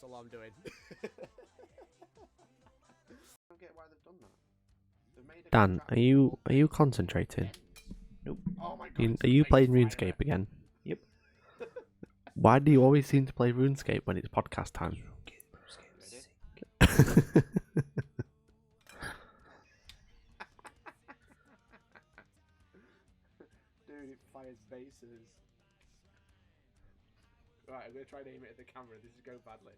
That's all I'm doing. I don't get why they've done that. They've made a Dan, contract are you concentrating? Nope. Oh my God, it's Are you the playing biggest fire RuneScape again? Yep. Why do you always seem to play RuneScape when it's podcast time? Dude, it fires bases. Right, I'm going to try and aim it at the camera. This is going badly.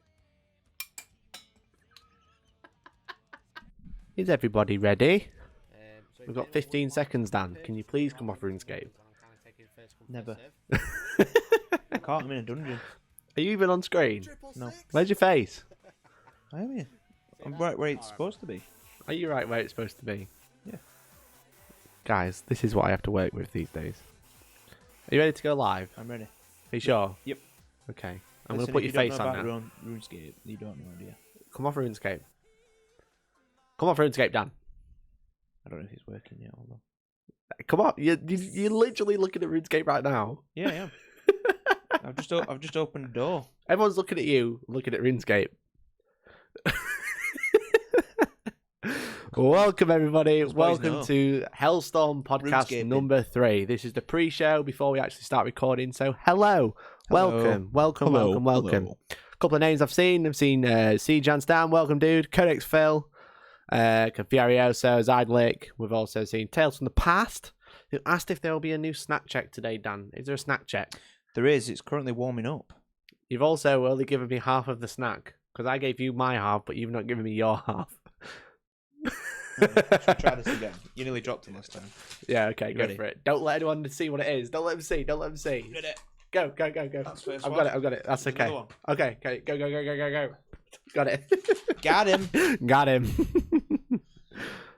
Is everybody ready? So We've got 15 seconds, Dan. Can you please come off RuneScape? Never. I can't. I'm in a dungeon. Are you even on screen? No. Where's your face? I am here. I'm right where it's supposed to be. Are you right where it's supposed to be? Yeah. Guys, this is what I have to work with these days. Are you ready to go live? I'm ready. Are you sure? Yep. Okay. I'm going to Listen, put if your you don't face know on about now. RuneScape, you don't know, do you? Come off RuneScape. Come off RuneScape, Dan. I don't know if it's working yet. Hold on. Come on. You're literally looking at RuneScape right now. Yeah, I am. I've just opened the door. Everyone's looking at you, looking at RuneScape. Welcome, everybody. Welcome to Hellstorm Podcast RuneScaping. number 3. This is the pre-show before we actually start recording. So, hello. Welcome. Hello. A couple of names I've seen. I've seen C. Stan. Welcome, dude. Codex Phil. Confurioso. Zydlick. We've also seen Tales from the Past, who asked if there will be a new snack check today, Dan. Is there a snack check? There is. It's currently warming up. You've also only given me half of the snack, because I gave you my half, but you've not given me your half. Should we try this again? You nearly dropped it last time. Yeah, okay, go Ready? for it. Don't let anyone see what it is. Don't let them see. Ready? Go. That's first I've one. got it. That's There's okay. another one. Okay, go. Got it. Got him. Got him.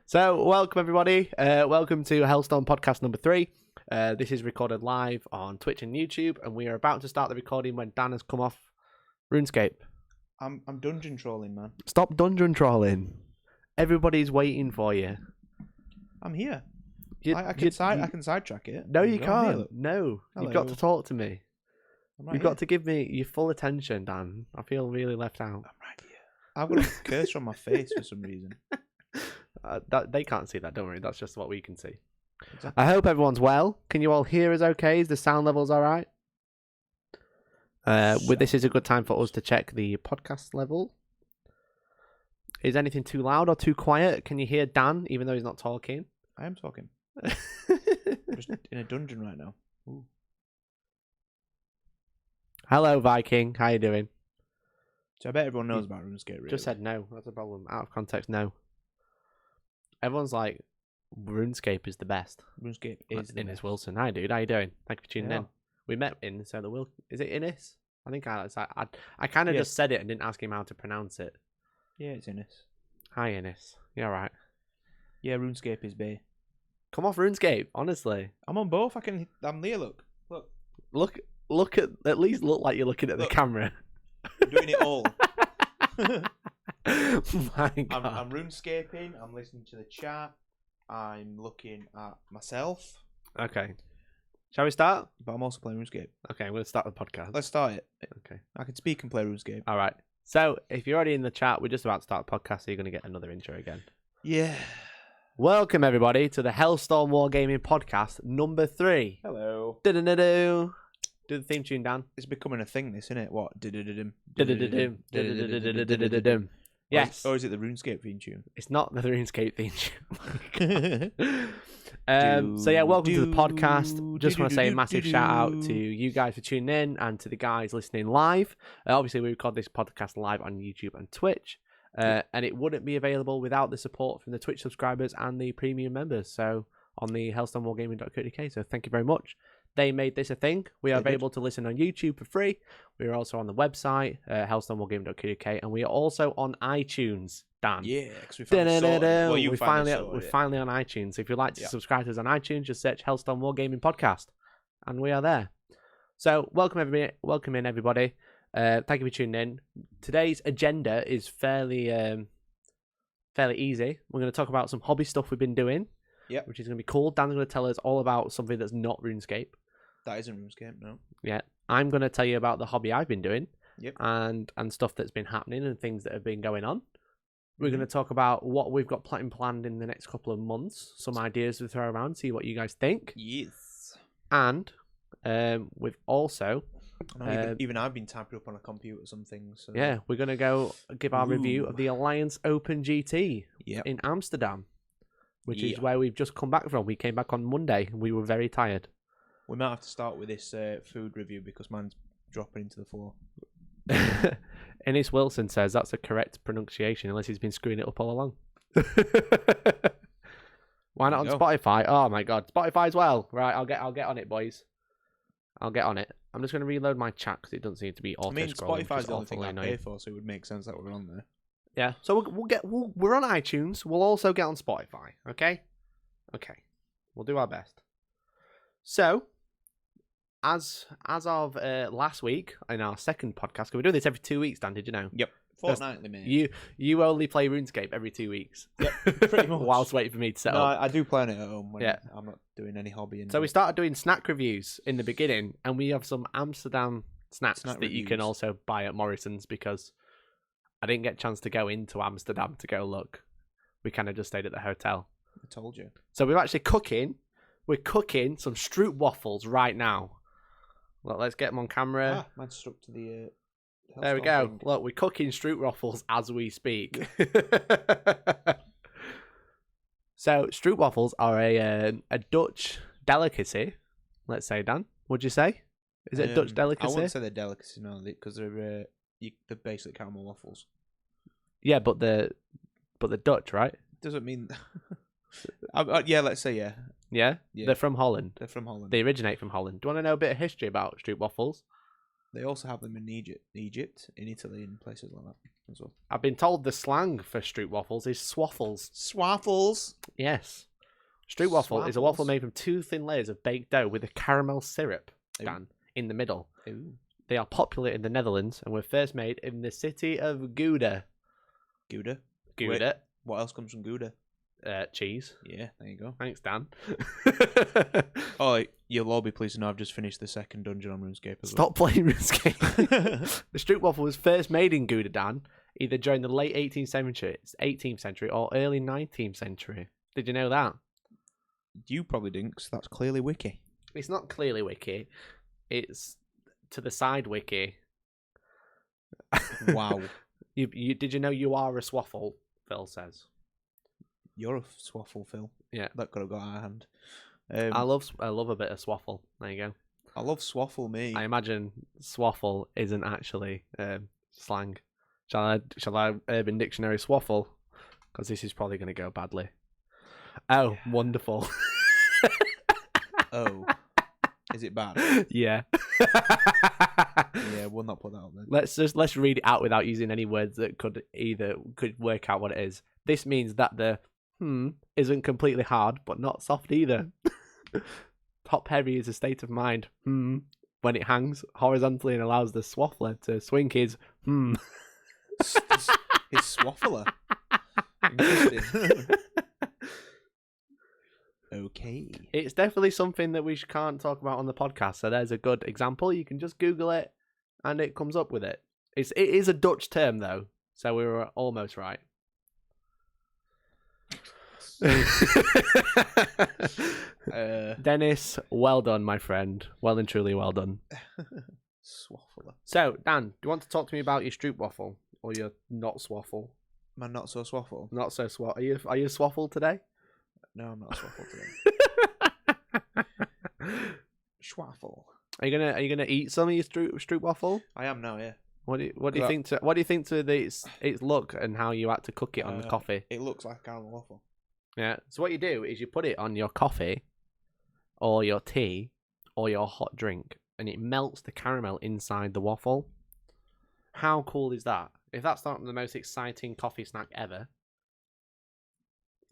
So, welcome everybody. Welcome to Hellstorm Podcast number 3. This is recorded live on Twitch and YouTube, and we are about to start the recording when Dan has come off RuneScape. I'm dungeon trolling, man. Stop dungeon trolling. Everybody's waiting for you. I'm here. You- I you- can sidetrack it. No, you I'm here, can't. look. No, you've Hello. got to talk to me. I'm right You've here. got to give me your full attention, Dan. I feel really left out. I'm right here. I've got a cursor on my face for some reason. They can't see that, don't worry. That's just what we can see. Exactly. I hope everyone's well. Can you all hear us okay? Is the sound levels all right? This is a good time for us to check the podcast level. Is anything too loud or too quiet? Can you hear Dan, even though he's not talking? I am talking. I'm just in a dungeon right now. Ooh. Hello, Viking. How you doing? So I bet everyone knows about RuneScape, really. Just said no. That's a problem. Out of context, no. Everyone's like, RuneScape is the best. RuneScape is the Innes best. Wilson. Hi, dude. How you doing? Thank you for tuning Yeah. in. We met in so the will. Is it Innes? I think I kind of Yeah. just said it and didn't ask him how to pronounce it. Yeah, it's Innes. Hi, Innes. You all right? Yeah, RuneScape is bay. Come off RuneScape. Honestly, I'm on both. I'm there. Look. look at least look like you're looking at Look. the camera. I'm doing it all. My God. I'm RuneScaping. I'm listening to the chat. I'm looking at myself. Okay. Shall we start? But I'm also playing RuneScape. Okay, I'm going to start the podcast. Let's start it. Okay. I can speak and play RuneScape. All right. So, if you're already in the chat, we're just about to start the podcast, so you're going to get another intro again. Yeah. Welcome, everybody, to the Hellstorm Wargaming podcast number 3. Hello. Do-do-do-do. Do the theme tune, Dan. It's becoming a thing, this, isn't it? What? Du-du-du-dum. Du-du-du-du-du-du-du-du-dum. Yes. Or is it the RuneScape theme tune? It's not the RuneScape theme tune. So yeah, welcome to the podcast. Just want to say a massive shout out to you guys for tuning in and to the guys listening live. Obviously, we record this podcast live on YouTube and Twitch, and it wouldn't be available without the support from the Twitch subscribers and the premium members. So on the hellstormwargaming.co.uk. So thank you very much. They made this a thing. We are able to listen on YouTube for free. We are also on the website, hellstormwargaming.co.uk, and we are also on iTunes, Dan. Yeah, because we finally sorted it. Well, you We're finally sorted it. finally on iTunes. If you'd like to subscribe to us on iTunes, just search Hellstorm Wargaming Podcast, and we are there. So welcome in everybody. Thank you for tuning in. Today's agenda is fairly easy. We're going to talk about some hobby stuff we've been doing. Yep. Which is going to be cool. Dan's going to tell us all about something that's not RuneScape. That isn't RuneScape, no. Yeah. I'm going to tell you about the hobby I've been doing. Yep. and stuff that's been happening and things that have been going on. We're Mm-hmm. going to talk about what we've got planned in the next couple of months, some ideas to throw around, see what you guys think. Yes. And we've also... I know, even I've been typing up on a computer some things. So. Yeah, we're going to go give our review Ooh. of the Alliance Open GT Yep. in Amsterdam, which is Yeah. where we've just come back from. We came back on Monday and we were very tired. We might have to start with this food review because mine's dropping into the floor. Ennis Wilson says that's a correct pronunciation unless he's been screwing it up all along. Why not on There you Spotify? Oh my god, Spotify as well. Right, I'll get on it, boys. I'll get on it. I'm just going to reload my chat because it doesn't seem to be auto-scrolling. I mean, Spotify's the only thing I annoying. pay for, so it would make sense that we're on there. Yeah, so we're on iTunes. We'll also get on Spotify. Okay. We'll do our best. So, as of last week in our second podcast, 'cause we do this every 2 weeks, Dan. Did you know? Yep. Fortnightly, mate. You only play RuneScape every 2 weeks. Yep, pretty much. Whilst waiting for me to set No, up. I do play on it at home when Yeah. I'm not doing any hobby. So we started doing snack reviews in the beginning, and we have some Amsterdam snacks Snack that you can reviews. also buy at Morrison's because I didn't get a chance to go into Amsterdam to go look. We kind of just stayed at the hotel. I told you. So we're actually cooking. We're cooking some Stroop waffles right now. Look, let's get them on camera. Mine's stuck to the. There we Hellstorm go. thing. Look, we're cooking Stroop waffles as we speak. So Stroop waffles are a Dutch delicacy. Let's say, Dan. Would you say? Is it a Dutch I delicacy? wouldn't say they're delicacy, no, because they're basic caramel waffles. Yeah, but the Dutch, right? Doesn't mean. Yeah, let's say yeah. Yeah? Yeah. They're from Holland. They're from Holland. They originate from Holland. Do you want to know a bit of history about Stroop waffles? They also have them in Egypt, in Italy, and places like that as well. I've been told the slang for Stroop waffles is swaffles. Swaffles. Yes. Stroop waffle is a waffle Swaffles. made from 2 thin layers of baked dough with a caramel syrup, Ooh. Dan, in the middle. Ooh. They are popular in the Netherlands and were first made in the city of Gouda. Gouda. Gouda. What else comes from Gouda? Cheese. Yeah, there you go. Thanks, Dan. Oh, you'll all be pleased to know I've just finished the second dungeon on RuneScape as Stop playing RuneScape. The Stroop waffle was first made in Gouda, Dan, either during the late 18th century or early 19th century. Did you know that? You probably didn't, 'cause that's clearly wiki. It's not clearly wiki. It's to the side wiki. Wow. You did you know you are a swaffle? Phil says. You're a swaffle, Phil. Yeah. That could have got our hand. I love a bit of swaffle. There you go. I love swaffle, me. I imagine swaffle isn't actually slang. Shall I Urban Dictionary swaffle? Because this is probably going to go badly. Oh, wonderful. Oh. Is it bad? Yeah. Yeah, we'll not put that up then. Let's read it out without using any words that could work out what it is. This means that the isn't completely hard, but not soft either. Top heavy is a state of mind. When it hangs horizontally and allows the swaffler to swing his His swaffler. Interesting. Okay. It's definitely something that we can't talk about on the podcast. So there's a good example. You can just Google it, and it comes up with it. It is a Dutch term though, so we were almost right. Dennis, well done, my friend. Well and truly well done. Swaffler. So, Dan, do you want to talk to me about your Stroop waffle or your not swaffle? My not so swaffle. Not so swaffle. Are you swaffle today? No, I'm not a swaffle today. Schwaffle. Are you gonna eat some of your Stroop waffle? I am now, yeah. What do you think to its look and how you had to cook it on the coffee? It looks like a caramel waffle. Yeah. So what you do is you put it on your coffee, or your tea, or your hot drink, and it melts the caramel inside the waffle. How cool is that? If that's not the most exciting coffee snack ever,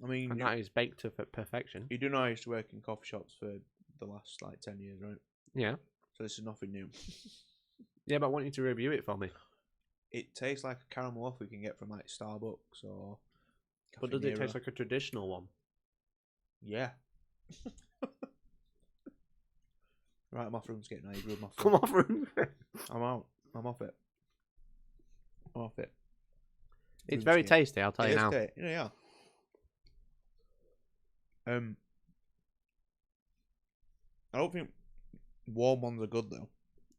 I mean, and that is baked to perfection. you do know I used to work in coffee shops for the last 10 years, right? Yeah. So this is nothing new. Yeah, but I want you to review it for me. It tastes like a caramel waffle you can get from Starbucks or. But does it taste like a traditional one? Yeah. Right, I'm off RuneScape now. You ruined my Come fun. on, room. I'm out. I'm off it. off it. It's very tasty, I'll tell you now. Yeah. I don't think warm ones are good though.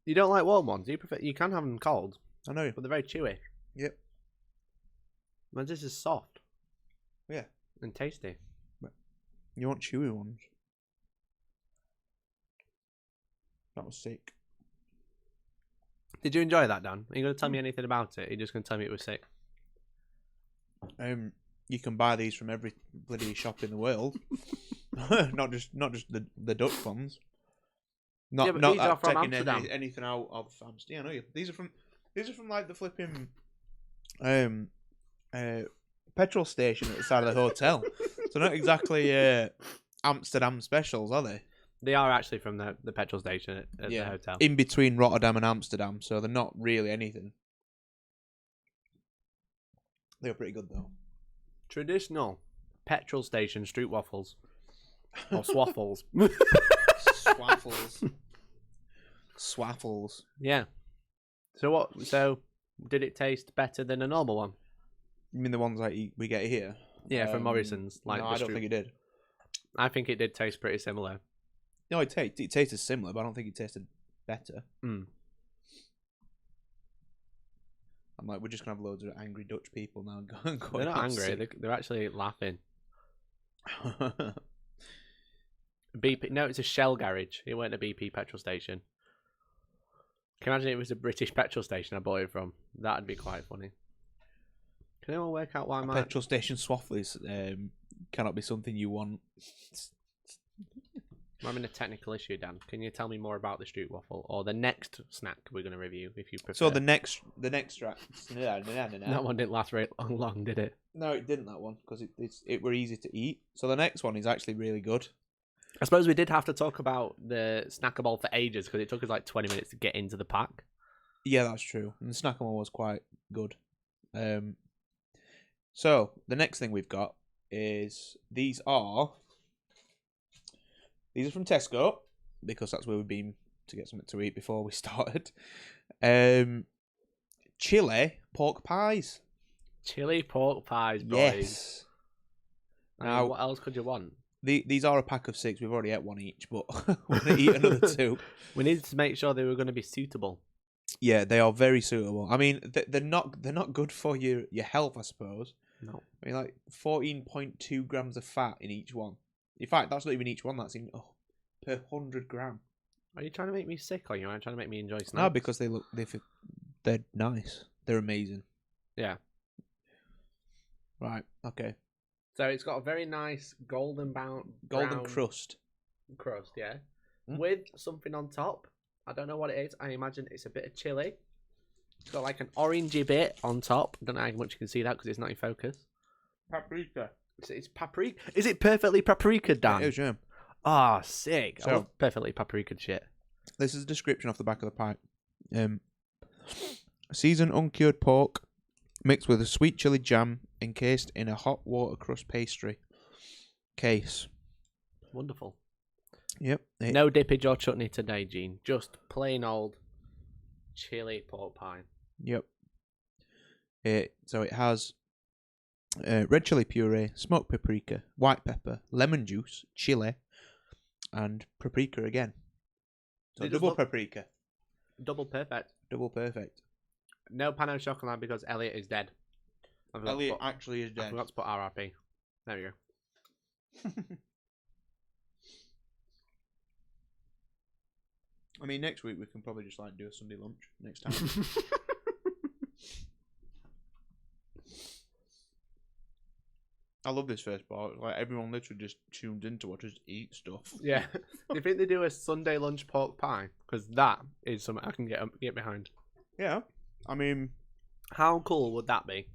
You don't like warm ones? You prefer? You can have them cold, I know. but they're very chewy. Yep. But this is soft. Yeah. And tasty. You want chewy ones? That was sick. Did you enjoy that, Dan? Are you going to tell me anything about it? Are you just going to tell me it was sick? You can buy these from every bloody shop in the world. not just the Dutch ones. Yeah, but these are from taking Amsterdam. anything out of Amsterdam. Yeah, I know. These are from like the flipping petrol station at the side of the hotel. So not exactly Amsterdam specials, are they? They are actually from the petrol station at the hotel. In between Rotterdam and Amsterdam, so they're not really anything. They were pretty good though. Traditional petrol station street waffles. Or swaffles. Swaffles. Yeah. So did it taste better than a normal one? You mean the ones like we get here? Yeah, from Morrison's. No, I don't think it did. I think it did taste pretty similar. No, it tasted similar, but I don't think it tasted better. Mm. I'm like, we're just gonna have loads of angry Dutch people now. They're not angry. They're actually laughing. BP? No, it's a Shell garage. It weren't a BP petrol station. Can you imagine it was a British petrol station I bought it from? That'd be quite funny. Can anyone work out why my petrol station swaffles cannot be something you want? I'm having a technical issue, Dan. Can you tell me more about the street waffle or the next snack we're going to review, if you prefer? So the next track. That one didn't last very long, did it? No, it didn't. That one because it were easy to eat. So the next one is actually really good. I suppose we did have to talk about the snackable for ages because it took us like 20 minutes to get into the pack. Yeah, that's true. And the snackable was quite good. So the next thing we've got is these are from Tesco because that's where we've been to get something to eat before we started. Chili pork pies. Chili pork pies, boys. Yes. Now, what else could you want? These are a pack of 6. We've already ate one each, but we're going to eat another 2. We needed to make sure they were going to be suitable. Yeah, they are very suitable. I mean, they're not good for your health, I suppose. No. I mean, like 14.2 grams of fat in each one. In fact, that's not even each one. That's in per 100 gram. Are you trying to make me sick, or are you trying to make me enjoy snacks? No, because they're nice. They're amazing. Yeah. Right. Okay. So it's got a very nice golden crust. Crust, yeah. With something on top. I don't know what it is. I imagine it's a bit of chili. It's got like an orangey bit on top. I don't know how much you can see that because it's not in focus. Paprika. It's paprika. Is it perfectly paprika, Dan? It is, yeah. Ah, sick. So, I love perfectly paprika shit. This is a description off the back of the pipe. Seasoned uncured pork mixed with a sweet chili jam encased in a hot water crust pastry case. Wonderful. Yep. No dippage or chutney today, Gene. Just plain old chili pork pie. Yep. So it has red chili puree, smoked paprika, white pepper, lemon juice, chili, and paprika again. So double paprika. Double perfect. Double perfect. No pan au chocolat because Elliot is dead. Elliot actually is dead. I forgot to put RRP. There we go. I mean, next week we can probably just do a Sunday lunch next time. I love this first part. Everyone literally just tuned in to watch us eat stuff. Yeah. Do you think they do a Sunday lunch pork pie? Because that is something I can get behind. Yeah. I mean, how cool would that be?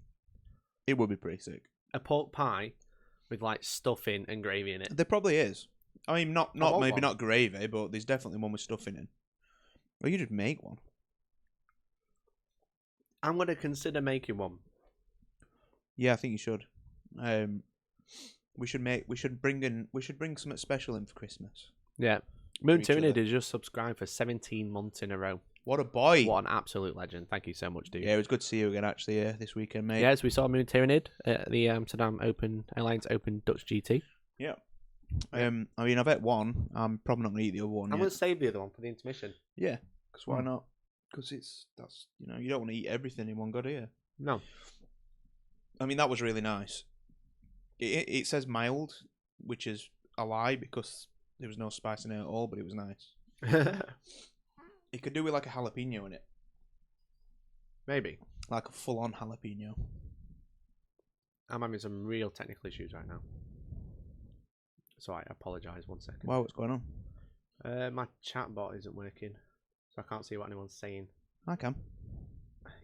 It would be pretty sick. A pork pie with stuffing and gravy in it. There probably is. I mean, not gravy, but there's definitely one with stuffing in. Or you just make one. I'm going to consider making one. Yeah, I think you should. We should bring something special in for Christmas. Yeah. Moon Tuna did just subscribe for 17 months in a row. What a boy. What an absolute legend. Thank you so much, dude. Yeah, it was good to see you again, actually, this weekend, mate. Yes, we saw Moon Tyranid at the Amsterdam Airlines Open Dutch GT. Yeah. I mean, I've ate one. I'm probably not going to eat the other one I'm yet. going to save the other one for the intermission. Yeah, because why not? Because you don't want to eat everything in one go, do you? No. I mean, that was really nice. It says mild, which is a lie because there was no spice in it at all, but it was nice. It could do with like a jalapeno in it. Maybe. Like a full-on jalapeno. I'm having some real technical issues right now. So I apologise, 1 second. Wow, what's going on? My chat bot isn't working, so I can't see what anyone's saying. I can.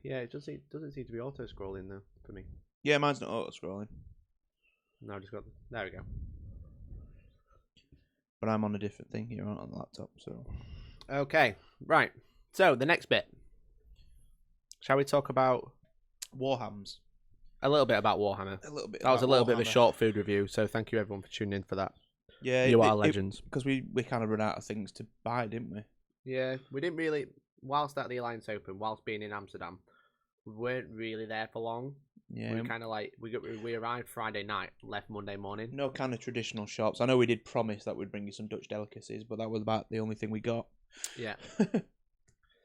Yeah, it doesn't seem to be auto-scrolling though, for me. Yeah, mine's not auto-scrolling. No, I just got... There we go. But I'm on a different thing here on the laptop, so... Okay, right. So, the next bit. Shall we talk about... Warhams. A little bit about Warhammer. A little bit. That was a little bit of a Warhammer. short food review, so thank you everyone for tuning in for that. Yeah, You are legends. Because we kind of ran out of things to buy, didn't we? Yeah, we didn't really... Whilst at the Alliance Open, whilst being in Amsterdam, we weren't really there for long. Yeah. We were kind of like... We arrived Friday night, left Monday morning. No kind of traditional shops. I know we did promise that we'd bring you some Dutch delicacies, but that was about the only thing we got. Yeah.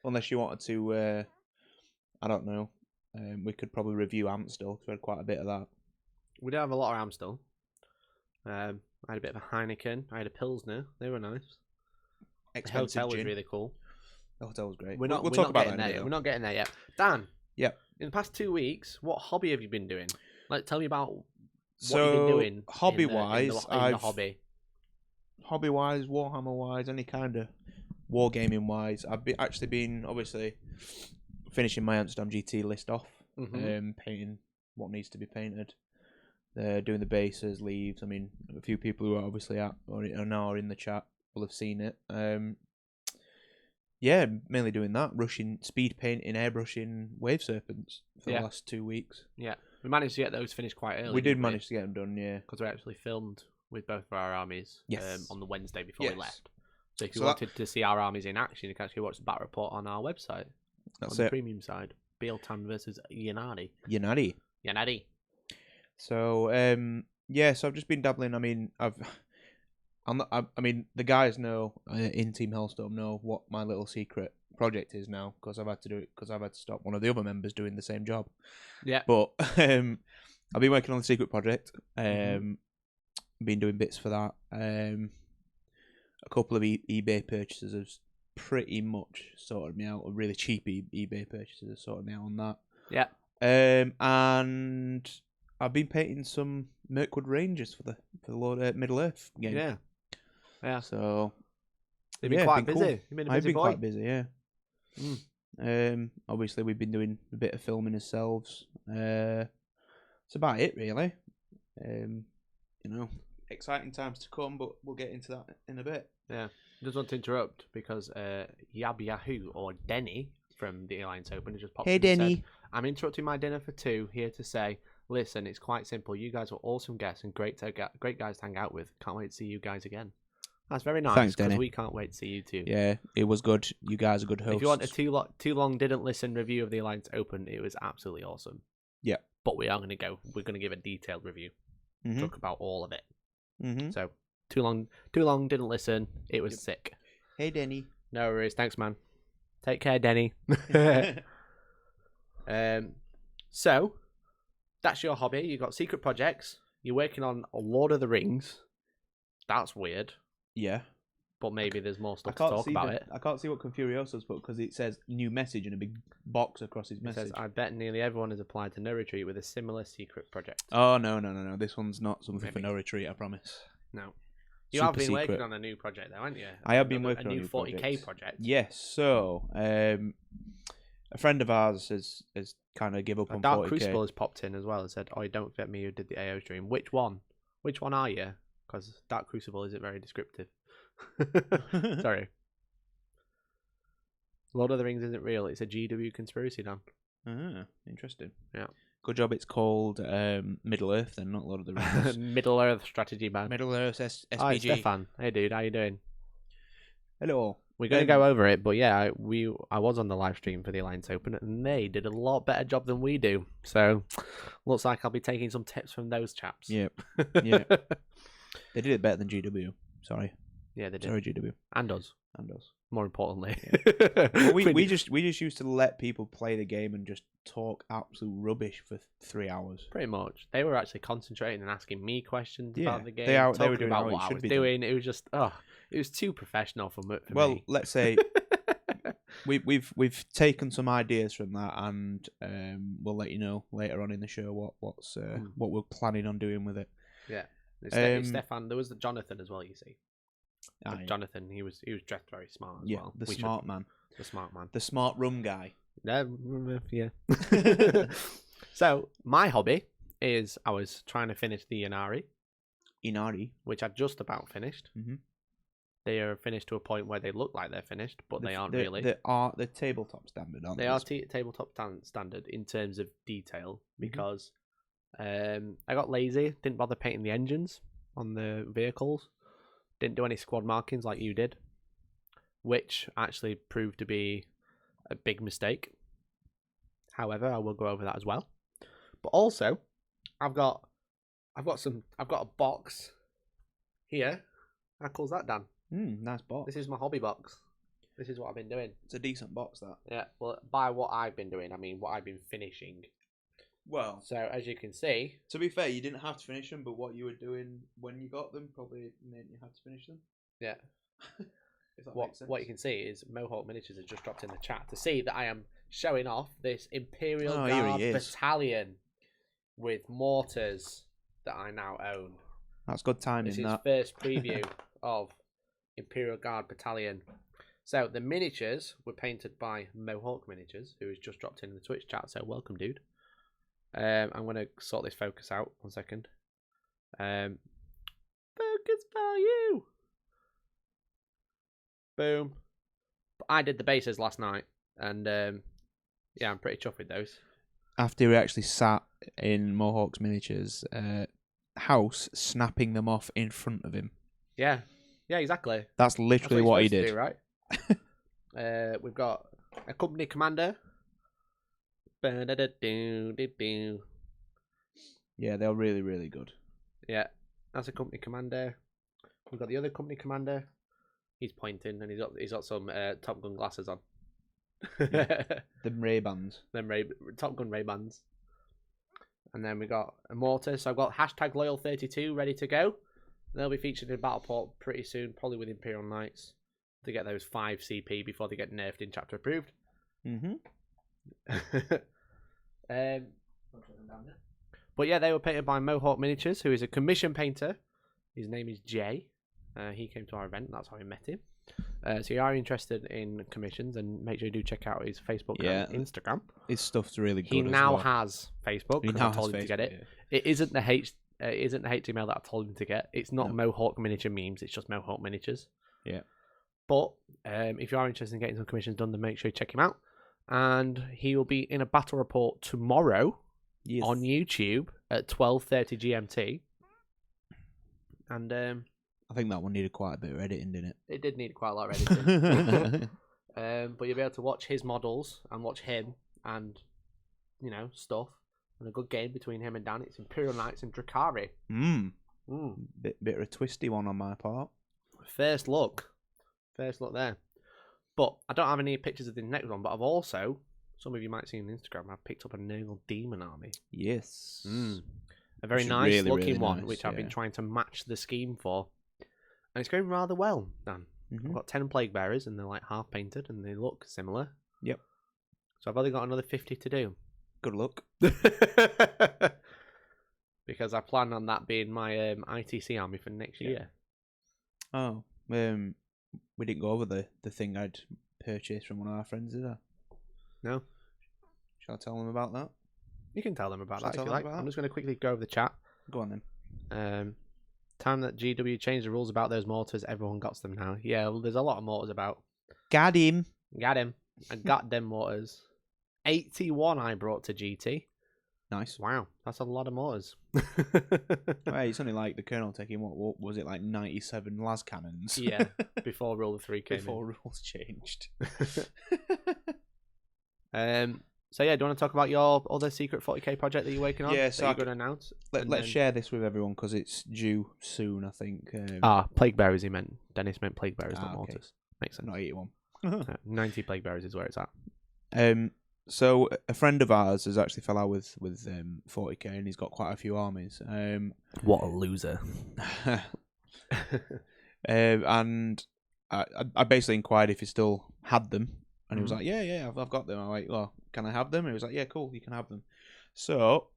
Unless you wanted to, I don't know. We could probably review Amstel because we had quite a bit of that. We did have a lot of Amstel. I had a bit of a Heineken. I had a Pilsner. They were nice. The Expensive hotel was gin. really cool. The hotel was great. We'll We'll talk talk about getting that there in a yet. bit. We're not getting there yet. Dan. Yep. In the past 2 weeks, what hobby have you been doing? Like, tell me about what So, you've been doing. hobby-wise, in the I've hobby. Hobby-wise, Warhammer-wise, any kind of wargaming-wise, I've actually been obviously finishing my Amsterdam GT list off, painting what needs to be painted, doing the bases, leaves. I mean, a few people who are obviously at or now are in the chat will have seen it. Yeah, mainly doing that, speed painting, airbrushing wave serpents for the last 2 weeks. Yeah, we managed to get those finished quite early. We did manage to get them done, yeah. Because we actually filmed with both of our armies on the Wednesday before we left. So if you wanted to see our armies in action, you can actually watch the battle report on our website. That's on it. The premium side. Bealtan versus Yanadi. Yanadi. So, so I've just been dabbling. I mean, I mean, the guys know in Team Hellstorm know what my little secret project is now because I've had to do it because I've had to stop one of the other members doing the same job. Yeah. But I've been working on the secret project. Been doing bits for that. A couple of eBay purchases have pretty much sorted me out. Really cheap eBay purchases have sorted me out on that. Yeah. And I've been painting some Mirkwood Rangers for the Lord Middle Earth game. Yeah. Yeah. So You've been quite busy. Cool. You've been a busy I've been boy. quite busy, yeah. Obviously we've been doing a bit of filming ourselves. That's about it, really. Exciting times to come, but we'll get into that in a bit. Yeah. Just want to interrupt because Yab Yahoo or Denny from the Alliance Open has just popped Hey, in and Denny. said, I'm interrupting my dinner for 2 here to say, listen, it's quite simple. You guys were awesome guests and great guys to hang out with. Can't wait to see you guys again. That's very nice. Thanks, because Denny. we can't wait to see you too. Yeah, it was good. You guys are good hosts. If you want a too long didn't listen review of the Alliance Open, it was absolutely awesome. Yeah. But we're going to give a detailed review. Talk about all of it. So too long didn't listen. It was sick. Hey, Denny. No worries. Thanks, man. Take care, Denny. So that's your hobby. You've got secret projects. You're working on Lord of the Rings. That's weird. Yeah. But maybe there's more stuff to talk about it. I can't see what Confurioso's put because it says new message in a big box across his It message. says, I bet nearly everyone has applied to No Retreat with a similar secret project. Oh, no. This one's not something for Maybe. No Retreat, I promise. No. You Super have been secret. working on a new project though, haven't you? I have been working on a new 40k project. project. Yes, so a friend of ours has kind of give up on Dark 40k. Crucible has popped in as well and said, oh, don't forget me who did the AO stream. Which one? Which one are you? Because Dark Crucible isn't very descriptive. Sorry. Lord of the Rings isn't real. It's a GW conspiracy, Dan. Ah, interesting. Yeah. Good job it's called Middle Earth then, not Lord of the Rings. Middle Earth strategy, man. Middle Earth SPG. Hi, Stefan. Hey, dude. How you doing? Hello. We're going to go over it, but yeah, I was on the live stream for the Alliance Open, and they did a lot better job than we do. So, looks like I'll be taking some tips from those chaps. Yep. Yeah. They did it better than GW. Sorry. Yeah, they did. Sorry, GW. And us. And us. More importantly. Yeah. Well, we just used to let people play the game and just talk absolute rubbish for 3 hours. Pretty much. They were actually concentrating and asking me questions Yeah, about the game. they were talking doing about how it what I should was be doing. It was just, it was too professional for me. Well, let's say we've taken some ideas from that, and we'll let you know later on in the show what we're planning on doing with it. Yeah. Stefan, there was the Jonathan as well, you see. Yeah. Jonathan, he was dressed very smart as well. The smart man. The smart man. The smart rum guy. Yeah. So, my hobby is I was trying to finish the Inari, which I've just about finished. Mm-hmm. They are finished to a point where they look like they're finished, but they aren't really. They are the tabletop standard, aren't they? They are tabletop standard in terms of detail because I got lazy, didn't bother painting the engines on the vehicles, didn't do any squad markings like you did, which actually proved to be a big mistake. However, I will go over that as well. But also, I've got a box here. How cool's that, Dan? Nice box. This is my hobby box. This is what I've been doing. It's a decent box, that. Yeah, well, by what I've been doing, I mean what I've been finishing. Well, so as you can see, to be fair, you didn't have to finish them, but what you were doing when you got them probably meant you had to finish them. Yeah. If that makes sense. What you can see is Mohawk Miniatures has just dropped in the chat to see that I am showing off this Imperial Guard battalion with mortars that I now own. That's good timing. This is first preview of Imperial Guard battalion. So the miniatures were painted by Mohawk Miniatures, who has just dropped in the Twitch chat. So welcome, dude. I'm going to sort this focus out. 1 second. Focus value. Boom. I did the bases last night, and yeah, I'm pretty chuffed with those. After we actually sat in Mohawk's Miniatures house, snapping them off in front of him. Yeah, exactly. That's literally what he did. Do, right? We've got a company commander. Yeah, they're really, really good. Yeah, that's a company commander. We've got the other company commander. He's pointing, and he's got some Top Gun glasses on. Them Ray-Bans. Top Gun Ray-Bans. And then we got a mortar. So I've got #Loyal32 ready to go. They'll be featured in Battleport pretty soon, probably with Imperial Knights, to get those 5 CP before they get nerfed in chapter approved. But yeah, they were painted by Mohawk Miniatures, who is a commission painter. His name is Jay. He came to our event. That's how we met him. So if you are interested in commissions, and make sure you do check out his Facebook and Instagram. His stuff's really good. He now has Facebook. He now I told him to get it. Yeah. It isn't the HTML that I told him to get. It's not Mohawk Miniature memes. It's just Mohawk Miniatures. Yeah. But if you are interested in getting some commissions done, then make sure you check him out. And he will be in a battle report tomorrow on YouTube at 12:30 GMT. And I think that one needed quite a bit of editing, didn't it? It did need quite a lot of editing. But you'll be able to watch his models and watch him and, stuff. And a good game between him and Dan. It's Imperial Knights and Drakari. Bit of a twisty one on my part. First look there. But I don't have any pictures of the next one, but I've also, some of you might see on Instagram, I've picked up a Nurgle Demon Army. Yes. A very nice really, looking really one, nice, which I've been trying to match the scheme for. And it's going rather well, Dan. I've got 10 Plague Bearers, and they're like half painted, and they look similar. Yep. So I've only got another 50 to do. Good luck. Because I plan on that being my ITC army for next year. Oh, we didn't go over the thing I'd purchased from one of our friends, did I? No. Shall I tell them about that? You can tell them about Shall that I if you tell like. them about I'm just going to quickly go over the chat. Go on then. Time that GW changed the rules about those mortars, everyone got them now. Yeah, well, there's a lot of mortars about. Got him. I got them mortars. 81 I brought to GT. Nice. Wow, that's a lot of mortars. Well, it's only like the Colonel taking what was it, like 97 las cannons? Yeah, before Rule of Three came Before rules changed. So yeah, do you want to talk about your other secret 40k project that you're working on? Yeah, that so you're going to announce. Let's share this with everyone because it's due soon, I think. Plague bearers. He meant Dennis meant plague bearers, not okay. mortars. Makes sense. Not 81. 90 plague bearers is where it's at. So a friend of ours has actually fell out with 40k, and he's got quite a few armies. What a loser! And I basically inquired if he still had them, and he was like, "Yeah, I've got them." I'm like, "Well, can I have them?" And he was like, "Yeah, cool, you can have them." So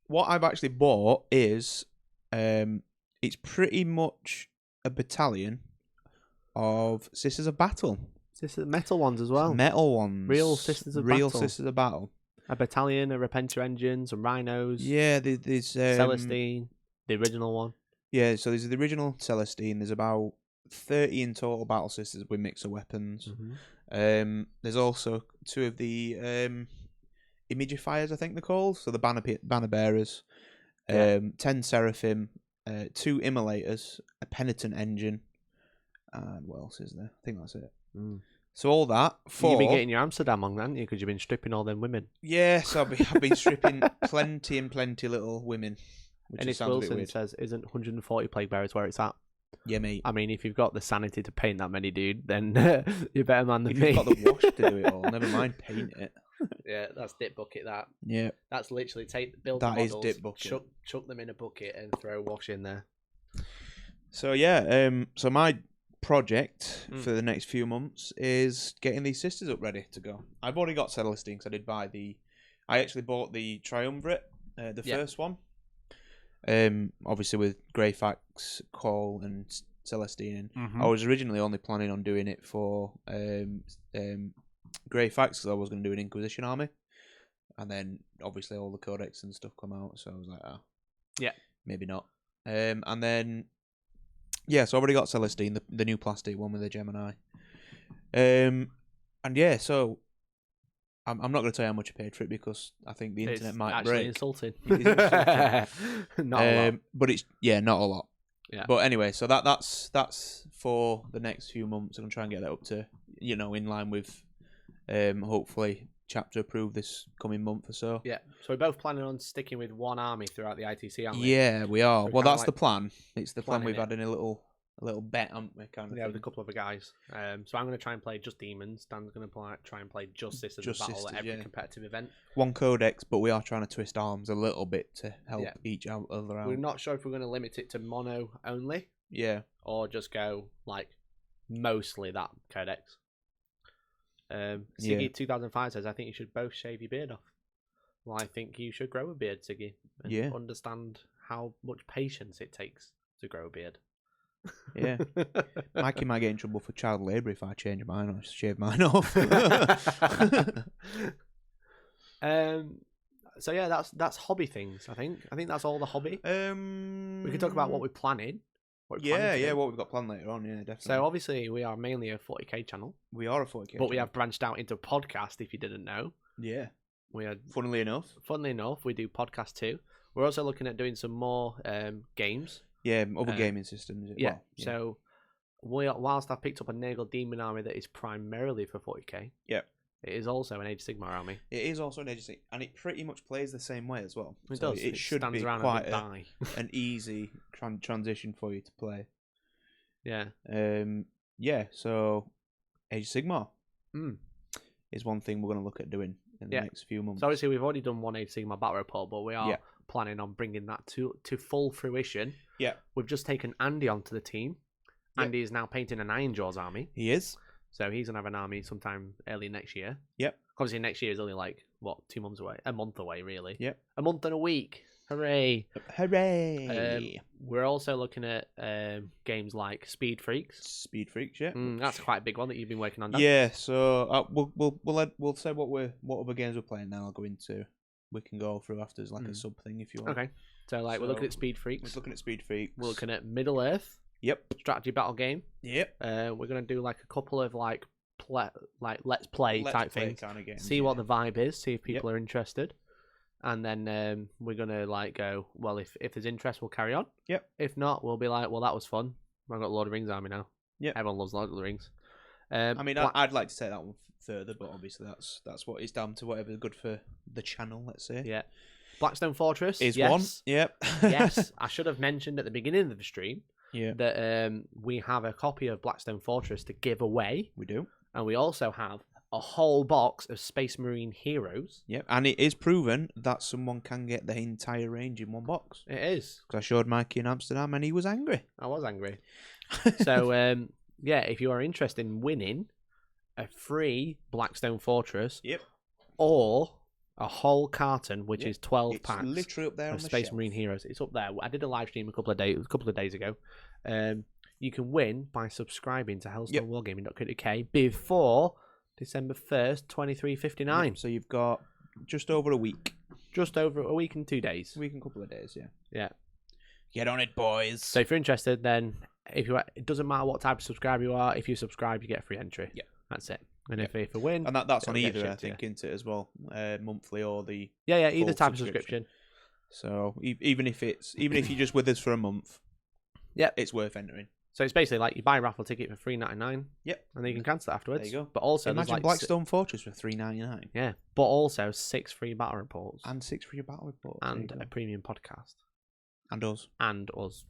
what I've actually bought is, it's pretty much a battalion of Sisters of Battle. Sisters metal ones as well. Metal ones. Real Sisters of Battle. Real Sisters of Battle. A battalion, a Repenter engine, some rhinos. Yeah, there's Celestine, the original one. Yeah, so there's the original Celestine. There's about 30 in total battle sisters with mixer weapons. Mm-hmm. There's also 2 of the Imagifiers, I think they're called. So the banner bearers. 10 Seraphim, 2 Immolators, a Penitent engine, and what else is there? I think that's it. So all that for You've been getting your Amsterdam on, haven't you? Because you've been stripping all them women. Yes, I've been stripping plenty little women. Which Ennis sounds a bit Wilson weird. says, "Isn't 140 plague bearers where it's at?" Yeah, mate. I mean, if you've got the sanity to paint that many, dude, then you're better man than If me. you've got the wash to do it all, never mind paint it. Yeah, that's dip bucket. That. Yeah, That's literally build that the is models, dip bucket. chuck them in a bucket and throw wash in there. So yeah, so my project for the next few months is getting these sisters up ready to go. I've already got Celestine because I did buy I actually bought the Triumvirate, the first one. Obviously with Greyfax, Call, and Celestine. I was originally only planning on doing it for Greyfax because I was going to do an Inquisition army, and then obviously all the codex and stuff come out, so I was like, maybe not. And then so I already got Celestine, the new plastic one with the Gemini. And yeah, so I'm not going to tell you how much I paid for it because I think the internet might break. Insulting. It is insulting. Not a lot. But it's not a lot. Yeah. But anyway, so that's for the next few months. I'm gonna try and get that up to in line with hopefully chapter approved this coming month or so. Yeah. So we're both planning on sticking with one army throughout the ITC, aren't we? Yeah, we are. So Well, that's like the plan. It's the plan planning we've it. had in a little bet, haven't we? Kind of Yeah, thing. with a couple of the guys. So I'm going to try and play just demons. Dan's going to try and play just Sisters of Just Battle Sisters, at every yeah. competitive event. One codex, but we are trying to twist arms a little bit to help Yeah. each other out. We're not sure if we're going to limit it to mono only Yeah. or just go like mostly that codex. Siggy 2005 says, "I think you should both shave your beard off." Well, I think you should grow a beard, Siggy, and understand how much patience it takes to grow a beard. Yeah. Mikey might get in trouble for child labour if I change mine or shave mine off. So yeah, that's hobby things. I think that's all the hobby. We can talk about what we're planning. What What we've got planned later on. Yeah, definitely. So obviously we are mainly a 40k channel, we are a 40k, but we have branched out into a podcast. If you didn't know, Yeah. we are. Funnily enough, We do podcast too. We're also looking at doing some more games. Yeah, other gaming systems. Yeah. So whilst I've picked up a Nagel Demon army that is primarily for 40k. Yep. It is also an Age of Sigmar army. It is also an agency, and it pretty much plays the same way as well. It So does. It should stands be around quite and die. an easy transition for you to play. Yeah. So Age of Sigmar Mm. is one thing we're going to look at doing in the next few months. So obviously we've already done one Age of Sigmar battle report, but we are planning on bringing that to full fruition. Yeah. We've just taken Andy onto the team. Yep. Andy is now painting an Iron Jaws army. He is. So he's going to have an army sometime early next year. Yep. Obviously next year is only like, 2 months away? A month away, really. Yep. A month and a week. Hooray. Hooray! We're also looking at games like Speed Freaks. Speed Freaks, yeah. That's quite a big one that you've been working on, Dan. Yeah, so we'll say what other games we're playing. Then I'll go into. We can go through after as like a sub thing if you want. Okay. So we're looking at Speed Freaks. We're looking at Speed Freaks. We're looking at Middle Earth. Yep. Strategy battle game. Yep. We're gonna do like a couple of let's play type things. Kind of games, See what the vibe is. See if people are interested. and then we're gonna like go. Well, if there's interest, we'll carry on. Yep. If not, we'll be like, well, that was fun. I've got Lord of the Rings army now. Yep. Everyone loves Lord of the Rings. I mean, I'd like to take that one further, but obviously that's what it's down to. Whatever's good for the channel, let's say. Yeah. Blackstone Fortress Is yes. one. Yep. Yes, I should have mentioned at the beginning of the stream that we have a copy of Blackstone Fortress to give away. We do. And we also have a whole box of Space Marine Heroes. Yep, and it is proven that someone can get the entire range in one box. It is. Because I showed Mikey in Amsterdam and he was angry. I was angry. So, yeah, if you are interested in winning a free Blackstone Fortress or a whole carton, which is 12 packs literally up there of on the Space shelf. Marine Heroes, it's up there. I did a live stream a couple of days ago. You can win by subscribing to Hellstormwargaming.co.uk before December 1st, 23:59. Yep, so you've got just over a week. Just over a week and 2 days. A week and a couple of days, yeah. Yeah. Get on it, boys. So if you're interested, then it doesn't matter what type of subscriber you are. If you subscribe, you get a free entry. Yeah. That's it. And if you win... And that's on it'll get either, I shipped to you. think, isn't it, as well? Monthly or the... Yeah, either full type of subscription. So even if you're just with us for a month, it's worth entering. So it's basically like you buy a raffle ticket for $3.99. Yep. And then you can cancel it afterwards. There you go. But also, imagine like Blackstone Fortress for $3.99. Yeah. But also 6 free battle reports. And 6 free battle reports. And a premium podcast. And us. And us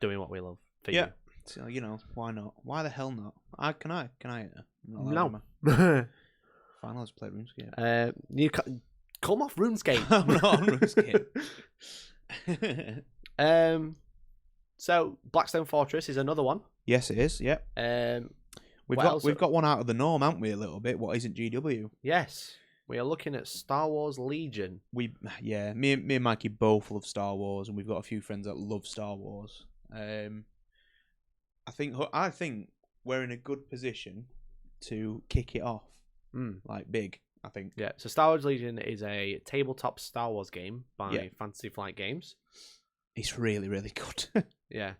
doing what we love for you. So, why not? Why the hell not? Can I? No. Fine, let's play RuneScape. You come off RuneScape. I'm not on RuneScape. So Blackstone Fortress is another one. Yes, it is. Yep. We've got one out of the norm, haven't we? A little bit. What isn't GW? Yes. We are looking at Star Wars Legion. Me and Mikey both love Star Wars, and we've got a few friends that love Star Wars. I think we're in a good position to kick it off, like big. I think. Yeah. So Star Wars Legion is a tabletop Star Wars game by Fantasy Flight Games. It's really, really good. Yeah.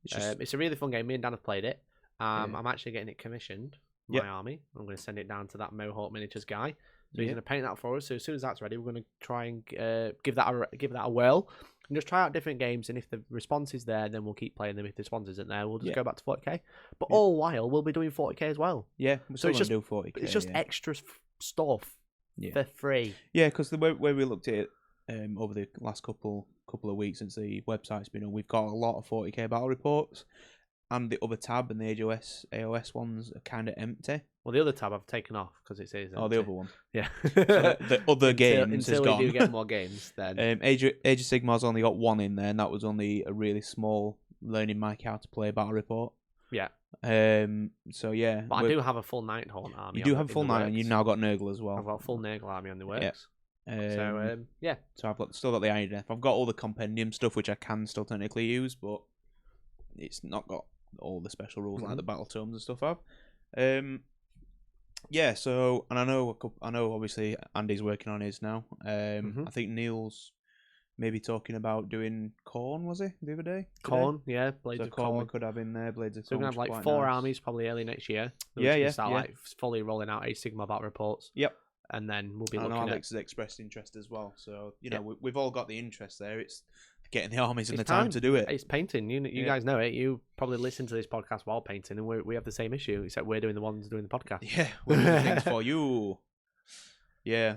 It's a really fun game. Me and Dan have played it. I'm actually getting it commissioned. My army. I'm going to send it down to that Mohawk Miniatures guy. So he's going to paint that for us. So as soon as that's ready, we're going to try and give that a whirl and just try out different games. And if the response is there, then we'll keep playing them. If the response isn't there, we'll just go back to 40k. But all while we'll be doing 40k as well. Yeah, so it's just do 40k. It's just extra stuff for free. Yeah, because the way we looked at it over the last couple of weeks since the website's been on, we've got a lot of 40k battle reports. And the other tab and the AOS ones are kind of empty. Well, the other tab I've taken off because it says empty. Oh, the other one. Yeah. So the other games until has gone. we do get more games, then. Age of Sigmar's only got one in there, and that was only a really small learning Mike how to play battle report. Yeah. So yeah. But I do have a full Nighthorn army. You do have a full Night, and you've now got Nurgle as well. I've got a full Nurgle army on the works. Yeah. Yeah. So I've still got the Iron Death. I've got all the compendium stuff which I can still technically use, but it's not got all the special rules like the battle tomes and stuff have. Yeah, so and I know obviously Andy's working on his now. I think Neil's maybe talking about doing Khorne, was he, the other day? Khorne, yeah, Blades of Khorne Khorne. we could have in there, Blades of Khorne. So we're gonna have like 4 armies probably early next year. Start like fully rolling out Age of Sigmar battle reports. Yep. And then we'll be looking at... Alex has expressed interest as well. So, we've all got the interest there. It's getting the armies and the time to do it. It's painting. You guys know it. You probably listen to this podcast while painting, and we have the same issue, except we're doing the ones doing the podcast. Yeah, we're doing things for you. Yeah.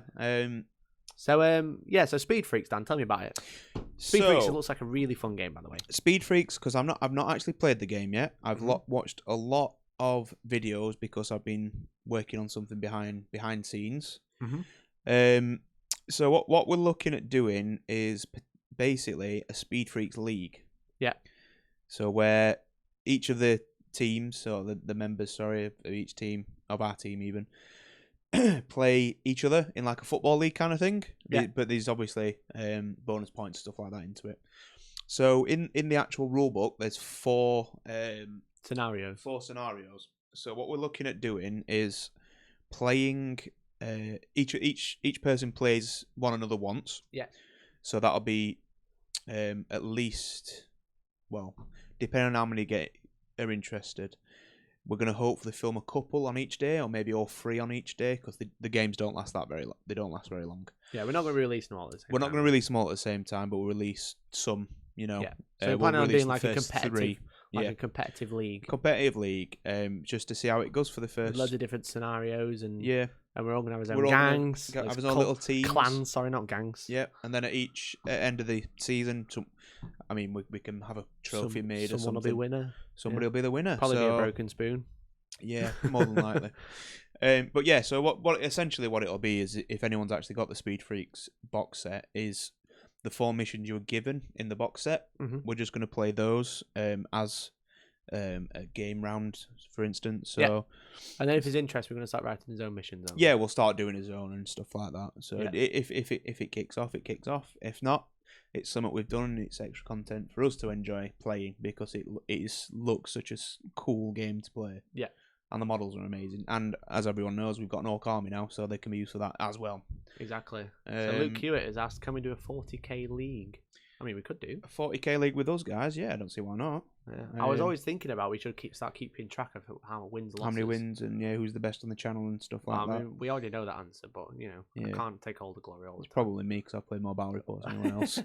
So Speed Freaks, Dan, tell me about it. Speed Freaks, it looks like a really fun game, by the way. Speed Freaks, because I've not actually played the game yet. I've watched a lot of videos because I've been working on something behind scenes. So what we're looking at doing is basically a Speed Freaks league. Yeah. So where each of the teams, so the members, of each team, of our team even, play each other in like a football league kind of thing. Yeah. But there's obviously bonus points, stuff like that into it. So in the actual rule book, there's 4 scenarios. 4 scenarios. So what we're looking at doing is playing. Each person plays one another once. Yeah. So that'll be at least, well, depending on how many are interested, We're going to hopefully film a couple on each day, or maybe all 3 on each day, because the games don't last that very long. They don't last very long. Yeah, we're not going to release them all at the same We're not time. going to release them all at the same time, but we'll release some. You know, Yeah. So we're planning on release doing the like a first competitive, 3. a competitive league, Competitive league, just to see how it goes for the with first. loads of different scenarios, and Yeah, and we're all gonna have our We're own all gonna gangs, have those our own little teams. clans. Sorry, not gangs. Yeah, and then at each end of the season, I mean, we can have a trophy made or something. Someone will be winner. Somebody will be the winner. Probably be a so, broken spoon. Yeah, more than likely. But yeah, so what essentially what it'll be is, if anyone's actually got the Speed Freaks box set, is the 4 missions you were given in the box set. Mm-hmm. We're just going to play those as a game round, for instance. So, Yeah. And then if there's interest, we're going to start writing his own missions. Yeah, we'll start doing his own and stuff like that. So if it kicks off, it kicks off. If not, it's something we've done, and it's extra content for us to enjoy playing, because it looks such a cool game to play. Yeah. And the models are amazing. And as everyone knows, we've got an Orc army now, so they can be used for that as well. Exactly. So Luke Hewitt has asked, can we do a 40k league? I mean, we could do a 40k league with us guys. Yeah, I don't see why not. Yeah. I was always thinking about we should start keeping track of how wins, losses. How many wins, and who's the best on the channel and stuff like that. I mean, we already know that answer, but I can't take all the glory all the time. It's probably me, because I play more Battle Reports than anyone else.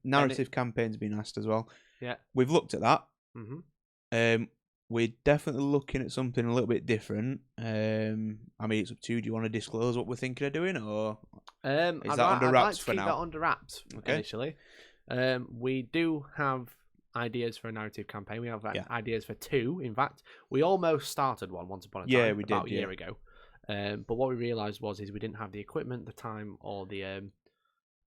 Narrative campaign's been asked as well. Yeah, we've looked at that. Mm-hmm. We're definitely looking at something a little bit different. I mean, it's up to you. Do you want to disclose what we're thinking of doing, or is that under wraps for now? Keep that under wraps initially. We do have ideas for a narrative campaign. We have ideas for 2. In fact, we almost started one once upon a time. Yeah, we did about a year ago. But what we realised is we didn't have the equipment, the time, or the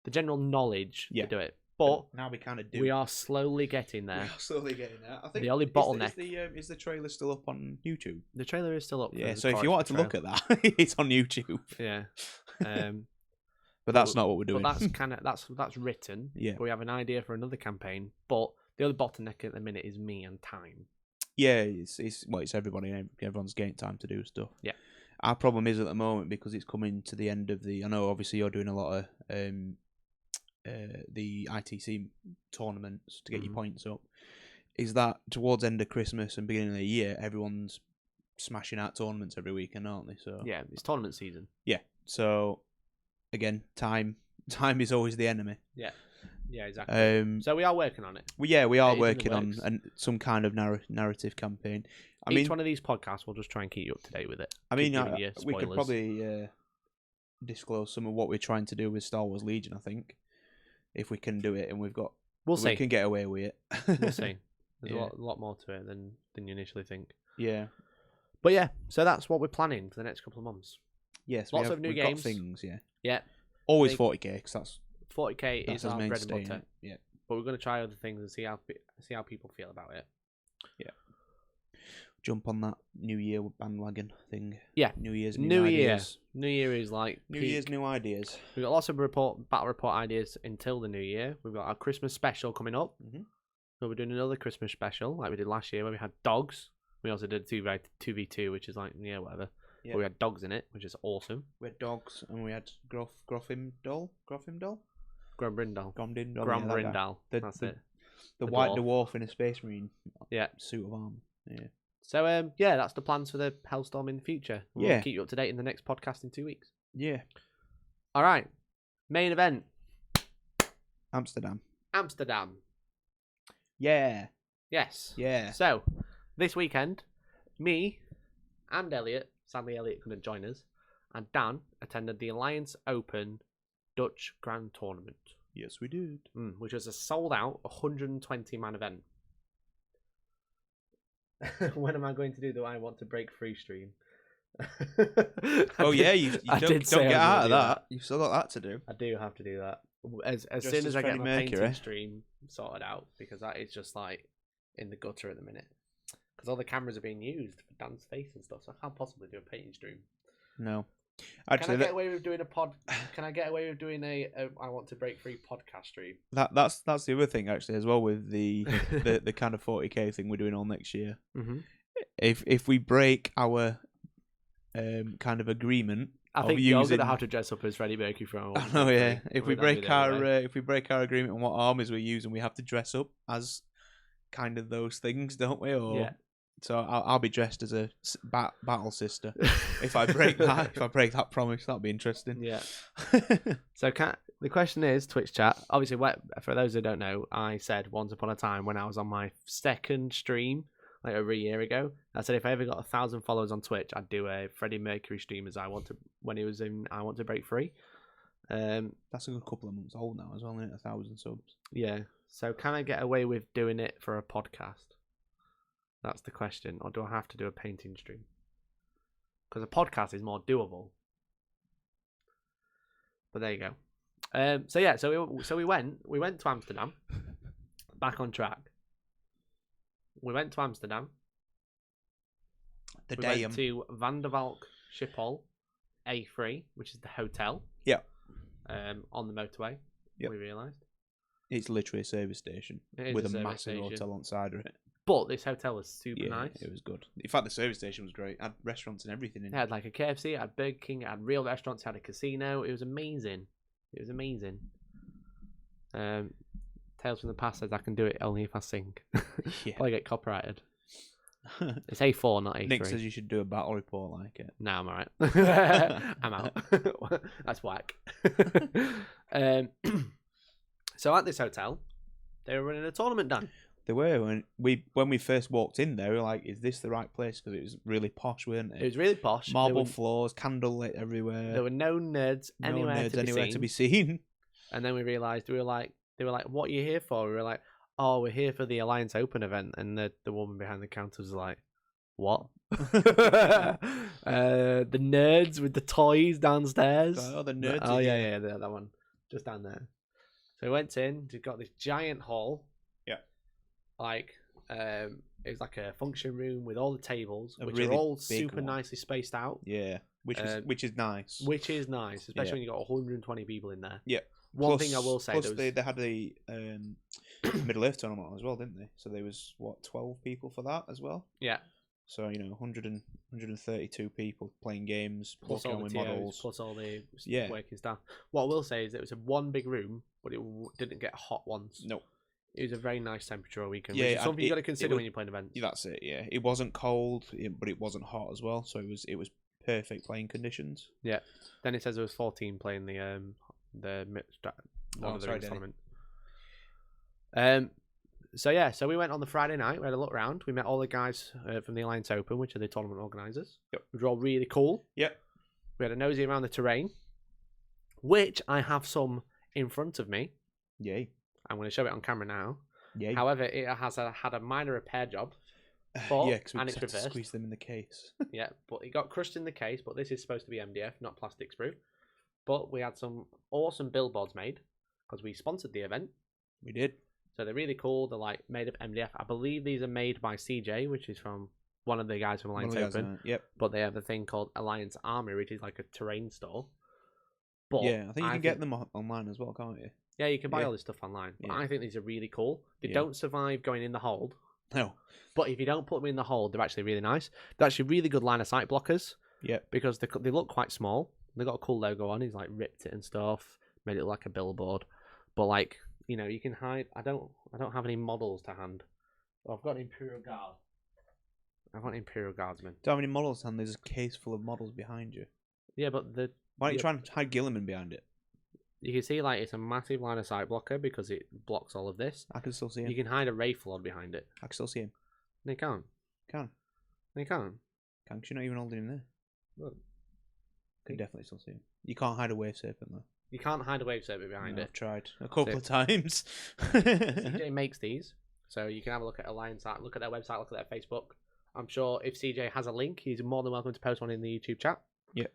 general knowledge to do it. But now we kind of do. We are slowly getting there. We are slowly getting there. I think the only bottleneck is the trailer still up on YouTube? The trailer is still up. Yeah, so if you wanted to look at that, it's on YouTube. Yeah. But that's not what we're doing. But that's written. Yeah. But we have an idea for another campaign. But the other bottleneck at the minute is me and time. Yeah, it's everybody. Everyone's getting time to do stuff. Yeah. Our problem is at the moment, because it's coming to the end of I know obviously you're doing a lot of the ITC tournaments to get your points up, is that towards end of Christmas and beginning of the year, everyone's smashing out tournaments every weekend, aren't they? So yeah, it's tournament season. Yeah. So again, time is always the enemy. Yeah. Yeah, exactly. So we are working on it. We are working on some kind of narrative campaign. Each one of these podcasts, we'll just try and keep you up to date with it. I mean, we could probably disclose some of what we're trying to do with Star Wars Legion, I think, if we can do it, and we can get away with it. We'll see. There's a lot more to it than you initially think. Yeah. But yeah, so that's what we're planning for the next couple of months. Yes, lots of new games. Got things, yeah. Yeah. Always 40k, because that's 40k is our bread and butter. Yeah. But we're going to try other things and see how people feel about it. Yeah. Jump on that New Year bandwagon thing. Yeah. New Year's new ideas. New Year is like New Year's new ideas. We've got lots of battle report ideas until the New Year. We've got our Christmas special coming up. Mm-hmm. So we're doing another Christmas special like we did last year, where we had dogs. We also did 2v2, which is like whatever. Yeah. But we had dogs in it, which is awesome. We had dogs, and we had Grofimdal. Grombrindal. That's it. The white dwarf in a space marine. Suit of armor. Yeah. So that's the plans for the Hellstorm in the future. We'll keep you up to date in the next podcast in 2 weeks. Yeah. All right. Main event. Amsterdam. Yeah. Yes. Yeah. So this weekend, me and Elliot, sadly Elliot couldn't join us, and Dan attended the Alliance Open Dutch Grand Tournament. Yes, we did. Which was a sold-out 120-man event. When am I going to do the I Want to Break Free stream? You don't get out of that. You've still got that to do. I do have to do that. As soon as I get my painting stream sorted out, because that is just like in the gutter at the minute. Because all the cameras are being used for Dan's face and stuff, so I can't possibly do a painting stream. No. Actually, can I get away with doing a pod? Can I get away with doing a I Want to Break Free podcast stream? That's the other thing actually as well with the the kind of 40k thing we're doing all next year. Mm-hmm. If we break our kind of agreement, I think you're gonna have to dress up as Freddie Mercury from. Oh yeah. If we break our agreement on what armies we're using, we have to dress up as kind of those things, don't we? Or So I'll be dressed as a battle sister. If I break that promise, that'll be interesting. Yeah. So the question is, Twitch chat. Obviously, for those who don't know, I said once upon a time when I was on my second stream, like over a year ago, I said if I ever got 1,000 followers on Twitch, I'd do a Freddie Mercury stream when he was in I Want to Break Free. That's a good couple of months old now as well, isn't it? 1,000 subs. Yeah. So can I get away with doing it for a podcast? That's the question. Or do I have to do a painting stream? Because a podcast is more doable. But there you go. So we went to Amsterdam. Back on track. We went to Amsterdam. We went to Van der Valk Schiphol A3, which is the hotel. Yeah. On the motorway. Yep. We realised. It's literally a service station with a massive hotel on the side of it. But this hotel was super nice. It was good. In fact, the service station was great. It had restaurants and everything in it. It had like a KFC, it had Burger King, it had real restaurants, it had a casino. It was amazing. Tales from the Past says I can do it only if I sing. Yeah. I get copyrighted. It's A4, not A3. Nick says you should do a battle report like it. No, I'm alright. I'm out. That's whack. So at this hotel, they were running a tournament, Dan. They were. When we first walked in there, we were like, is this the right place? Because it was really posh, weren't it? It was really posh. Marble floors, candlelit everywhere. There were no nerds anywhere to be seen. And then we realised, they were like, what are you here for? We were like, oh, we're here for the Alliance Open event. And the woman behind the counter was like, what? The nerds with the toys downstairs. Oh, the nerds. Oh, yeah, that one. Just down there. So we went in, we got this giant hall. Yeah. Like, it was like a function room with all the tables, which really are all super nicely spaced out. Yeah, which is nice. Which is nice, especially when you got 120 people in there. Yeah. One thing I will say, plus they had the Middle Earth tournament as well, didn't they? So there was 12 people for that as well. Yeah. So 132 people playing games, plus all the with TOs, models, plus all the working staff. What I will say is it was one big room, but it didn't get hot once. No. It was a very nice temperature all weekend. Yeah, which is something you got to consider when you're playing events. That's it. Yeah, it wasn't cold, but it wasn't hot as well. So it was perfect playing conditions. Yeah. Then it says there was 14 playing the tournament. So we went on the Friday night. We had a look around. We met all the guys from the Alliance Open, which are the tournament organisers. Yep. Which were all really cool. Yep. We had a nosy around the terrain, which I have some in front of me. Yay. I'm going to show it on camera now. Yay. However, it has had a minor repair job. Because we and it's had to reversed. squeeze them in the case. Yeah, but it got crushed in the case, but this is supposed to be MDF, not plastic sprue. But we had some awesome billboards made because we sponsored the event. We did. So they're really cool. They're like made of MDF. I believe these are made by CJ, which is from one of the guys from Alliance Open. Yep. But they have a thing called Alliance Army, which is like a terrain store. But yeah, I think you can get them online as well, can't you? Yeah, you can buy all this stuff online. But I think these are really cool. They don't survive going in the hold. No. But if you don't put them in the hold, they're actually really nice. They're actually really good line of sight blockers. Yeah. Because they look quite small. They got a cool logo on. He's like ripped it and stuff, made it look like a billboard. But like, you can hide. I don't have any models to hand. Oh, I've got an Imperial Guard. I've got an Imperial Guardsman. Don't have any models to hand. There's a case full of models behind you. Yeah, but why don't you try and hide Gilliman behind it? You can see like it's a massive line of sight blocker because it blocks all of this. I can still see him. You can hide a Wraithlord behind it. I can still see him. No, you can't. Can. No, you can't. Can? 'Cause you're not even holding him there. Look. Can definitely still see him. You can't hide a wave serpent though. You can't hide a wave serpent behind it. I've tried a couple of times. CJ makes these, so you can have a look at Alliance Art, look at their website, look at their Facebook. I'm sure if CJ has a link, he's more than welcome to post one in the YouTube chat. Yeah.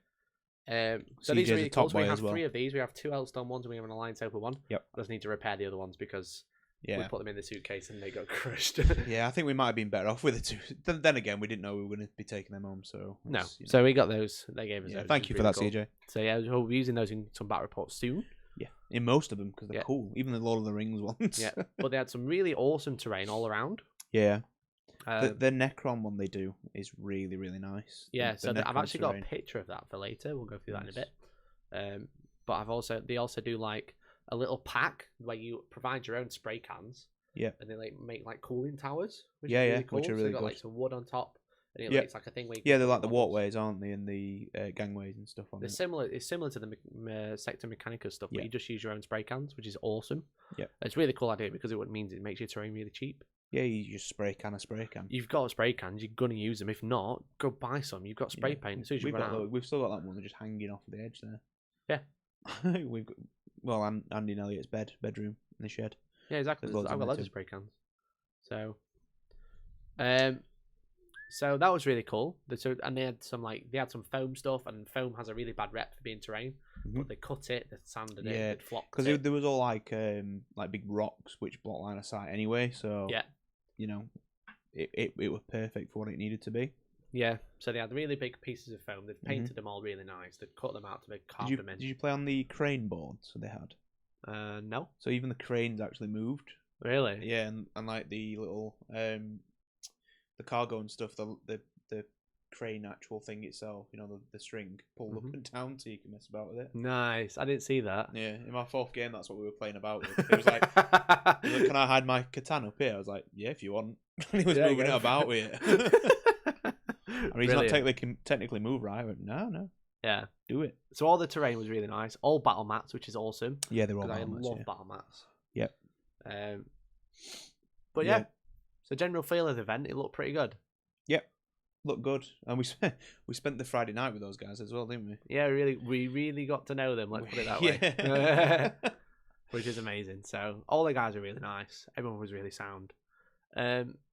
So CJ's these are really cool. So we have well. 3 of these. We have 2 Hellstorm ones and we have an Alliance Open one. Yep. I just need to repair the other ones because we put them in the suitcase and they got crushed. Yeah, I think we might have been better off with the 2. Then again, we didn't know we were going to be taking them home, so... No. So we got those. They gave us those. Thank you for that, cool. CJ. So yeah, we'll be using those in some battle reports soon. Yeah, in most of them, because they're cool. Even the Lord of the Rings ones. Yeah, but they had some really awesome terrain all around. Yeah. The Necron one they do is really, really nice. Yeah, so I've actually got a picture of that for later. We'll go through that in a bit. But they also do like a little pack where you provide your own spray cans, Yeah. And they like make like cooling towers, which Yeah, is yeah, really cool. which are So really they got like good. some wood on top, and Yeah. it's like a thing where you Yeah, can they're put like the models. walkways, aren't they, and the gangways and stuff on They're it. similar. It's similar to the Sector Mechanica stuff, but Yeah. you just use your own spray cans, which is awesome. Yeah. It's a really cool idea because it means it makes your terrain really cheap. Yeah, you just spray can. You've got spray cans, you're gonna use them. If not, go buy some. You've got spray Yeah. paint. As soon as you We've run out. we've still got that one just hanging off the edge there. Yeah. We've got, Andy and Elliot's bedroom in the shed. Yeah, exactly. There's loads I've in got there loads of too. spray cans. So that was really cool. And they had some foam stuff, and foam has a really bad rep for being terrain. Mhm. But they cut it, they sanded it, Yeah, they flocked because it. there was all like big rocks which block line of sight anyway. So Yeah. you know, it was perfect for what it needed to be. Yeah, so they had really big pieces of foam. They've painted them all really nice. They've cut them out to make half them in. Did you play on the crane boards they had? No, So even the cranes actually moved. really. Yeah, and like the little the cargo and stuff, the crane actual thing itself, the string pulled up and down so you can mess about with it. Nice. I didn't see that. Yeah, in my fourth game, that's what we were playing about with. It was like, can I hide my katana up here? I was like, yeah, if you want. And he was moving it about with it. I mean, he's not technically move right. I went, no, Yeah. do it. So all the terrain was really nice. All battle mats, which is awesome. Yeah, they're all Because I battle mats, love yeah. battle mats. Yep. But yeah. So general feel of the event, it looked pretty good. Yep. Looked good. And we spent the Friday night with those guys as well, didn't we? Yeah, we really got to know them, let's put it that Yeah. way. Which is amazing. So all the guys are really nice. Everyone was really sound.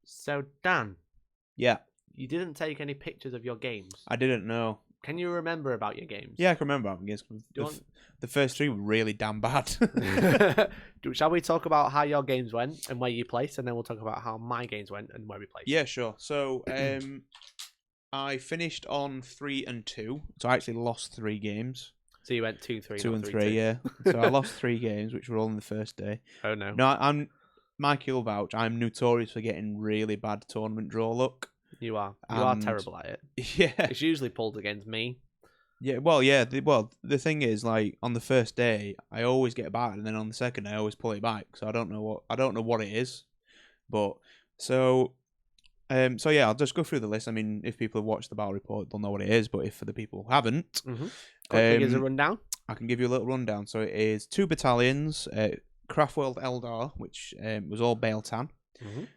So Dan, Yeah. you didn't take any pictures of your games. I didn't know. Can you remember about your games? Yeah, I can remember having games. The first three were really damn bad. Shall we talk about how your games went and where you placed, and then we'll talk about how my games went and where we placed? Yeah, sure. So I finished on 3 and 2. So I actually lost 3 games. So you went 2, 3, 2 and 3, 3, 2. yeah. So I lost 3 games, which were all in the first day. Oh no. No, Mike will vouch. I'm notorious for getting really bad tournament draw luck. You are. You are terrible at it. Yeah. It's usually pulled against me. Yeah, well, yeah. The thing is, like, on the first day, I always get back, and then on the second day, I always pull it back. So I don't know what it is, but so yeah, I'll just go through the list. I mean, if people have watched the battle report, they'll know what it is. But if for the people who haven't, Quickly give us a rundown. I can give you a little rundown. So it is 2 battalions, Craftworld Eldar, which was all Baeltan.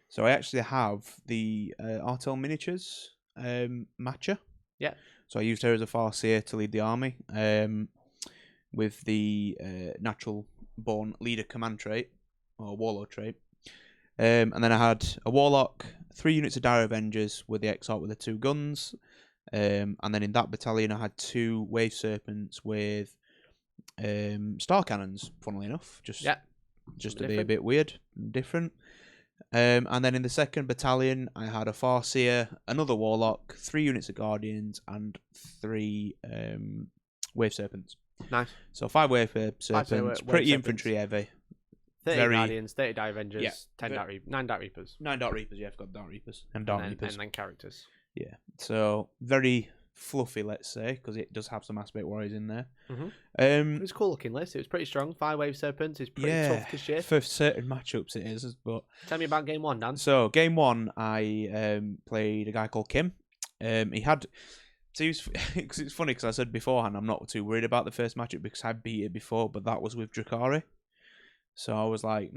So I actually have the Artel miniatures matcher. Yeah. So I used her as a Farseer to lead the army with the natural born leader command trait or warlord trait. And then I had a warlock, 3 units of Dire Avengers with the Exarch with the 2 guns. And then in that battalion I had 2 Wave Serpents with star cannons, funnily enough. Just to be a bit weird and different. And then in the second battalion, I had a Farseer, another Warlock, 3 units of Guardians, and 3 Wave Serpents. Nice. So 5 Wave Serpents, pretty infantry heavy. 30 Guardians, 30 Dire Avengers, yeah. 9 Dark Reapers. 9 Dark Reapers, yeah, I've got Dark Reapers. And Dark Reapers. And then characters. Yeah, so very fluffy, let's say, because it does have some aspect warriors in there. It was a cool looking list. It was pretty strong. 5 Wave Serpents is pretty tough to shift. For certain matchups it is. But tell me about game 1, Dan. So game 1, I played a guy called Kim. He had. So he was, cause it's funny because I said beforehand I'm not too worried about the first matchup because I beat it before, but that was with Drakari. So I was like,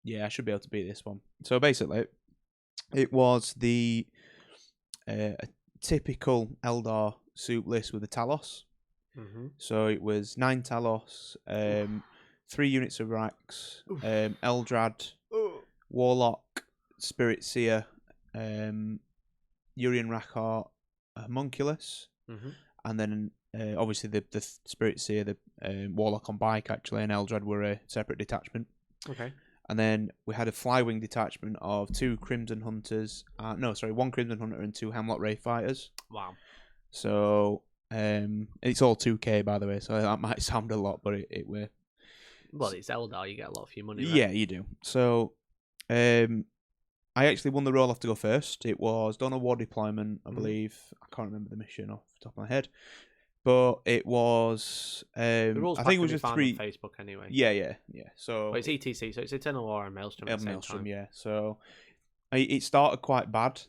yeah, I should be able to beat this one. So basically, it was the a typical Eldar soup list with a Talos. So it was 9 Talos, 3 units of Rax, Eldrad, Warlock, Spirit Seer, Urian Rackheart, Homunculus, and then obviously the Spirit Seer, the Warlock on bike actually, and Eldrad were a separate detachment. Okay. And then we had a Flywing detachment of 2 Crimson Hunters. 1 Crimson Hunter and 2 Hemlock Wraith Fighters. Wow. So it's all 2k by the way, so that might sound a lot, but it were. Well, it's Eldar, you get a lot for your money. Right? Yeah, you do. So I actually won the roll off to go first. It was done a war deployment, I believe. I can't remember the mission off the top of my head. but it was. The rules I pack think it can was be just found 3. on Facebook anyway. Yeah. So But it's ETC, so it's Eternal War and Maelstrom at the same Maelstrom, time. yeah. So it started quite bad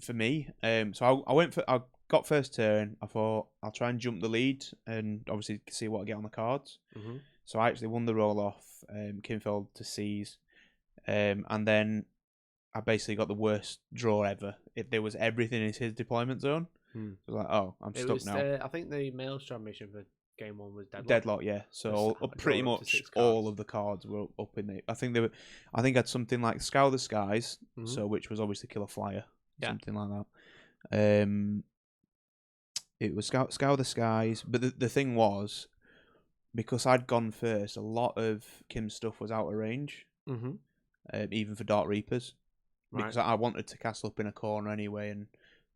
for me. So I got first turn. I thought I'll try and jump the lead and obviously see what I get on the cards. Mm-hmm. So I actually won the roll off. Kim fell to seize, and then I basically got the worst draw ever. There was everything in his deployment zone. Hmm. I was like, oh, I'm stuck now. I think the Maelstrom mission for game 1 was Deadlock, yeah. So pretty draw up to much 6 all cards. of the cards were up in the. I think I think I had something like Scour the Skies, Mhm. so which was obviously kill a flyer, Yeah. something like that. It was Scour the Skies, but the thing was, because I'd gone first, a lot of Kim's stuff was out of range, Mm-hmm. even for Dark Reapers, Right. because I wanted to castle up in a corner anyway and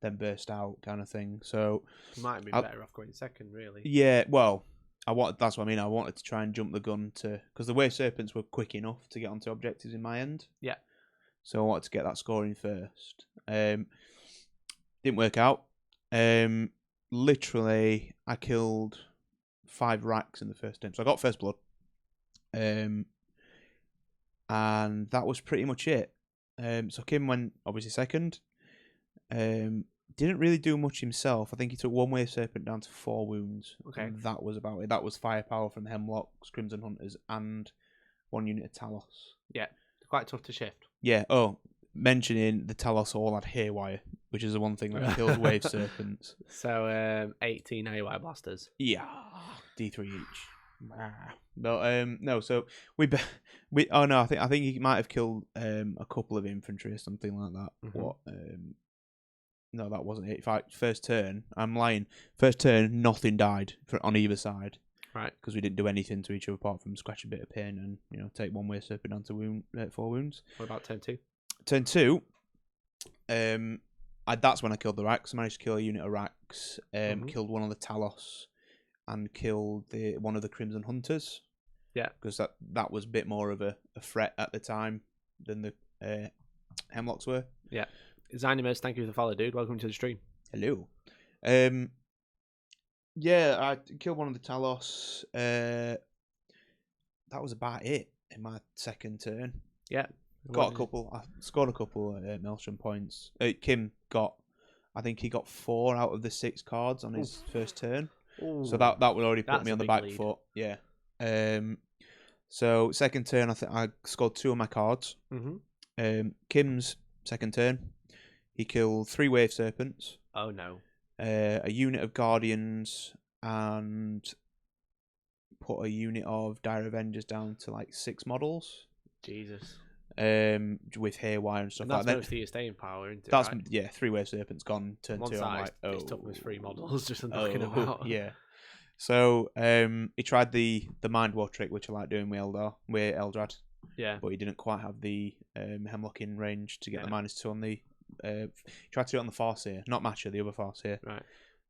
then burst out kind of thing. So You might have been better off going second, really. yeah, well, that's what I mean. I wanted to try and jump the gun because the Wave Serpents were quick enough to get onto objectives in my end. Yeah. So I wanted to get that scoring first. Didn't work out. Literally, I killed 5 racks in the first turn, so I got first blood. And that was pretty much it. So Kim went obviously second. Didn't really do much himself. I think he took 1 Wave Serpent down to 4 wounds. Okay. And that was about it. That was firepower from Hemlocks, Crimson Hunters, and 1 unit of Talos. Yeah. Quite tough to shift. Yeah. Oh, mentioning the Talos all had haywire, which is the one thing that kills Wave Serpents. So 18 AY blasters. Yeah. D3 each. No. So we. Oh no. I think he might have killed a couple of infantry or something like that. Mm-hmm. What? No, that wasn't it. In fact, first turn, I'm lying. First turn, nothing died on either side. Right. Because we didn't do anything to each other apart from scratch a bit of pain and take 1 Wave Serpent down to 4 wounds. What about turn 2? Turn 2, that's when I killed the Racks. I managed to kill a unit of Racks. Killed one of the Talos, and killed one of the Crimson Hunters. Yeah. Because that was a bit more of a threat at the time than the Hemlocks were. Yeah. Zynimus, thank you for the follow, dude. Welcome to the stream. Hello. Yeah, I killed one of the Talos. That was about it in my second turn. Yeah. I scored a couple Maelstrom points. Kim I think he got 4 out of the 6 cards on his first turn. Ooh. So that would already put That's me a on the big back lead. foot. Yeah. So second turn, I think I scored 2 of my cards. Mm-hmm. Kim's second turn, he killed 3 Wave Serpents. Oh no. A unit of Guardians, and put a unit of Dire Avengers down to like 6 models. Jesus. With haywire and stuff And like that's that. most of your staying power, isn't it? That's right? yeah, 3 Wave Serpents gone. Turn One 2. I'm side, like, it's tough with 3 models just knocking oh, about. yeah. So he tried the Mind War trick, which I like doing with Eldrad. Yeah. But he didn't quite have the Hemlock in range to get the -2 on the. He tried to do it on the Farseer, not Matcher, the other Farseer. Right.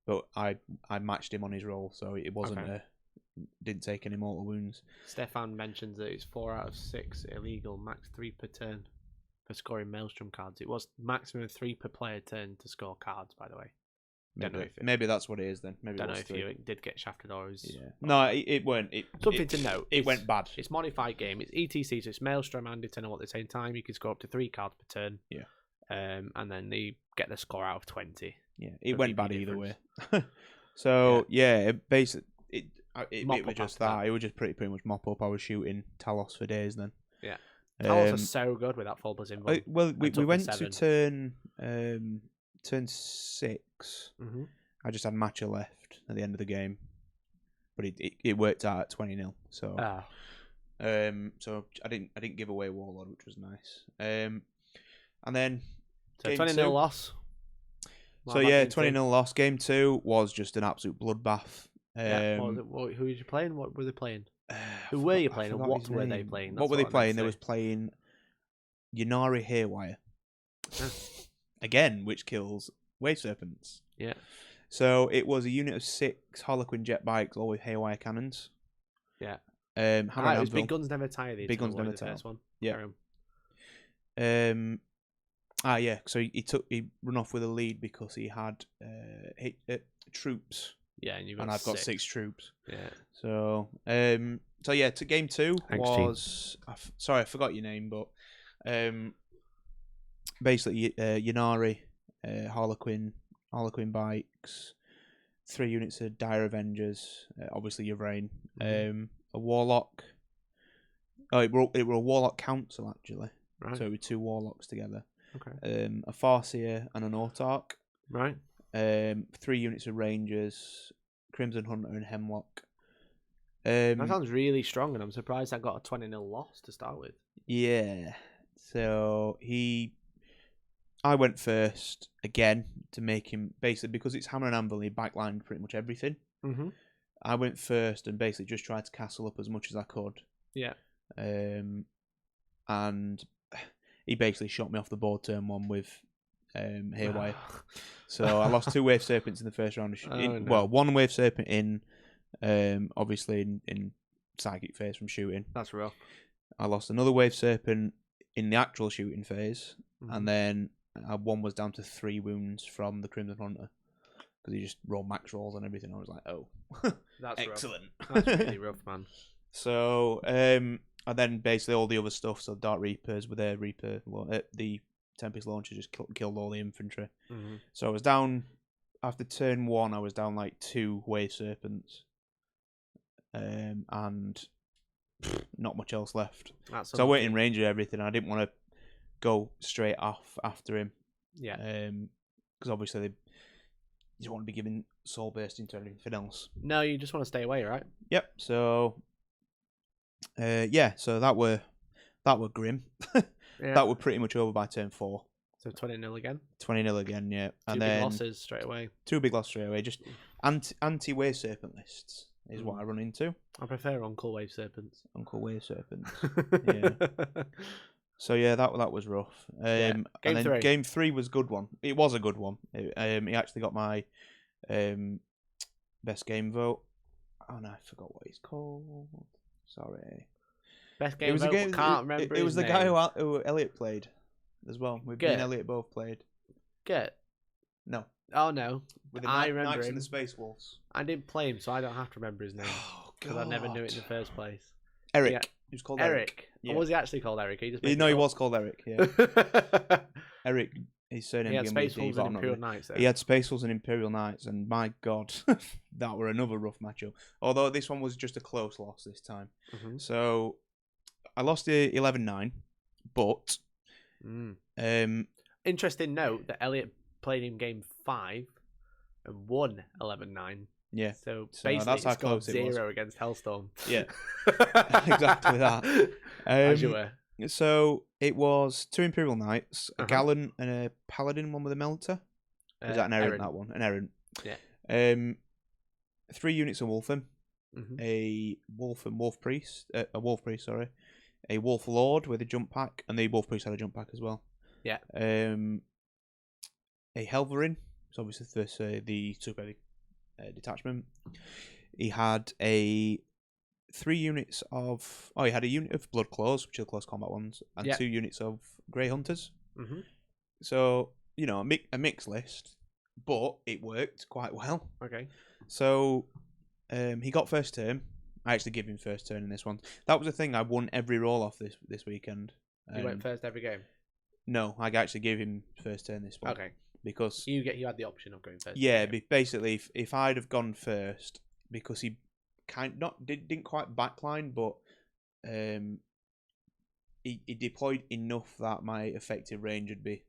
But I matched him on his roll, so it wasn't didn't take any mortal wounds. Stefan mentions that it's 4 out of 6 illegal, max 3 per turn for scoring Maelstrom cards. It was maximum 3 per player turn to score cards, by the way. Maybe that's what it is then. Maybe don't know if you did get shafted or is. Yeah. No, it weren't. Something to note. It went bad. It's modified game. It's ETC, so it's Maelstrom and Eternal at the same time. You can score up to 3 cards per turn. Yeah. And then they get the score out of 20. Yeah, it went bad either way. difference. So yeah, it was just after that. It was just pretty much mop up. I was shooting Talos for days then. Yeah. Talos are so good with that full buzzing one. Well, we went to 7. turn 6. Mm-hmm. I just had Matcher left at the end of the game, but it worked out at 20-0. So so I didn't give away Warlord, which was nice. And then so 20-0 loss. So yeah, 20-0 loss. Game 2 was just an absolute bloodbath. Who were you playing? What were they playing? Who were you playing, and what were they playing? What were they playing? They was playing Ynnari Haywire. Again, which kills Wave Serpents. Yeah. So it was a unit of 6 Harlequin jet bikes, all with haywire cannons. Yeah. Hammer and it was Anvil. Big Guns Never Tire. Big Guns Never Tire. First one. Yeah. Yeah. So he run off with a lead because he had troops Yeah, and you've got and I've got 6. 6 troops. Yeah. So to game 2 Thanks, was sorry, I forgot your name, but basically Yanari, Harlequin bikes, 3 units of Dire Avengers, obviously your Rain, a Warlock. Oh, it were a Warlock Council actually. Right. So it were 2 Warlocks together. Okay. A Farseer and an Autarch. Right. 3 units of Rangers, Crimson Hunter and Hemlock. That sounds really strong, and I'm surprised I got a 20-0 loss to start with. Yeah. So I went first again to make him basically because it's Hammer and Anvil. He backlined pretty much everything. Mm-hmm. I went first and basically just tried to castle up as much as I could. Yeah. And he basically shot me off the board turn 1 with Haywire. So I lost 2 Wave Serpents in the first round. No. Well, 1 Wave Serpent in, obviously in Psychic phase from shooting. That's rough. I lost another Wave Serpent in the actual shooting phase, Mm-hmm. and then one was down to 3 wounds from the Crimson Hunter because he just rolled max rolls and everything. I was like, oh, That's excellent. Rough. That's really rough, man. So, and then basically all the other stuff. So Dark Reapers with their Reaper, the Tempest launcher just killed all the infantry. Mm-hmm. So I was down after turn 1. I was down like 2 Wave Serpents, and not much else left. So I went in range of everything. I didn't want to go straight off after him. Yeah. Because obviously you don't want to be giving soul bursting to anything else. No, you just want to stay away, right? Yep. So so that were grim. Yeah. That were pretty much over by turn 4. So 20-0 again. 20-0 again, yeah. 2 And big then losses straight away. 2 big losses straight away. Just anti Wave Serpent lists is what I run into. I prefer Uncle Wave Serpents. Uncle Wave Serpents. Yeah. So yeah, that was rough. Game and then 3. Game 3 was a good one. It was a good one. He actually got my best game vote. Oh no, I forgot what he's called. Sorry. Best game It was vote, a game. can't remember. It was his the guy name. who Elliot played as well. Me and Elliot both played. Get. No. Oh no. With the I remember Knights him. and the Space Wolves. I didn't play him, so I don't have to remember his name Oh because I never knew it in the first place. Eric. Yeah. He was called Eric. Yeah. Or was he actually called Eric? He just he was called Eric. Yeah. Eric. His surname. He had began with Space a D, Wolves but and I'm not Imperial really- Knights. Though. He had Space Wolves and Imperial Knights, and my God, that were another rough matchup. Although this one was just a close loss this time. Mm-hmm. So I lost 11-9, but Interesting note that Elliot played in game 5 and won 11-9. yeah. So So basically, that's how he scored close it was. 0 against Hellstorm. Yeah. Exactly that. As you were. So it was 2 Imperial Knights, a Uh-huh. Gallant and a Paladin, one with a Melter. Is that an Errant, that one? An Errant. Yeah. 3 units of Wolfen, Mm-hmm. a Wolf Priest, a Wolf Lord with a jump pack, and the Wolf Priest had a jump pack as well. Yeah. A Helverin, so obviously this the super heavy detachment. He had 3 units of. Oh, he had a unit of Blood Claws, which are the close combat ones, and 2 units of Grey Hunters. Mm-hmm. So a mixed list, but it worked quite well. Okay. So he got first turn. I actually give him first turn in this one. That was the thing. I won every roll off this weekend. You went first every game. No, I actually gave him first turn this one. Okay. Because you had the option of going first. yeah, basically, if I'd have gone first, because he didn't quite backline, but he deployed enough that my effective range would be,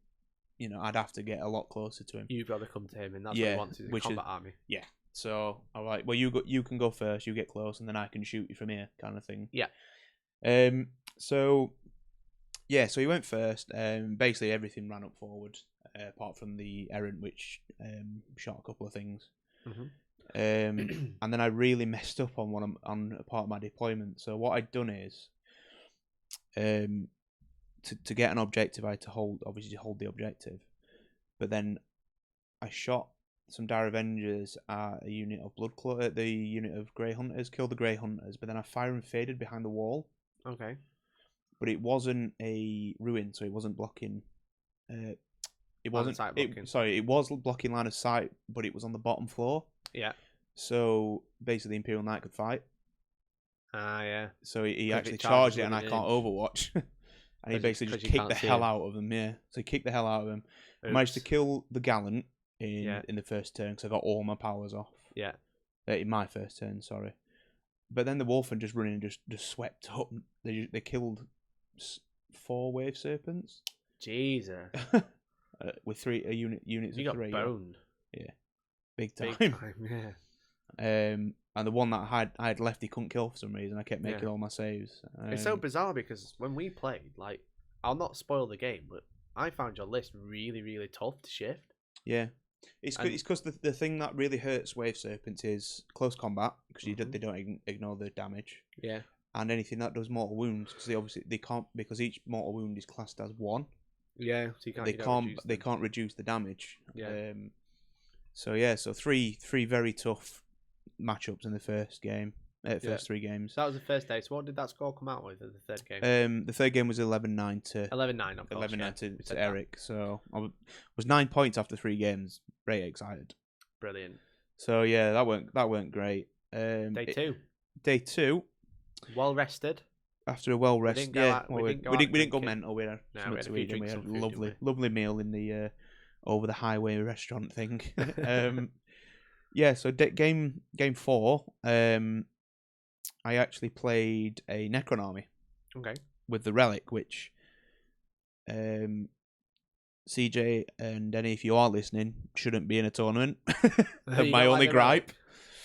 I'd have to get a lot closer to him. You've got to come to him, and that's what he wants is a combat army. Yeah. So I'm like, well, you can go first, you get close, and then I can shoot you from here, kind of thing. Yeah. So he went first. Basically everything ran up forward, apart from the Errant, which shot a couple of things. Mm-hmm. And then I really messed up on a part of my deployment. So what I'd done is, to get an objective, I had to hold the objective, but then I shot some Dire Avengers at a unit of Bloodclaw, at the unit of Grey Hunters, killed the Grey Hunters, but then I fire and faded behind the wall. Okay. But it wasn't a ruin, so it wasn't blocking. It wasn't. Line of sight blocking. It was blocking line of sight, but it was on the bottom floor. Yeah. So basically, the Imperial Knight could fight. Ah, yeah. So he 'Cause actually it charges charged it, and I within can't an inch. Overwatch. And he 'Cause basically you just kicked can't the see hell him. out of him. Yeah, so he kicked the hell out of him. I managed to Oops. kill the Gallant Yeah. in the first turn because I got all my powers off. Yeah. In my first turn, sorry. But then the Wolfen just running just swept up. They killed 4 wave serpents. Jesus. With units You of got 3. boned. Yeah. Big time. Big time, yeah. And the one that I had left, he couldn't kill for some reason. I kept making Yeah. all my saves. It's so bizarre because when we played, like, I'll not spoil the game, but I found your list really, really tough to shift. Yeah. It's because the thing that really hurts wave serpents is close combat because they don't ignore the damage. Yeah. And anything that does mortal wounds because they can't, because each mortal wound is classed as 1. Yeah, so they can't reduce the damage. Yeah. So 3 very tough matchups in the first game. First 3 games. So that was the first day. So what did that score come out with in the third game? The third game was 11-9 to 11-9, of course. 11-9 to Eric. So I was 9 points after 3 games. Very excited. Brilliant. So yeah, that weren't great. Day 2. Well rested. After a well rest, we didn't go mental. We had We had a lovely meal in the over the highway restaurant thing. Yeah, so game 4, I actually played a Necron army. Okay. With the relic, which CJ and any if you are listening shouldn't be in a tournament. My only gripe.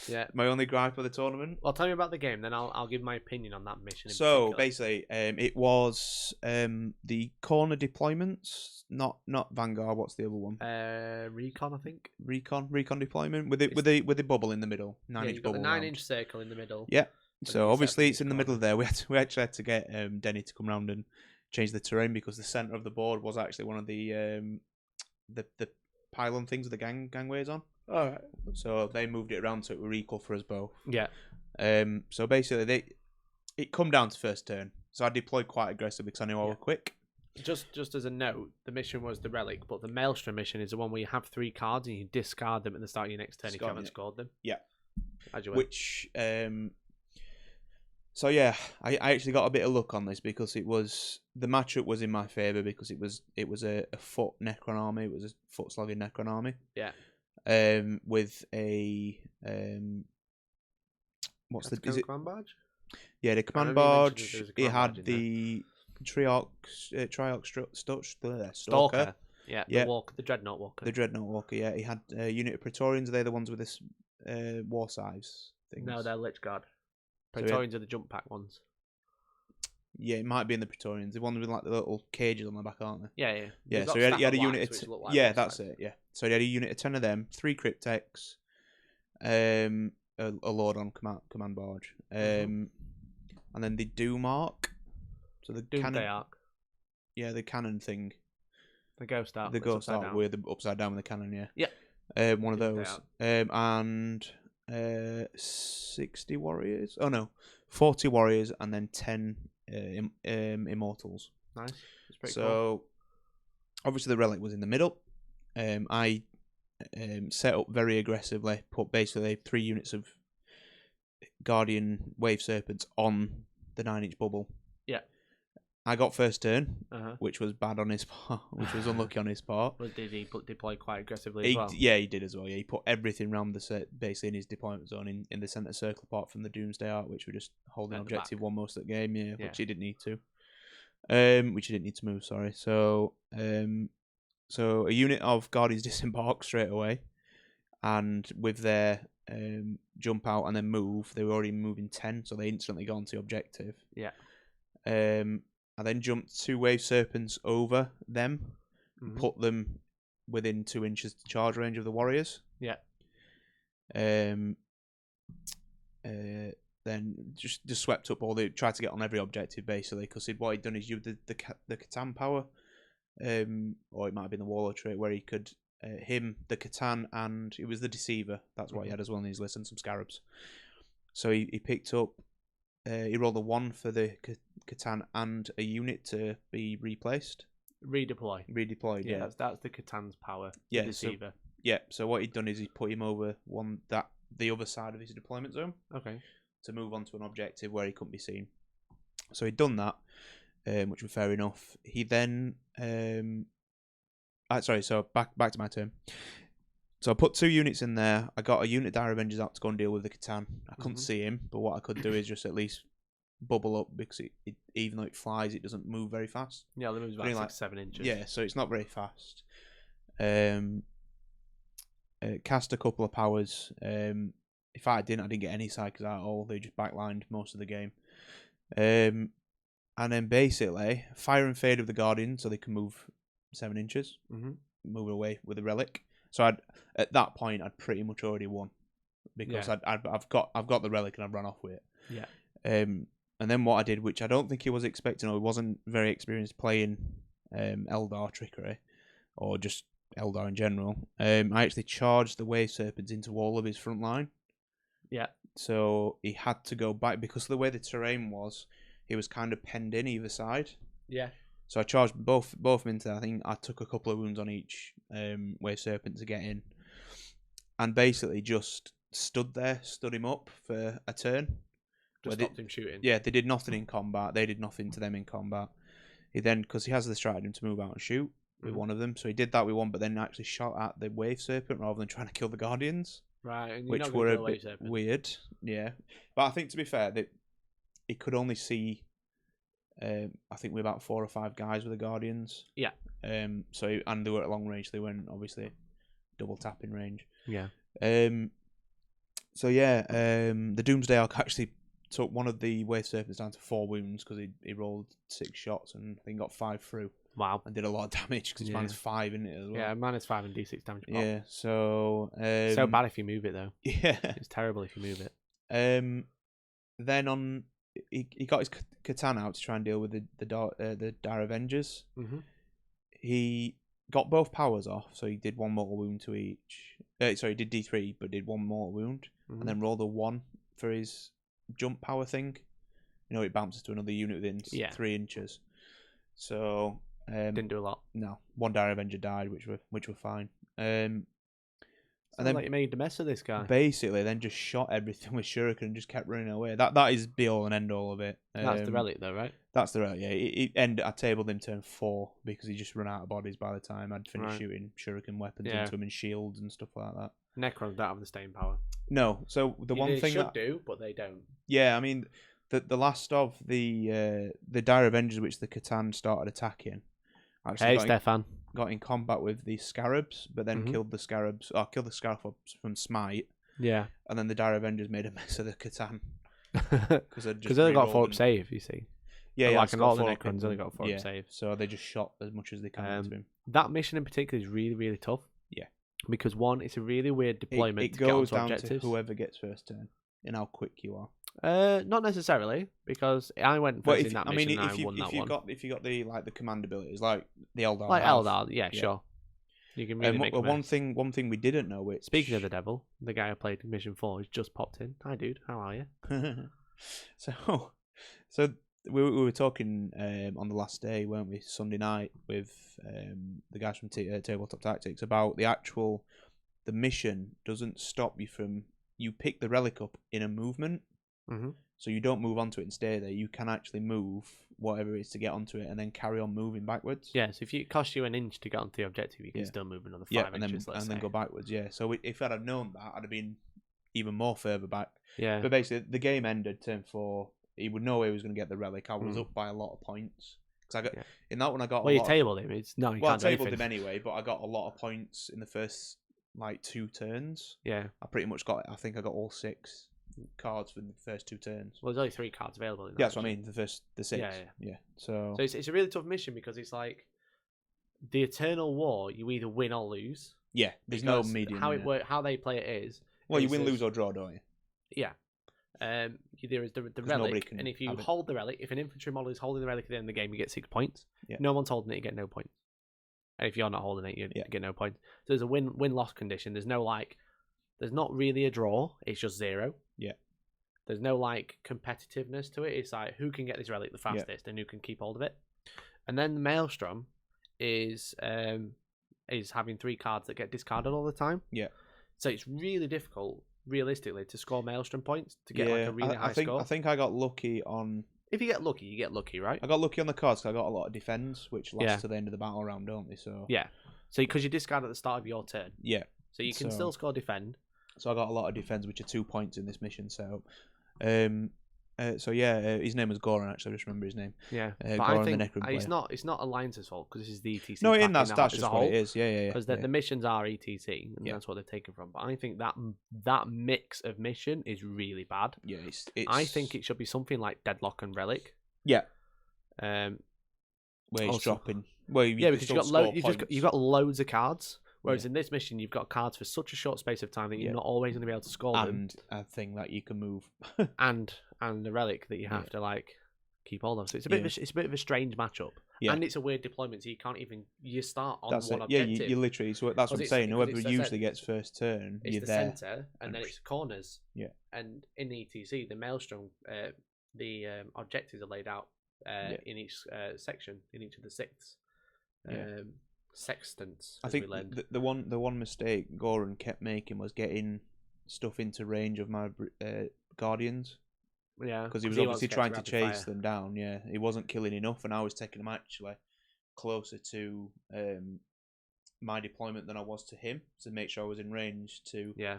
Yeah. My only gripe of the tournament. Well, tell me about the game, then I'll give my opinion on that mission. So basically, it was the corner deployments, not Vanguard. What's the other one? Recon, I think. Recon deployment with the bubble in the middle, 9-inch bubble. The 9-inch circle in the middle. Yeah. So obviously it's in the middle there. We actually had to get Denny to come around and change the terrain because the center of the board was actually one of the pylon things with the gangways on. All right. So they moved it around so it were equal for us both. Yeah. So basically it come down to first turn. So I deployed quite aggressively because I knew I was quick. Just as a note, the mission was the relic, but the Maelstrom mission is the one where you have 3 cards and you discard them at the start of your next turn if you haven't scored them. Yeah. Which so yeah, I actually got a bit of luck on this because the matchup was in my favour because it was a foot Necron army. It was a foot slogging Necron army. Yeah. With a what's the command barge? Yeah, the command barge. It had the Triarch Stalker. Yeah, the Dreadnought Walker. The Dreadnought Walker. Yeah, he had a unit of Praetorians. They're the ones with this war scythes things. No, they're Lich Guard. Praetorians are the jump pack ones. Yeah, it might be in the Praetorians. The ones with like the little cages on the back, aren't they? Yeah. Yeah, so he had a unit of that's it, yeah. So he had a unit of 10 of them, 3 Cryptex, a Lord on command barge. And then the Doom Arc. So the cannon arc. Yeah, the cannon thing. The Ghost Arc. The Ghost Arc with the upside down with the cannon, yeah. Yeah. One of those. And 60 warriors. Oh no. 40 warriors and then 10 immortals. Nice. That's pretty cool. Obviously the relic was in the middle. I set up very aggressively, put basically 3 units of Guardian Wave Serpents on the 9-inch bubble. Yeah. I got first turn, which was bad on his part, which was unlucky on his part. But did he deploy quite aggressively as well? Yeah, he did as well. Yeah, he put everything around the set, basically in his deployment zone in the centre circle, apart from the Doomsday Arc, which were just holding objective one most of the game. Yeah, which he didn't need to. Which he didn't need to move. Sorry. So a unit of Guardians disembarked straight away, and with their jump out and then move, they were already moving 10, so they instantly got onto objective. Yeah. I then jumped 2 Wave Serpents over them, put them within 2 inches charge range of the warriors. Yeah. Then just swept up tried to get on every objective basically, because what he'd done is used the Catan power, or it might have been the Warlord trait where he could the Catan, and it was the Deceiver. That's what he had as well in his list, and some Scarabs. So he picked up. He rolled a 1 for the Catan and a unit to be replaced. Redeployed, yeah. That's the Catan's power. Yeah, Deceiver. So what he'd done is he put him over one that the other side of his deployment zone Okay. to move on to an objective where he couldn't be seen. So he'd done that, which was fair enough. He then, so back to my turn. So I put 2 units in there. I got a unit Dire Avengers out to go and deal with the Catan. I couldn't see him, but what I could do is just at least bubble up, because it even though it flies, it doesn't move very fast. Yeah, it moves about 6-7 inches. Yeah, so it's not very fast. Cast a couple of powers. If I didn't get any cycles at all. They just backlined most of the game. And then basically fire and fade of the Guardian, so they can move 7 inches, move away with a relic. So at that point I'd pretty much already won, because I've got the relic and I've run off with it. Yeah. And then what I did, which I don't think he was expecting, or he wasn't very experienced playing Eldar trickery, or just Eldar in general, I actually charged the Wave Serpents into all of his front line. Yeah. So he had to go back, because of the way the terrain was, he was kind of penned in either side. Yeah. So I charged both of them into that. I think I took a couple of wounds on each Wave Serpent to get in. And basically just stood him up for a turn. Just stopped him shooting. Yeah, they did nothing in combat. They did nothing to them in combat. He then, because he has the stratagem to move out and shoot with one of them, so he did that with one, but then actually shot at the Wave Serpent rather than trying to kill the Guardians. Right, and which were a bit weird. Yeah. But I think, to be fair, that he could only see, I think, with about 4 or 5 guys with the Guardians. Yeah. And they were at long range. They weren't obviously double tapping range. Yeah. The Doomsday Arc actually took one of the Wave Serpents down to 4 wounds, because he rolled 6 shots and I think got 5 through. Wow. And did a lot of damage, because it's -5 in it as well. Yeah, -5 and D6 damage. Pop. Yeah, so... so bad if you move it, though. Yeah. It's terrible if you move it. Then he got his Katana out to try and deal with the Dire Avengers. He got both powers off, so he did 1 mortal wound to each. He did D3, but did 1 mortal wound, and then rolled a 1 for his jump power thing. You know, it bounces to another unit within 3 inches. So didn't do a lot. No, 1 Dire Avenger died, which were fine. And then like you made the mess of this guy. Basically, then just shot everything with shuriken and just kept running away. That is be all and end all of it. That's the relic, though, right? That's the relic. Yeah. I tabled him turn 4 because he just run out of bodies by the time I'd finished shooting shuriken weapons into him and shields and stuff like that. Necrons don't have the staying power. No. So the one thing should do, but they don't. Yeah, I mean, the last of the Dire Avengers, which the Catan started attacking. Hey, Stefan. Got in combat with the Scarabs, but then killed the Scarabs. Killed the Scarabs from Smite. Yeah. And then the Dire Avengers made a mess of the Catan. Because they only got 4 up save, you see. Yeah, like a lot of the Necrons only got 4 up save. So they just shot as much as they can into him. That mission in particular is really, really tough. Yeah. Because one, it's a really weird deployment. It goes down to whoever gets first turn and how quick you are. Not necessarily, because I went first in that mission and I won that one. If you got the the command abilities like the Eldar, like Eldar, yeah, sure. You can really make one thing we didn't know. Which... Speaking of the devil, the guy who played mission 4 has just popped in. Hi, dude. How are you? So we were talking on the last day, weren't we? Sunday night with the guys from Tabletop Tactics about the mission doesn't stop you from. You pick the relic up in a movement. So you don't move onto it and stay there. You can actually move whatever it is to get onto it and then carry on moving backwards. Yeah, so if it costs you an inch to get onto the objective, you can still move another 5 inches, then go backwards, yeah. So if I'd have known that, I'd have been even more further back. Yeah. But basically, the game ended turn 4. He would know he was going to get the relic. I was up by a lot of points. Cause in that one, I got you tabled him. I tabled him anyway, but I got a lot of points in the first 2 turns. Yeah. I think I got all 6 cards for the first 2 turns. Well, there's only 3 cards available in that. Yeah, that's what I mean. The 6. Yeah. So it's a really tough mission because it's like the Eternal War. You either win or lose. Yeah, there's no medium. How they play it is. Well, you win, lose, or draw, don't you? Yeah. There is the relic, and if you hold the relic, if an infantry model is holding the relic at the end of the game, you get 6 points. Yeah. No one's holding it, you get no points. And if you're not holding it, you get no points. So there's a win-loss condition. There's no there's not really a draw. It's just 0. Yeah. There's no competitiveness to it. It's like who can get this relic the fastest and who can keep hold of it. And then the Maelstrom is having 3 cards that get discarded all the time. Yeah. So it's really difficult realistically, to score Maelstrom points to get like a really high think, score. I think I got lucky on. If you get lucky, you get lucky, right? I got lucky on the cards 'cause I got a lot of defends, which last Yeah. to the end of the battle round, don't they? So Yeah. So because you discard at the start of your turn, yeah. so you can So- still score defend. So I got a lot of defends, which are 2 points in this mission. So, his name was Goran. Actually, I just remember his name. Yeah, but Goran I think the Necron it's not Alliance's fault because this is the ETC. No, pack in that's as just a what whole, it is. Yeah. because the missions are ETC, and Yeah. that's what they're taken from. But I think that mix of mission is really bad. Yeah, it's I think it should be something like Deadlock and Relic. Yeah. Um, Where it's also- dropping. Well, yeah, because you've got loads of cards. Whereas Yeah. in this mission, you've got cards for such a short space of time that you're Yeah. not always going to be able to score them, and a thing that you can move. and the relic that you have to like keep hold of. So it's a bit of a, a strange matchup, Yeah. and it's a weird deployment. So you can't even start on That's one it. Yeah, objective. you literally. So that's what I'm saying. because Whoever it's- usually gets first turn, It's you're the there. center, and then it's corners. Yeah. And in ETC, the Maelstrom, the objectives are laid out in each section, in each of the sixths. Yeah. Sextants. I as think we learned. the one mistake Goran kept making was getting stuff into range of my Guardians, Yeah, because he was wants obviously get trying to rapid chase fire. them down. Yeah, he wasn't killing enough, and I was taking them actually closer to my deployment than I was to him, to make sure I was in range to Yeah,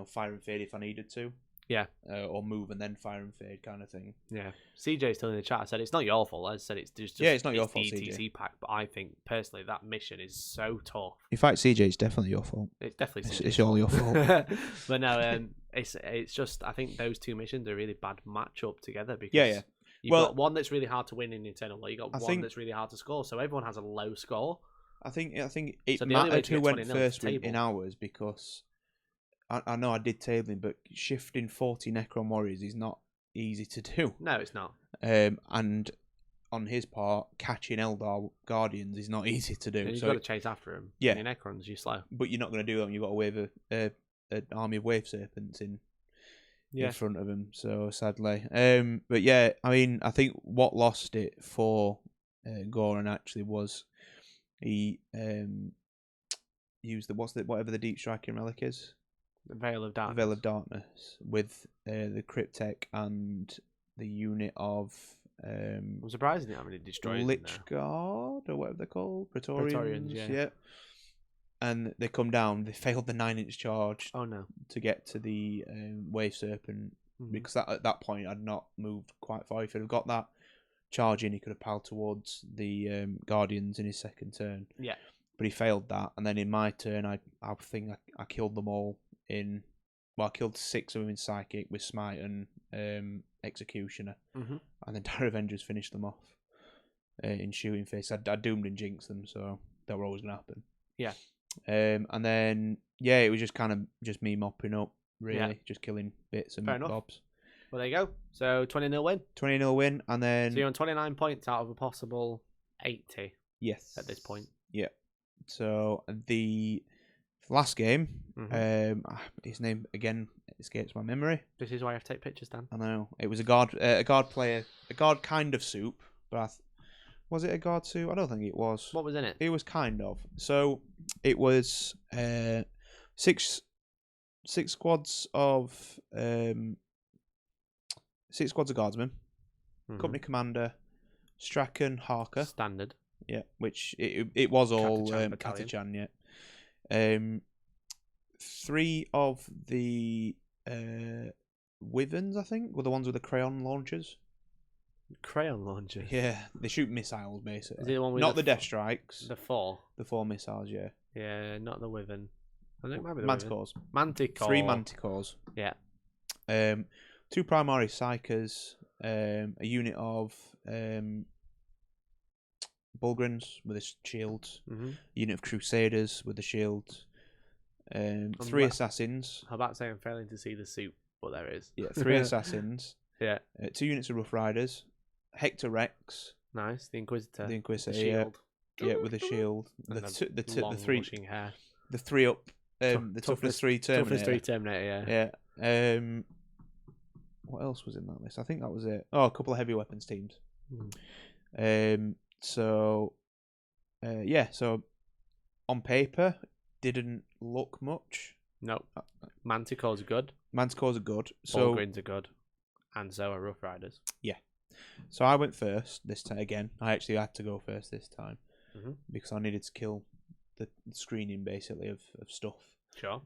fire and fade if I needed to. Yeah. Or move and then fire and fade kind of thing. yeah. CJ's still in the chat. I said it's not your fault. I said it's just Yeah, it's not your the fault, ETC CJ. pack, but I think personally that mission is so tough. In fact, CJ, it's definitely your fault. It's definitely It's all your fault. but no, it's just I think those two missions are a really bad matchup together because Yeah. you've Well, got one that's really hard to win in Eternal Law, you got I one think- that's really hard to score, so everyone has a low score. I think it So the only way mattered to who get went 20-0 is first table. in ours, because I know I did tabling, but shifting 40 Necron Warriors is not easy to do. No, it's not. And on his part, catching Eldar Guardians is not easy to do. And you've So got to chase after him. Yeah. Your Necrons, you're slow. but you're not going to do that when you've got to wave an army of wave serpents in front of him. So sadly, but yeah, I mean, I think what lost it for Goran actually was he used whatever the deep striking relic is, The Veil of the Darkness. Veil of Darkness, with the Cryptek and the unit of I'm surprised they haven't destroyed Lich Guard or whatever they're called, Praetorians. yeah. And they come down. They failed the 9-inch charge Oh no. to get to the Wave Serpent, Mhm. because at that point I'd not moved quite far. If he'd have got that charge in, he could have piled towards the Guardians in his second turn. Yeah. But he failed that, and then in my turn, I think I killed them all in. Well, I killed 6 of them in Psychic with Smite and Executioner, Mhm. and then Dire Avengers finished them off in Shooting Face. I doomed and jinxed them, so they were always going to happen. Yeah. And then it was just kind of just me mopping up, really, Yeah. just killing bits and Fair enough. bobs. Well, there you go. So 20-0 win. 20-0 win, and then So you're on 29 points out of a possible 80 yes, at this point. Yeah. So the last game, Mhm. his name again escapes my memory. This is why I have to take pictures, Dan. I know it was a guard player, a guard kind of soup, but was it a guard soup? I don't think it was. What was in it? It was kind of. So it was six squads of guardsmen, Mhm. company commander, Strachan, Harker. Standard. Yeah, which it was all Catachan battalion. Catachan, yeah. 3 of the Wyverns, I think, were the ones with the crayon launchers. Crayon launcher. Yeah, they shoot missiles basically. Is it the one with Not the the death strikes, The 4. the 4 missiles. Yeah, Yeah, not the Wyvern. I think it might be the Manticores. Wyvern. Manticore. 3 Manticores. Yeah. 2 Primary Psychers. A unit of Bulgrins with a shield. Mm-hmm. A unit of Crusaders with a shield. 3 right. Assassins. I'm about to say I'm failing to see the soup, but there is. Yeah, 3 Assassins. Yeah. 2 units of Rough Riders. Hector Rex. Nice. The Inquisitor. The Inquisitor. The shield. Yeah, with a shield. And The long, three rushing hair. the 3 up. The Toughness- toughness 3 Terminator. Toughness 3 Terminator, yeah. Yeah. What else was in that list? I think that was it. Oh, a couple of heavy weapons teams. So on paper, didn't look much Nope. Manticores are good. Manticores are good. So Bulgrins are good. And so are Rough Riders. So I went first this time again. I actually had to go first this time because I needed to kill the screening basically of stuff. Sure.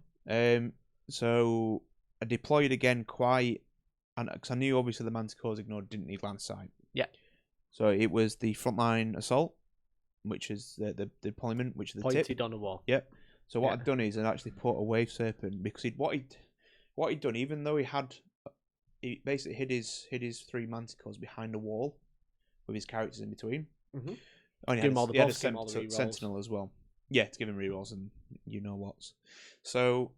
So I deployed again because I knew obviously the Manticores ignored didn't need land sight. Yeah. So it was the frontline assault, which is the deployment, which is the Pointed tip. on a wall. Yep. So what I'd done is I'd actually put a wave serpent because what he'd done, even though he basically hid his 3 Manticores behind a wall with his characters in between. Mm-hmm. Oh, he Give him had all the buffs, give him all the rerolls. Sentinel as well. Yeah, to give him rerolls and you know what's. So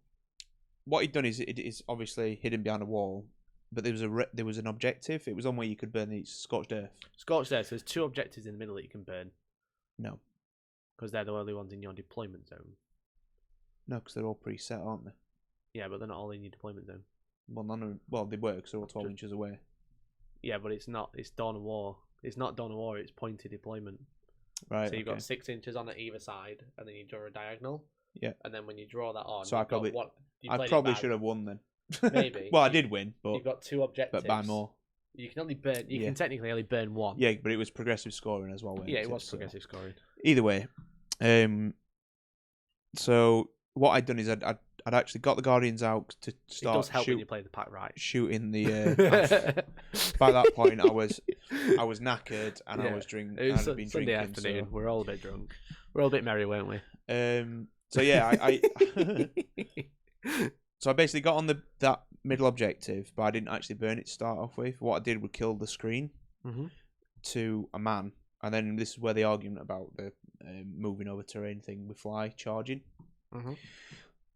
what he'd done is it is obviously hidden behind a wall, but there was an objective. It was on where you could burn the Scorched Earth. Scorched Earth. So there's 2 objectives in the middle that you can burn. No. Because they're the only ones in your deployment zone. No, because they're all preset, aren't they? Yeah, but they're not all in your deployment zone. Well, they were because they're all 12 inches away. Yeah, but it's not. It's Dawn of War. It's not Dawn of War. It's pointed deployment. Right. So you've got 6 inches on either side, and then you draw a diagonal. Yeah. And then when you draw that on, so I probably should have won then. Maybe. Well, I did win, but you've got 2 objectives. But by more. You can only burn. You can technically only burn 1. Yeah, but it was progressive scoring as well. Yeah, it was progressive scoring. Either way, so what I'd done is I'd actually got the Guardians out to start. It does help when you play the pack right. Shooting the. By that point, I was knackered and I was drinking. It was been Sunday drinking, afternoon. So. We're all a bit drunk. We're all a bit merry, weren't we? So yeah, I so I basically got on that middle objective, but I didn't actually burn it to start off with. What I did was kill the screen to a man, and then this is where the argument about the moving over terrain thing with fly charging.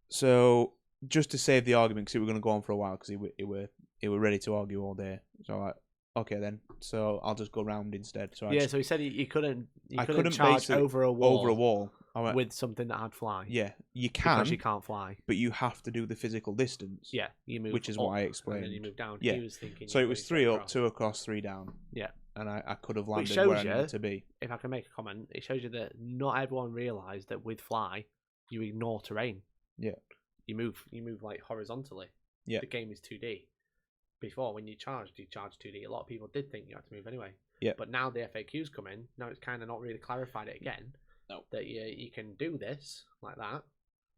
So just to save the argument, because we were going to go on for a while, because it were ready to argue all day. So I'm like, okay then, so I'll just go round instead. So so he said you couldn't charge basically over a wall. Over a wall. With something that had fly. Yeah, you can. Because you can't fly. But you have to do the physical distance. Yeah, you move. Which is up, what I explained. And then you move down. Yeah. He was thinking. So it was 3 up, 2 across, 3 down. Yeah. And I could have landed shows where I you, needed to be. If I can make a comment, it shows you that not everyone realised that with fly, you ignore terrain. Yeah. You move like horizontally. Yeah. The game is 2D. Before, when you charge 2D. A lot of people did think you had to move anyway. Yeah. But now the FAQs come in. Now it's kind of not really clarified it again. No. That you can do this like that.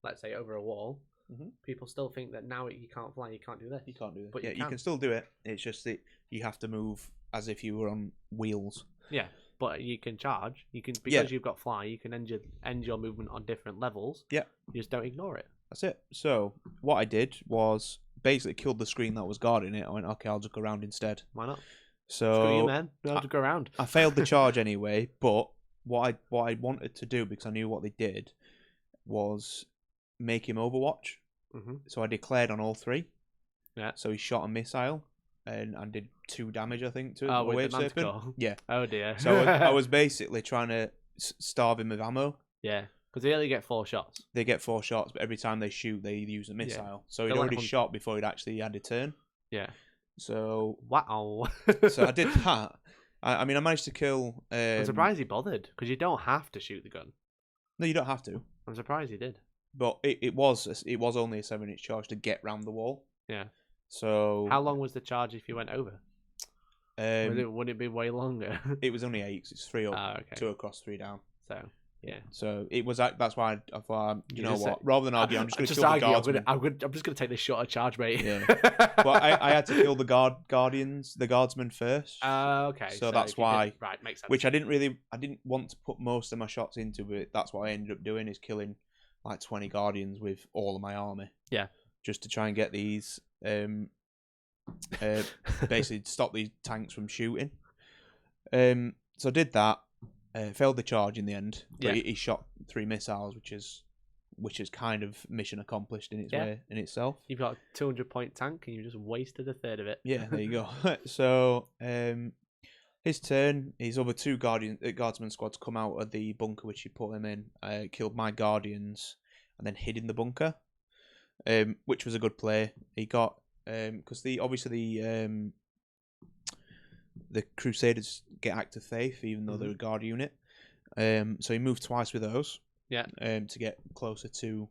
Let's say over a wall. People still think that now you can't fly. You can't do this. You can't do that. But yeah, you can still do it. It's just that you have to move as if you were on wheels. Yeah. But you can charge. You can because you've got fly. You can end your movement on different levels. Yeah. You just don't ignore it. That's it. So what I did was basically killed the screen that was guarding it. I went, okay, I'll just go around instead. Why not? So Screw you, man. You have to go around. I failed the charge anyway. But what I wanted to do, because I knew what they did, was make him Overwatch. So I declared on all 3. Yeah. So he shot a missile. And did 2 damage, I think, to a wave with the serpent. Manticore? Yeah. Oh dear. So I was basically trying to starve him of ammo. Yeah, because they only get 4 shots. They get 4 shots, but every time they shoot, they use a missile. Yeah. So he'd already shot before he'd actually had a turn. Yeah. So wow. So I did that. I mean, I managed to kill. I'm surprised he bothered, because you don't have to shoot the gun. No, you don't have to. I'm surprised he did. But it was only a 7-inch charge to get round the wall. Yeah. So how long was the charge if you went over? Would it be way longer? It was only 8. Cause it's 3 up, 2 across, 3 down. So yeah. So it was. That's why I thought, you know what? Say, rather than argue, I'm just going to kill the guardsmen. I'm just going to take this shorter charge, mate. Yeah. But I had to kill the guardsmen first. Okay. So that's why. Right, makes sense. Which I didn't want to put most of my shots into, but that's what I ended up doing, is killing like 20 guardians with all of my army. Yeah. Just to try and get these. Basically stop these tanks from shooting. So I did that. Failed the charge in the end. But he shot 3 missiles, which is kind of mission accomplished in its way in itself. You've got a 200-point tank and you just wasted a third of it. Yeah, there you go. So his turn. His other 2 guardsman squads come out of the bunker which he put him in. Killed my guardians and then hid in the bunker, which was a good play. He got because the Crusaders get active faith even though they're a guard unit. So he moved twice with those. Yeah. To get closer to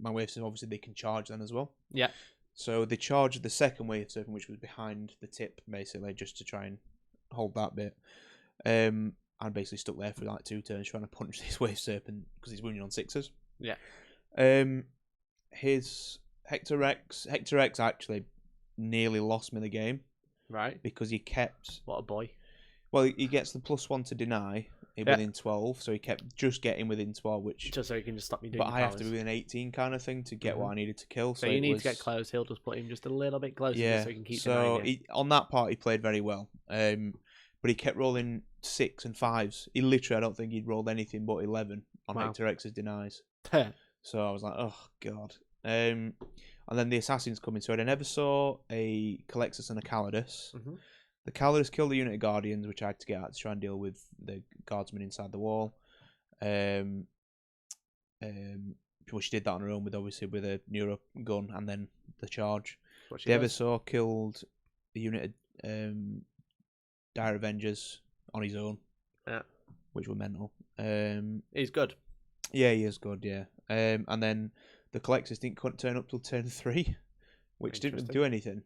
my wave serpent, obviously they can charge then as well. Yeah. So they charged the second wave serpent, which was behind the tip, basically, just to try and hold that bit. And basically stuck there for like 2 turns trying to punch this wave serpent because he's wounded on 6s. Yeah. His Hector X actually nearly lost me the game. Right. Because he kept... What a boy. Well, he gets the +1 to deny within 12, so he kept just getting within 12, which... Just so he can just stop me doing But I have powers. to be within 18 kind of thing to get what I needed to kill. So you need to get close. He'll just put him just a little bit closer so he can keep denying you. On that part, he played very well. But he kept rolling 6 and 5s. He literally, I don't think he'd rolled anything but 11 on Hector X's denies. So I was like, oh, God. And then the assassins coming. So I never saw a Calexis and a Calidus. The Calidus killed the unit of Guardians, which I had to get out to try and deal with the guardsmen inside the wall. She did that on her own with a neuro gun and then the charge. The Eversaw killed the unit of Dire Avengers on his own. Yeah. Which were mental. He's good. Yeah, he is good, yeah. And then the Calexis didn't turn up till turn 3, which didn't do anything.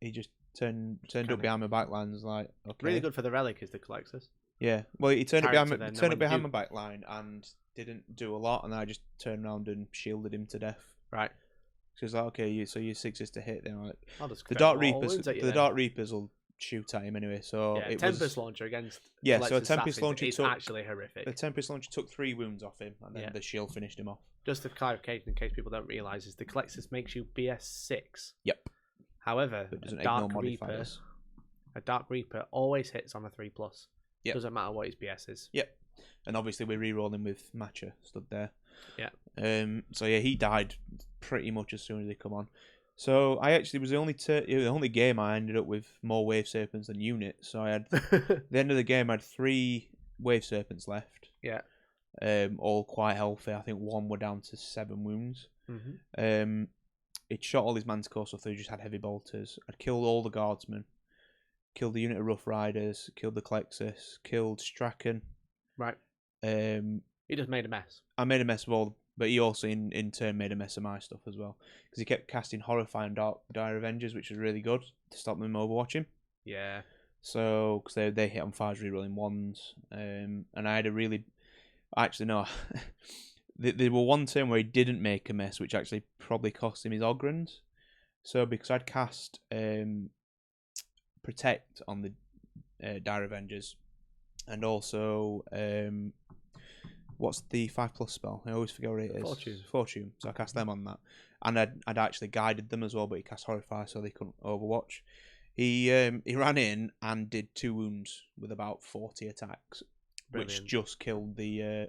He just turned up behind my backline and was like, okay. Really good for the relic is the Calexis. Yeah. Well, he turned up behind my backline and didn't do a lot, and I just turned around and shielded him to death. Right. So it's like, okay, so you're 6s to hit. Then like, the Dark Reapers will shoot at him anyway. So it Tempest launcher against so a Tempest launcher is actually horrific. The Tempest launcher took 3 wounds off him, and then the shield finished him off. Just a clarification in case people don't realise is the Calexis makes you BS6. Yep. However, a Dark Reaper always hits on a 3+. Yep. Doesn't matter what his BS is. Yep. And obviously we re-rolled him with Matcha stood there. Yeah. So yeah, he died pretty much as soon as he come on. So I actually was the only game I ended up with more Wave Serpents than units. So I had at the end of the game I had 3 Wave Serpents left. Yeah. All quite healthy. I think 1 were down to 7 wounds. It shot all his Manticore stuff, so he just had heavy bolters. I'd killed all the guardsmen, killed the unit of Rough Riders, killed the Calexis, killed Strachan. Right. He just made a mess. I made a mess of all, but he also in turn made a mess of my stuff as well, because he kept casting Horrifying Dire Avengers, which was really good to stop them overwatching. Yeah. So because they hit on 5s, rerolling 1s, and I had a really, actually no. There were one turn where he didn't make a mess, which actually probably cost him his Ogrons. So because I'd cast Protect on the Dire Avengers, and also what's the 5+ spell? I always forget what it is. Fortune. So I cast them on that, and I'd actually guided them as well, but he cast Horrify, so they couldn't Overwatch. He ran in and did 2 wounds with about 40 attacks, which just killed the.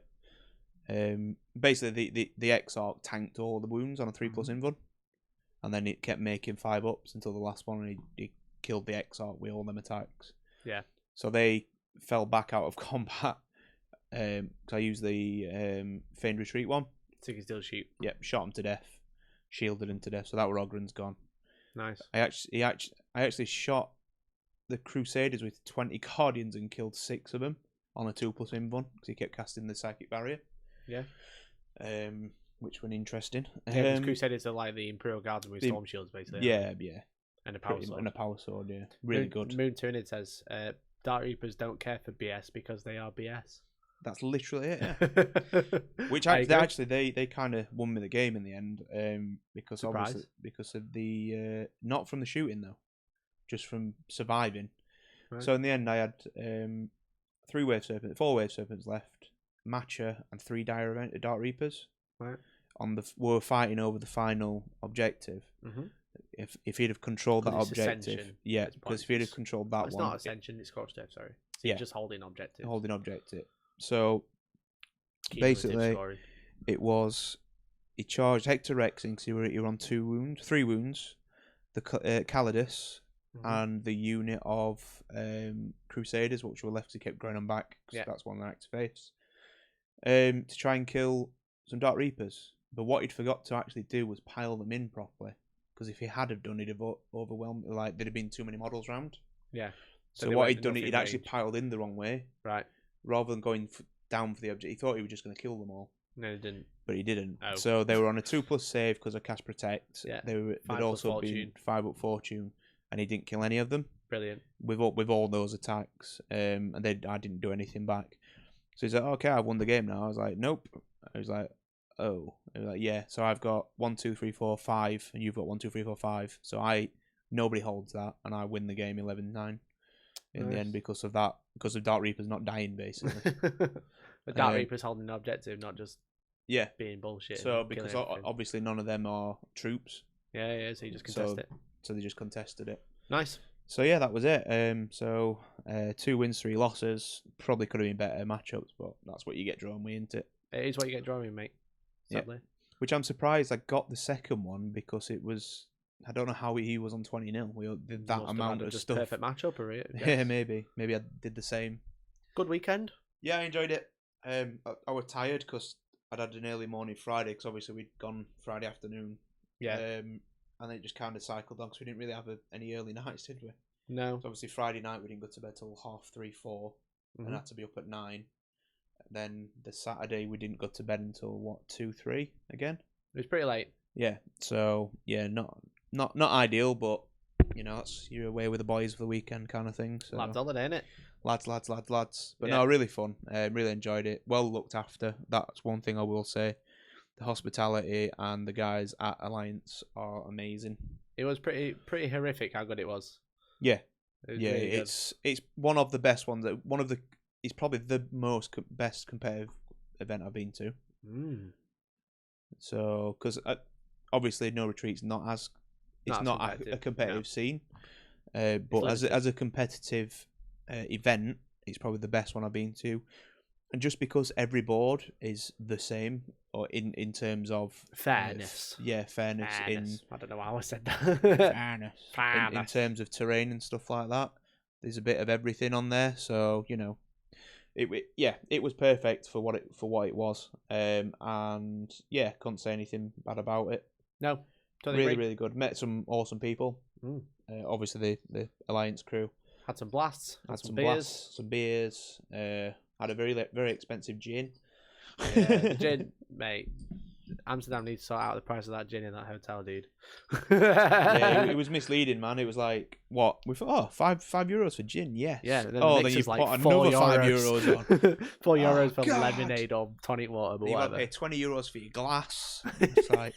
Basically, the Exarch tanked all the wounds on a 3+ invuln, and then it kept making 5-ups until the last one, and he killed the Exarch with all them attacks. Yeah. So they fell back out of combat. Because I used the Feigned Retreat one. So you can still shoot. Yep, shot him to death, shielded him to death. So that were Ogren's gone. Nice. I actually shot the Crusaders with 20 Guardians and killed 6 of them on a 2+ invuln because he kept casting the Psychic Barrier. Yeah. Which was interesting. Yeah, Crusaders are like the Imperial Guards with Storm Shields, basically. Yeah. And a Power Sword. And a Power Sword, yeah. Really good. Moon Turnid says, Dark Reapers don't care for BS because they are BS. That's literally it, yeah. Which actually they kind of won me the game in the end, because obviously because of the not from the shooting though, just from surviving. Right. So in the end, I had 4 Wave Serpents left, Matcha, and 3 Dark Reapers. Right. We were fighting over the final objective. If he'd have controlled that objective, yeah, because if he'd have controlled that one, it's not Ascension, it's Core Step. Sorry, so you're just holding objective. Holding objective. So basically, it was he charged Hector Rexing because he were on 3 wounds, the Calidus and the unit of Crusaders, which were left, he kept growing on back because that's one of their active faiths, to try and kill some Dark Reapers. But what he'd forgot to actually do was pile them in properly, because if he had have done, he'd have overwhelmed. Like there'd have been too many models round. Yeah. So what he'd done, he'd actually piled in the wrong way. Right. Rather than going down for the object, he thought he was just going to kill them all. No, he didn't. but he didn't. Oh. So they were on a 2+ save because of Cast Protect. Yeah. They'd 5+ also fortune. been 5 up Fortune, and he didn't kill any of them Brilliant. with all those attacks. And I didn't do anything back. So he's like, okay, I've won the game now. I was like, nope. I was like, oh. He was like, yeah. So I've got 1, 2, 3, 4, 5, and you've got 1, 2, 3, 4, 5. So nobody holds that, and I win the game 11-9 in the end because of that. Because of Dark Reapers not dying, basically. But Dark Reaper's holding an objective, not just being bullshit. So because obviously none of them are troops. Yeah. So you just contest it. So they just contested it. Nice. So yeah, that was it. 2 wins, 3 losses. Probably could have been better matchups, but that's what you get drawn with, isn't it? It is what you get drawn with, mate. Sadly. Yeah. Which I'm surprised I got the second one because it was. I don't know how he was on 20-0. We did that amount of just stuff. Perfect matchup, or yeah, maybe I did the same. Good weekend. Yeah, I enjoyed it. I was tired because I'd had an early morning Friday because obviously we'd gone Friday afternoon. Yeah. And then it just kind of cycled on because we didn't really have any early nights, did we? No. So obviously Friday night we didn't go to bed till 3:30, 4, and had to be up at 9. Then the Saturday we didn't go to bed until 2, 3 again. It was pretty late. Yeah. So yeah, not ideal, but you're away with the boys for the weekend kind of thing. So. Lads holiday, innit? Lads. But no, really fun. Really enjoyed it. Well looked after. That's one thing I will say. The hospitality and the guys at Alliance are amazing. It was pretty horrific how good it was. Yeah. It was really good. It's one of the best ones. It's probably the best competitive event I've been to. So, because obviously No Retreat's not a competitive scene, but as a competitive event, it's probably the best one I've been to. And just because every board is the same, or in terms of fairness, fairness. I don't know how I said that. fairness. In terms of terrain and stuff like that, there's a bit of everything on there. So it was perfect for what it was. And yeah, couldn't say anything bad about it. No, really good. Met some awesome people. Obviously the Alliance crew. Had some blasts. Had some beers. Had a very expensive gin. The gin, mate. Amsterdam needs to sort out the price of that gin in that hotel, dude. It was misleading, man. It was like, what? We thought, €5 for gin, yes. Yeah. Then then you like put another €4 €5 on. €4 for lemonade or tonic water, but you whatever. You got to pay €20 for your glass. It's like,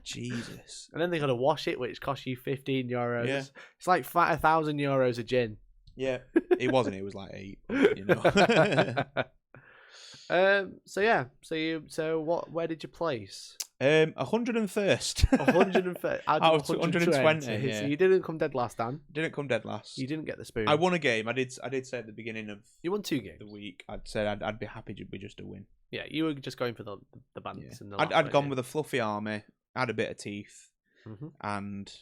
Jesus. And then they got to wash it, which costs you €15. Yeah. It's like €1,000 a gin. Yeah, it wasn't. It was like 8. Where did you place? 101st. 101st out of 120. Yeah. So you didn't come dead last, Dan. Didn't come dead last. You didn't get the spoon. I won a game. I did say at the beginning of you won 2 games the week. I'd said I'd be happy with just a win. Yeah, you were just going for the bants and the. I'd gone with a fluffy army. Had a bit of teeth, and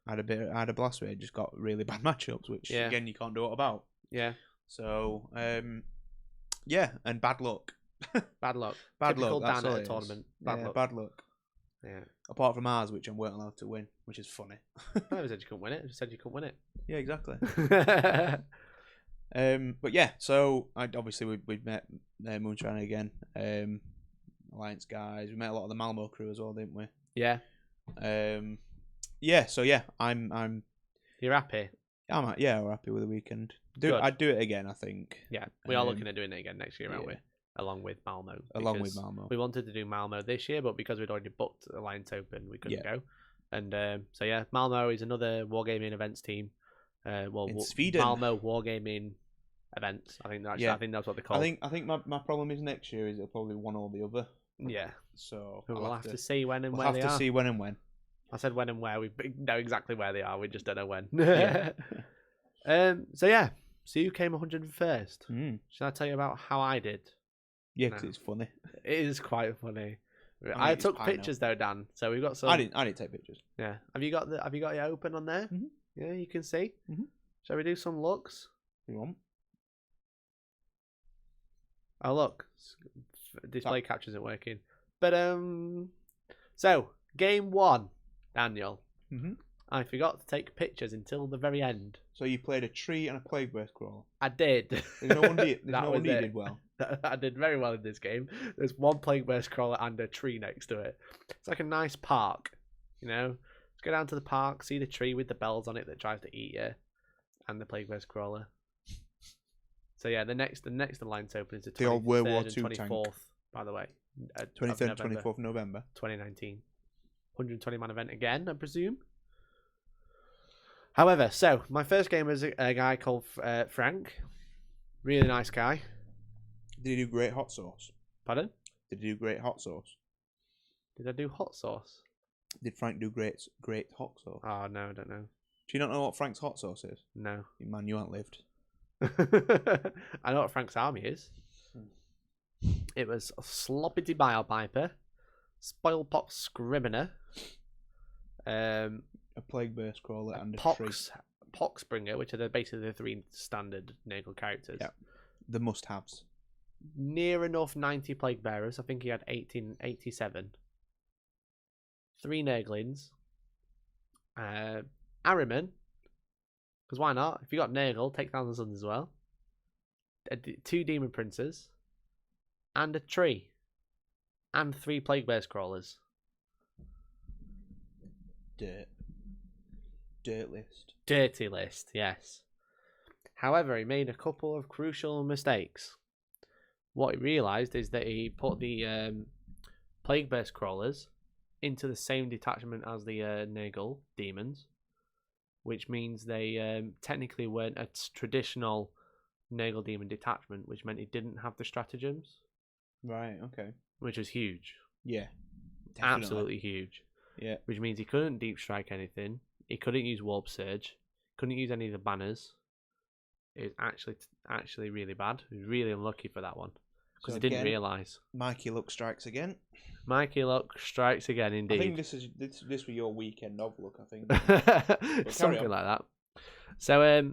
I had a blast with it. Just got really bad matchups, which again you can't do it about. Yeah. So and bad luck. Bad luck. Bad Typical luck. Dan at a tournament. Bad luck. Yeah. Apart from ours, which I weren't allowed to win, which is funny. I never said you couldn't win it. I just said you couldn't win it. Yeah, exactly. But yeah, so we'd met Moonshine again. Alliance guys. We met a lot of the Malmo crew as well, didn't we? Yeah. Yeah. So yeah, I'm. You're happy. We're happy with the weekend. I'd do it again, I think. Yeah, we are looking at doing it again next year, aren't we? Along with Malmo. We wanted to do Malmo this year, but because we'd already booked Alliance Open, we couldn't go. And Malmo is another Wargaming events team. In Sweden. Malmo Wargaming events. I think that's what they call. I think my problem is next year is it'll probably one or the other. Yeah. So we'll have to see when and where we'll they have are. to see when and when. I said when and where. We know exactly where they are. We just don't know when. Yeah. So you came 101st. Should I tell you about how I did? Yeah, because it's funny. It is quite funny. I took pictures though, Dan. So we've got some. I didn't take pictures. Yeah. Have you got it open on there? Mm-hmm. Yeah, you can see. Mm-hmm. Shall we do some looks? You want? Oh look, display capture isn't working. But so game 1, Daniel. Mm-hmm. I forgot to take pictures until the very end. So you played a tree and a plague burst crawl. I did. There's no wonder you did well. I did very well in this game. There's one plague bear crawler and a tree next to it. It's like a nice park, you know. Let's go down to the park, see the tree with the bells on it that tries to eat you, and the plague bear crawler. So yeah, the next Alliance Open is the old World War and II 24th, tank. by the way. 23rd, 24th November. 2019. 120 man event again, I presume. However, so my first game was a guy called Frank. Really nice guy. Did he do great hot sauce? Pardon? Did he do great hot sauce? Did I do hot sauce? Did Frank do great hot sauce? Oh, no, I don't know. Do you not know what Frank's hot sauce is? No. Man, you ain't lived. I know what Frank's army is. It was a Sloppity Bile Piper, Spoil Pox Scrivener, A plague burst crawler and a tree. Poxbringer, which are basically the three standard Nagel characters. Yeah, the must-haves. Near enough 90 plague bearers. I think he had 1887. 3 Naglings. Ahriman. Because why not? If you got Nagel, take Thousand Suns as well. 2 Demon Princes. And a tree. And 3 Plague Bears Crawlers. Dirt list. Dirty list, yes. However, he made a couple of crucial mistakes. What he realised is that he put the Plague Bears Crawlers into the same detachment as the Nagel Demons, which means they technically weren't a traditional Nagel Demon detachment, which meant he didn't have the stratagems. Right, okay. Which was huge. Yeah. Definitely. Absolutely huge. Yeah. Which means he couldn't deep strike anything. He couldn't use Warp Surge. Couldn't use any of the banners. It was actually really bad. He was really unlucky for that one. Because he didn't realise. Mikey Luck strikes again. Mikey Luck strikes again, indeed. I think this was your weekend of luck, I think. Something like that. So,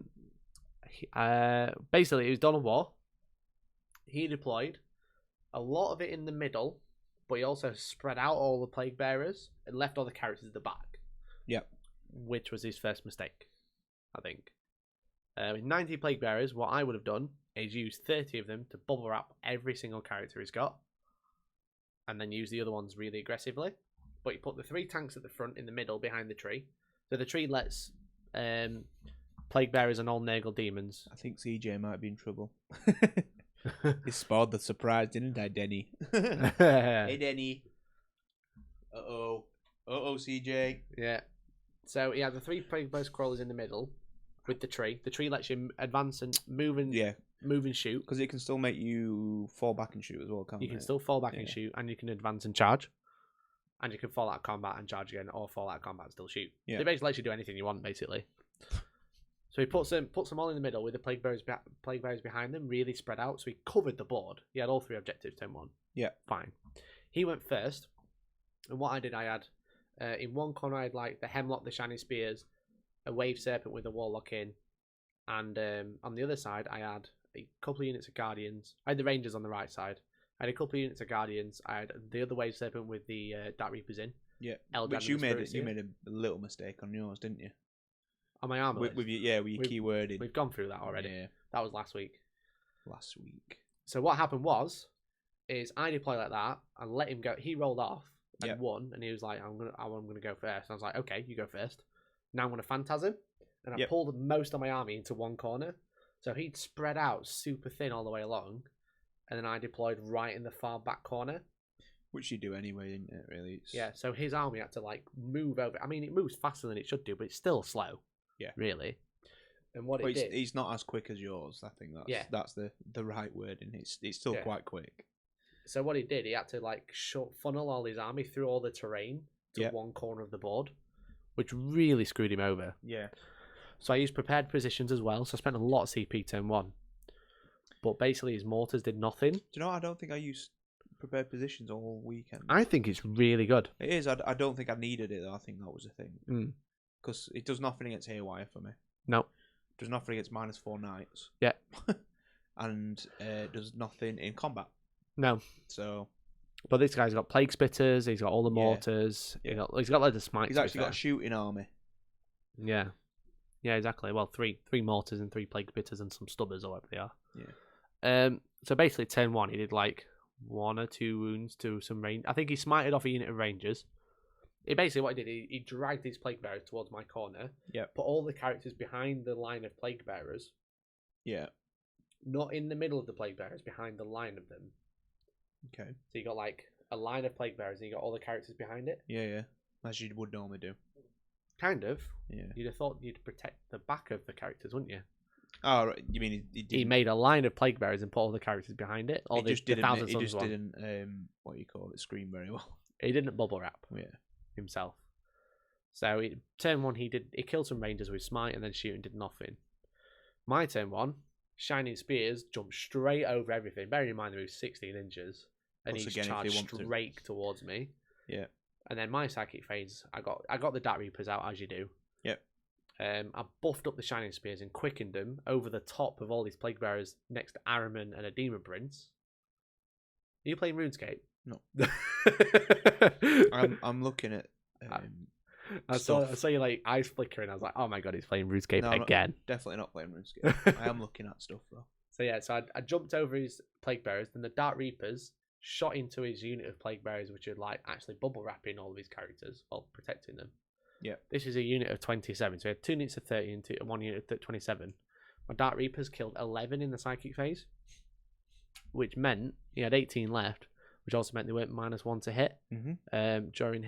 basically, it was Dawn of War. He deployed a lot of it in the middle, but he also spread out all the plague bearers and left all the characters at the back. Yep. Which was his first mistake, I think. With 90 plague bearers, what I would have done is use 30 of them to bubble wrap every single character he's got, and then use the other ones really aggressively. But you put the 3 tanks at the front in the middle behind the tree. So the tree lets plague bearers and all Nagel demons. I think CJ might be in trouble. He spoiled the surprise, didn't I, Denny? Hey, Denny. Uh-oh, CJ. Yeah. So he had the 3 plague bears crawlers in the middle with the tree. The tree lets you advance and move and shoot. Because it can still make you fall back and shoot as well, can't it? You can still fall back and shoot, and you can advance and charge. And you can fall out of combat and charge again, or fall out of combat and still shoot. Yeah. So it basically lets you do anything you want, basically. So he puts them all in the middle with the plague bearers behind them, really spread out. So he covered the board. He had all 3 objectives, turn 1. Yeah. Fine. He went first. And what I did, I had, in one corner, I had like the Hemlock, the Shining Spears, a Wave Serpent with a Warlock in. And on the other side, I had a couple of units of Guardians. I had the Rangers on the right side. I had a couple of units of Guardians. I had the other Wave Serpent with the Dark Reapers in. Yeah. Eldad Which you made a little mistake on yours, didn't you? On my armor with your keywording. We've gone through that already. Yeah. That was last week. Last week. So what happened is I deployed like that and let him go. He rolled off and won, and he was like, I'm gonna go first. And I was like, okay, you go first. Now I'm gonna Phantasm, and I pulled most of my army into one corner. So he'd spread out super thin all the way along, and then I deployed right in the far back corner. Which you do anyway, isn't it, really? Yeah, so his army had to like move over. I mean, it moves faster than it should do, but it's still slow. Yeah. Really. And what it did... He's not as quick as yours. I think that's the right word, and it's still quite quick. So what he did, he had to like funnel all his army through all the terrain to one corner of the board, which really screwed him over. Yeah. So I used prepared positions as well, so I spent a lot of CP turn 1. But basically his mortars did nothing. Do you know, I don't think I used prepared positions all weekend. I think it's really good. It is. I don't think I needed it, though. I think that was the thing. Because it does nothing against Haywire for me. No. It does nothing against -4 knights. Yeah. And does nothing in combat. No. So. But this guy's got Plague Spitters, he's got all the mortars, he's got loads of smites. He's actually got a shooting army. Yeah. Yeah, exactly. Well, three mortars and 3 Plague Spitters and some stubbers or whatever they are. Yeah. So basically, turn 1, he did like 1 or 2 wounds to some range. I think he smited off a unit of rangers. He basically what he did, he dragged his plague bearers towards my corner. Yeah. Put all the characters behind the line of plague bearers. Yeah. Not in the middle of the plague bearers, behind the line of them. Okay. So you got like a line of plague bearers, and you got all the characters behind it. Yeah, yeah. As you would normally do. Kind of. Yeah. You'd have thought you'd protect the back of the characters, wouldn't you? Oh, right. You mean he made a line of plague bearers and put all the characters behind it. All he just didn't. Thousand He Sons just one. didn't. What do you call it? Scream very well. He didn't bubble wrap. Yeah. Himself. So turn 1, he killed some rangers with smite and then shooting did nothing. My turn 1, shining spears jumped straight over everything. Bearing in mind they moved 16 inches, and Plus he again, if they charged want to. straight towards me. Yeah. And then my psychic phase, I got the Dark Reapers out as you do. Yep. I buffed up the shining spears and quickened them over the top of all these plague bearers next to Araman and a demon prince. Are you playing RuneScape? No. I'm looking at. I saw you like eyes flickering. I was like, oh my god, he's playing RuneScape No, again. Definitely not playing RuneScape. I am looking at stuff though. So yeah, so I jumped over his plague bearers, then the Dark Reapers shot into his unit of plague bearers, which are like actually bubble wrapping all of his characters while protecting them. Yeah. This is a unit of 27, so he had 2 units of 30 and 1 unit of 27. My Dark Reapers killed 11 in the psychic phase, which meant he had 18 left, which also meant they went -1 to hit during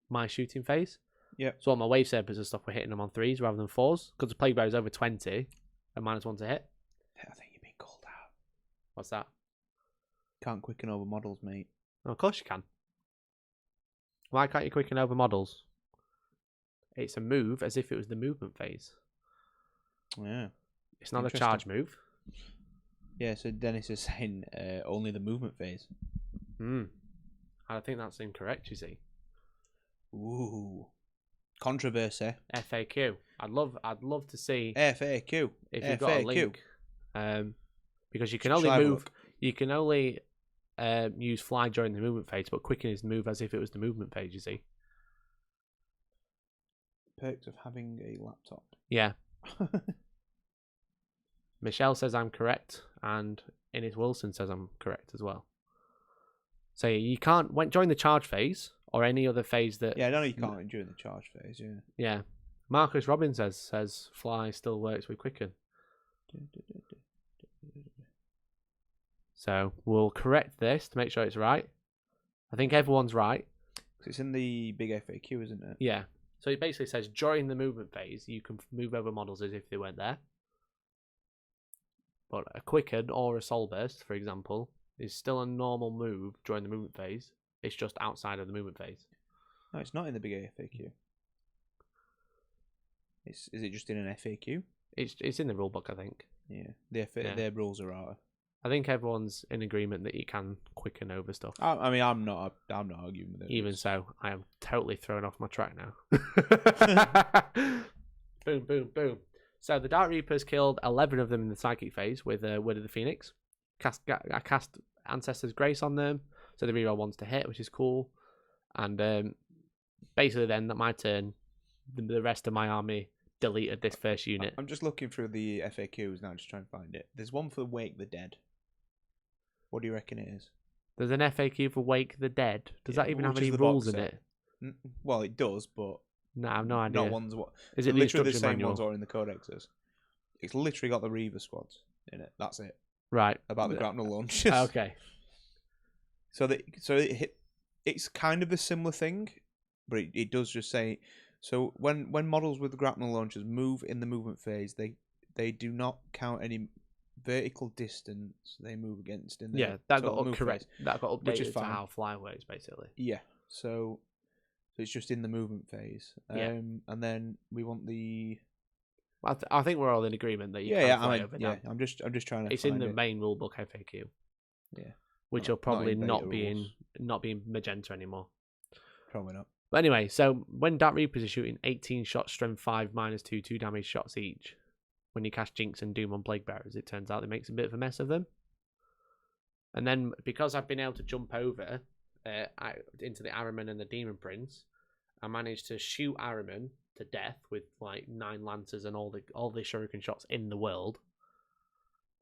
my shooting phase. Yeah. So all my wave sabers and stuff were hitting them on 3s rather than 4s, because the plague bear is over 20 and -1 to hit. I think you're being called out. What's that? Can't quicken over models, mate. Oh, of course you can. Why can't you quicken over models? It's a move as if it was the movement phase. Yeah. It's not a charge move. Yeah, so Dennis is saying only the movement phase. I think that's incorrect, you see. Ooh. Controversy. FAQ. I'd love to see FAQ. if you've got a link. Because you can only Shall I have a move. look? You can only use fly during the movement phase, but quicken is move as if it was the movement phase. You see. Perks of having a laptop. Yeah. Michelle says I'm correct, and Innes Wilson says I'm correct as well. So you can't during the charge phase or any other phase that. Yeah, I know you can't during the charge phase. Yeah. Yeah. Marcus Robbins says fly still works with quicken. So we'll correct this to make sure it's right. I think everyone's right. It's in the big FAQ, isn't it? Yeah. So it basically says during the movement phase, you can move over models as if they weren't there. But a quicken or a soul burst, for example, is still a normal move during the movement phase. It's just outside of the movement phase. No, it's not in the big FAQ. Is it just in an FAQ? It's in the rulebook, I think. Yeah, their rules are out. I think everyone's in agreement that you can quicken over stuff. I mean, I'm not arguing with it. Even so, I am totally thrown off my track now. Boom, boom, boom. So the Dark Reapers killed 11 of them in the psychic phase with Word of the Phoenix. I cast Ancestor's Grace on them, so the reroll ones to hit, which is cool. And basically then, at my turn, the rest of my army deleted this first unit. I'm just looking through the FAQs now, just trying to find it. There's one for Wake the Dead. What do you reckon it is? There's an FAQ for Wake the Dead. Does that even have which any is the rules box in set. it? Well, it does, but No, I have no idea. not ones. What Is it the literally the instruction same manual? ones are in the codexes? It's literally got the Reaver squads in it. That's it. Right. About the grapnel launches. Okay. It's kind of a similar thing, but it does just say so when models with the grapnel launchers move in the movement phase, they do not count any vertical distance they move against in the that got total move phase. That got updated Which is to fine. how fly works, basically. Yeah, so it's just in the movement phase. And then we want the. I think we're all in agreement that you Yeah, can fly over now. I'm just trying to. It's in find the it. main rulebook FAQ. Yeah. Which Not- will probably not in beta not be in magenta anymore. Probably not. But anyway, so when Dark Reapers are shooting 18 shots, strength 5, -2, 2 damage shots each, when you cast Jinx and Doom on Plague Bearers, it turns out it makes a bit of a mess of them. And then because I've been able to jump over into the Araman and the Demon Prince, I managed to shoot Araman to death with like 9 lancers and all the shuriken shots in the world.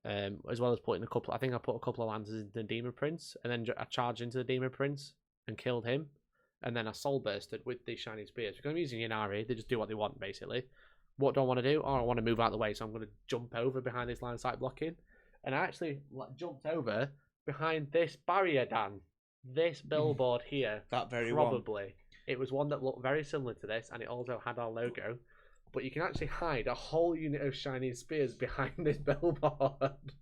as well as putting a couple. I think I put a couple of lances into the Demon Prince, and then I charged into the Demon Prince and killed him, and then I soul bursted with the Shining Spears because I'm using Yanari. They just do what they want basically. What do I want to do? Oh, I want to move out of the way, so I'm going to jump over behind this line of sight blocking, and I actually jumped over behind this barrier, Dan. This billboard here. That very probably. one. It was one that looked very similar to this, and it also had our logo. But you can actually hide a whole unit of Shining Spears behind this billboard,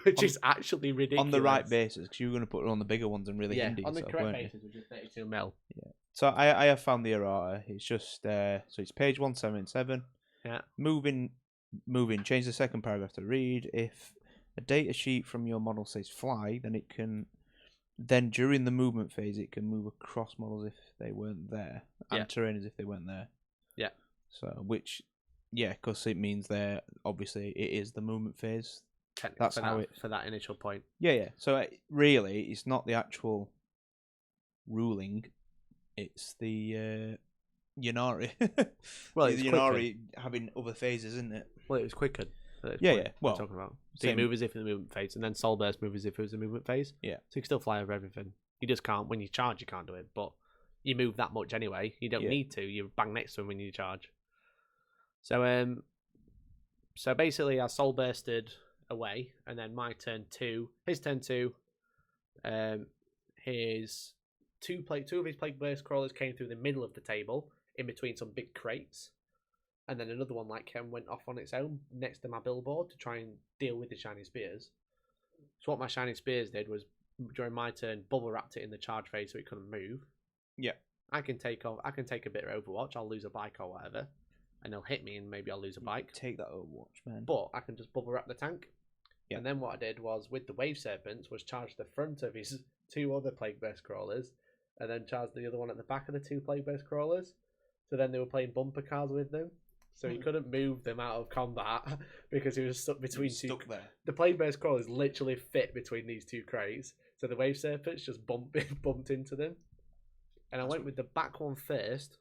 which is actually ridiculous. On the right basis, because you were going to put it on the bigger ones and really hinder on the yourself, correct weren't you? basis, which is 32 mil. Yeah. So I have found the errata. It's just so it's page 177. Yeah. Moving. Change the second paragraph to read: if a data sheet from your model says fly, then it can. Then during the movement phase, it can move across models if they weren't there, and terrain as if they weren't there. Yeah. So because it means they're obviously it is the movement phase. That's for how that, it for that initial point. Yeah. So really, it's not the actual ruling; it's the Yanari. Well, the it's Yanari having other phases, isn't it? Well, it was quicker. Yeah. Well, talking about. So you move as if in the movement phase, and then Soul Burst move as if it was a movement phase. Yeah. So you can still fly over everything. You just can't when you charge. You can't do it, but you move that much anyway. You don't need to. You bang next to him when you charge. So so basically, I Soul Bursted away, and then my turn 2, his turn 2, his two of his Plague Burst crawlers came through the middle of the table in between some big crates. And then another one like Ken went off on its own next to my billboard to try and deal with the Shining Spears. So what my Shining Spears did was during my turn bubble wrapped it in the charge phase so it couldn't move. Yeah. I can take a bit of Overwatch, I'll lose a bike or whatever. And they'll hit me and maybe I'll lose a bike. Take that Overwatch, man. But I can just bubble wrap the tank. Yeah. And then what I did was with the Wave Serpents was charge the front of his 2 other Plague Burst crawlers and then charge the other one at the back of the 2 Plague Burst crawlers. So then they were playing bumper cars with them. So he couldn't move them out of combat because he was stuck between stuck there. The Plague Burst crawlers literally fit between these 2 crates. So the Wave Serpents just bumped into them. And I went with the back one first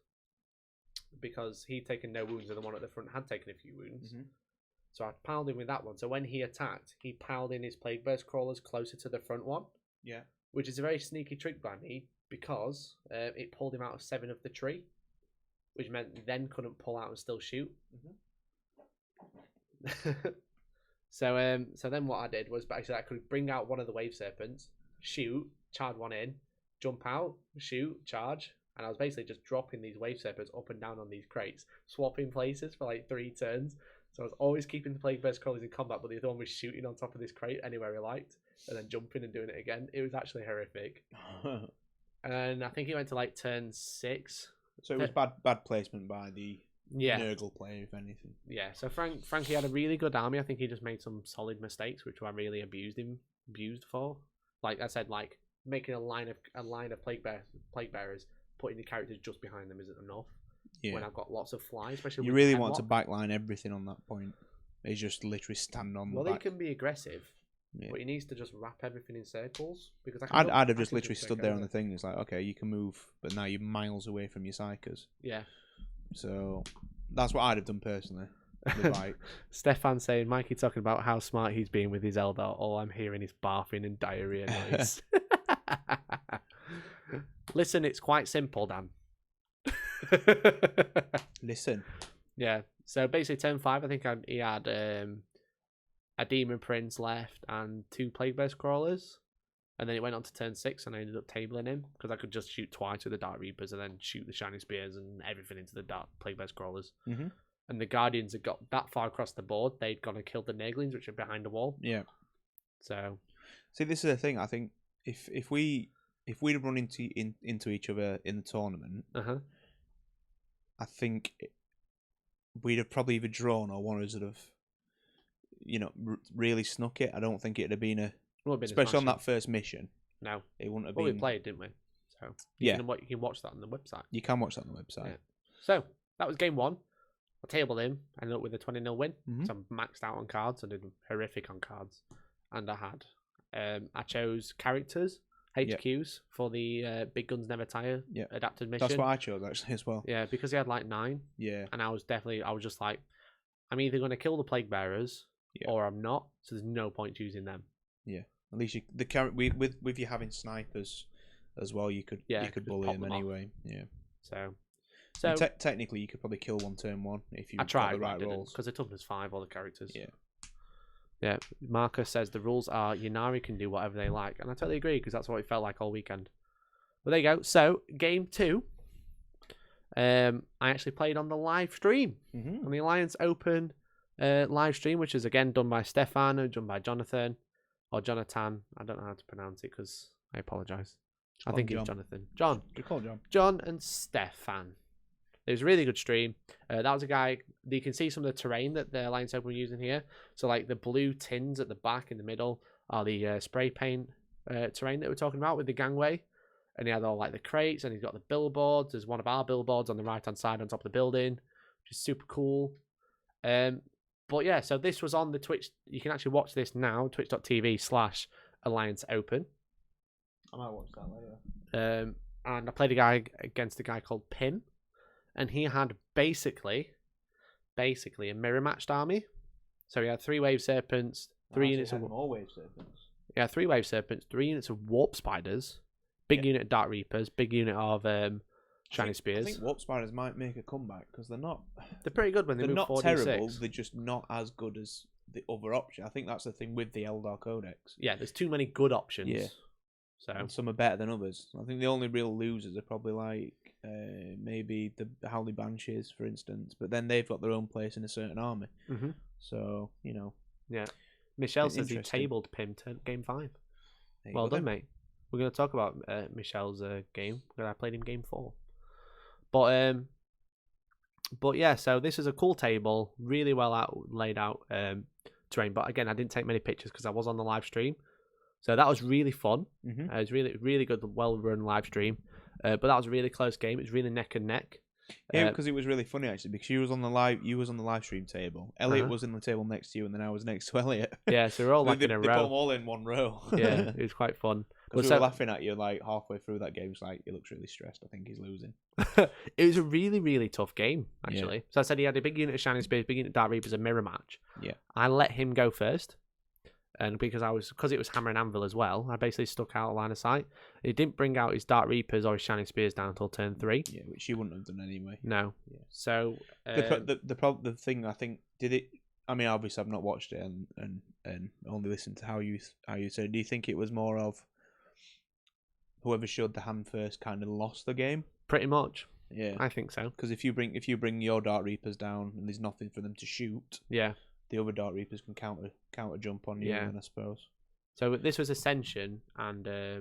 because he'd taken no wounds and the one at the front had taken a few wounds. Mm-hmm. So I piled in with that one. So when he attacked, he piled in his Plague Burst crawlers closer to the front one. Yeah. Which is a very sneaky trick by me because it pulled him out of 7 of the tree. Which meant he then couldn't pull out and still shoot. Mm-hmm. So then what I did was basically I could bring out one of the Wave Serpents, shoot, charge one in, jump out, shoot, charge, and I was basically just dropping these Wave Serpents up and down on these crates, swapping places for like 3 turns. So I was always keeping the Plague Burst crawlers in combat, but the other one was shooting on top of this crate anywhere he liked, and then jumping and doing it again. It was actually horrific. And I think he went to like turn 6. So it was bad placement by the Nurgle player, if anything. Yeah, so Frankie had a really good army. I think he just made some solid mistakes, which I really abused for. Like I said, like making a line of plague bearers, putting the characters just behind them isn't enough. Yeah. When I've got lots of flies, especially you really want to backline everything on that point. It's just literally stand on. Well, the back. They can be aggressive. Yeah. But he needs to just wrap everything in circles because I'd have just literally stood there on the thing. It's like, okay, you can move, but now you're miles away from your psychers. Yeah. So that's what I'd have done personally. Stefan saying, Mikey talking about how smart he's being with his Eldar. All I'm hearing is barfing and diarrhea noise. Listen, it's quite simple, Dan. Listen. Yeah. So basically, turn 5, I think he had a Demon Prince left and 2 Plague Burst crawlers, and then it went on to turn 6, and I ended up tabling him because I could just shoot twice with the Dark Reapers and then shoot the Shining Spears and everything into the Dark Plague Burst crawlers. Mm-hmm. And the Guardians had got that far across the board; they'd gone and killed the Naglings, which are behind the wall. Yeah. So, see, this is the thing. I think if we'd have run into each other in the tournament, I think we'd have probably either drawn or one of us would have. Really snuck it. I don't think it'd have been especially on that first mission. No, it wouldn't have been. We played, didn't we? So you can watch that on the website. You can watch that on the website. Yeah. So that was game 1. I tabled him. I ended up with a 20-0 win. Mm-hmm. So I'm maxed out on cards. I did horrific on cards, and I had I chose characters HQs for the Big Guns Never Tire adapted mission. That's what I chose actually as well. Yeah, because he had like 9. Yeah, and I was just like, I'm either going to kill the Plague Bearers Yeah. or I'm not. So there's no point choosing them. Yeah. At least with you having snipers as well, you could bully pop them them off. anyway. Yeah. So And technically, you could probably kill one turn one if you I tried got the right rolls. because it took us 5 all the characters. Yeah. Yeah. Marcus says the rules are Ynnari can do whatever they like, and I totally agree because that's what it felt like all weekend. But there you go. So game 2, I actually played on the live stream on the Alliance Open live stream, which is again done by Stefan and done by Jonathan or Jonathan. I don't know how to pronounce it because I apologise. I think it's Jonathan. John and Stefan. It was a really good stream. That was a guy. You can see some of the terrain that the Alliance Open were using here. So like the blue tins at the back in the middle are the spray paint terrain that we're talking about with the gangway. And he had all like the crates, and he's got the billboards. There's one of our billboards on the right hand side on top of the building, which is super cool. But yeah, so this was on the Twitch. You can actually watch this now, twitch.tv/Alliance Open. I might watch that later. And I played a guy against a guy called Pim, and he had basically a mirror matched army. So he had 3 wave serpents, 3 units of more wave serpents. Yeah, 3 wave serpents, 3 units of warp spiders, big unit of dark reapers, big unit of shiny spears. I think warp spiders might make a comeback because they're pretty good when they move 4d6. They're not terrible. They're just not as good as the other option. I think that's the thing with the Eldar Codex. Yeah, there's too many good options. Yeah. So And some are better than others. I think the only real losers are probably like maybe the Howley Banshees, for instance. But then they've got their own place in a certain army. Mm-hmm. So, Yeah. Michelle says he tabled Pim to game 5. Well done, mate. We're going to talk about Michelle's game because I played him game 4. But yeah, so this is a cool table, really well laid out terrain. But again, I didn't take many pictures because I was on the live stream. So that was really fun. Mm-hmm. It was really, really good, well-run live stream. But that was a really close game. It was really neck and neck. Yeah, because it was really funny actually. Because you was on the live stream table. Elliot was in the table next to you, and then I was next to Elliot. Yeah, so we're all like in a row. They put them all in one row. Yeah, it was quite fun. Because we were laughing at you like halfway through that game. It's like, he looks really stressed. I think he's losing. It was a really, really tough game actually. Yeah. So I said he had a big unit of Shining Spears, big unit of Dark Reapers, a mirror match. Yeah, I let him go first. And because it was Hammer and Anvil as well, I basically stuck out a line of sight. He didn't bring out his Dark Reapers or his Shining Spears down until turn 3. Yeah, which you wouldn't have done anyway. No. Yeah. So the thing I think did it. I mean, obviously I've not watched it and only listened to how you said. Do you think it was more of whoever showed the hand first kind of lost the game? Pretty much. Yeah, I think so. Because if you bring your Dark Reapers down and there's nothing for them to shoot. Yeah. The other Dark Reapers can counter jump on you, then, I suppose. So this was Ascension, and I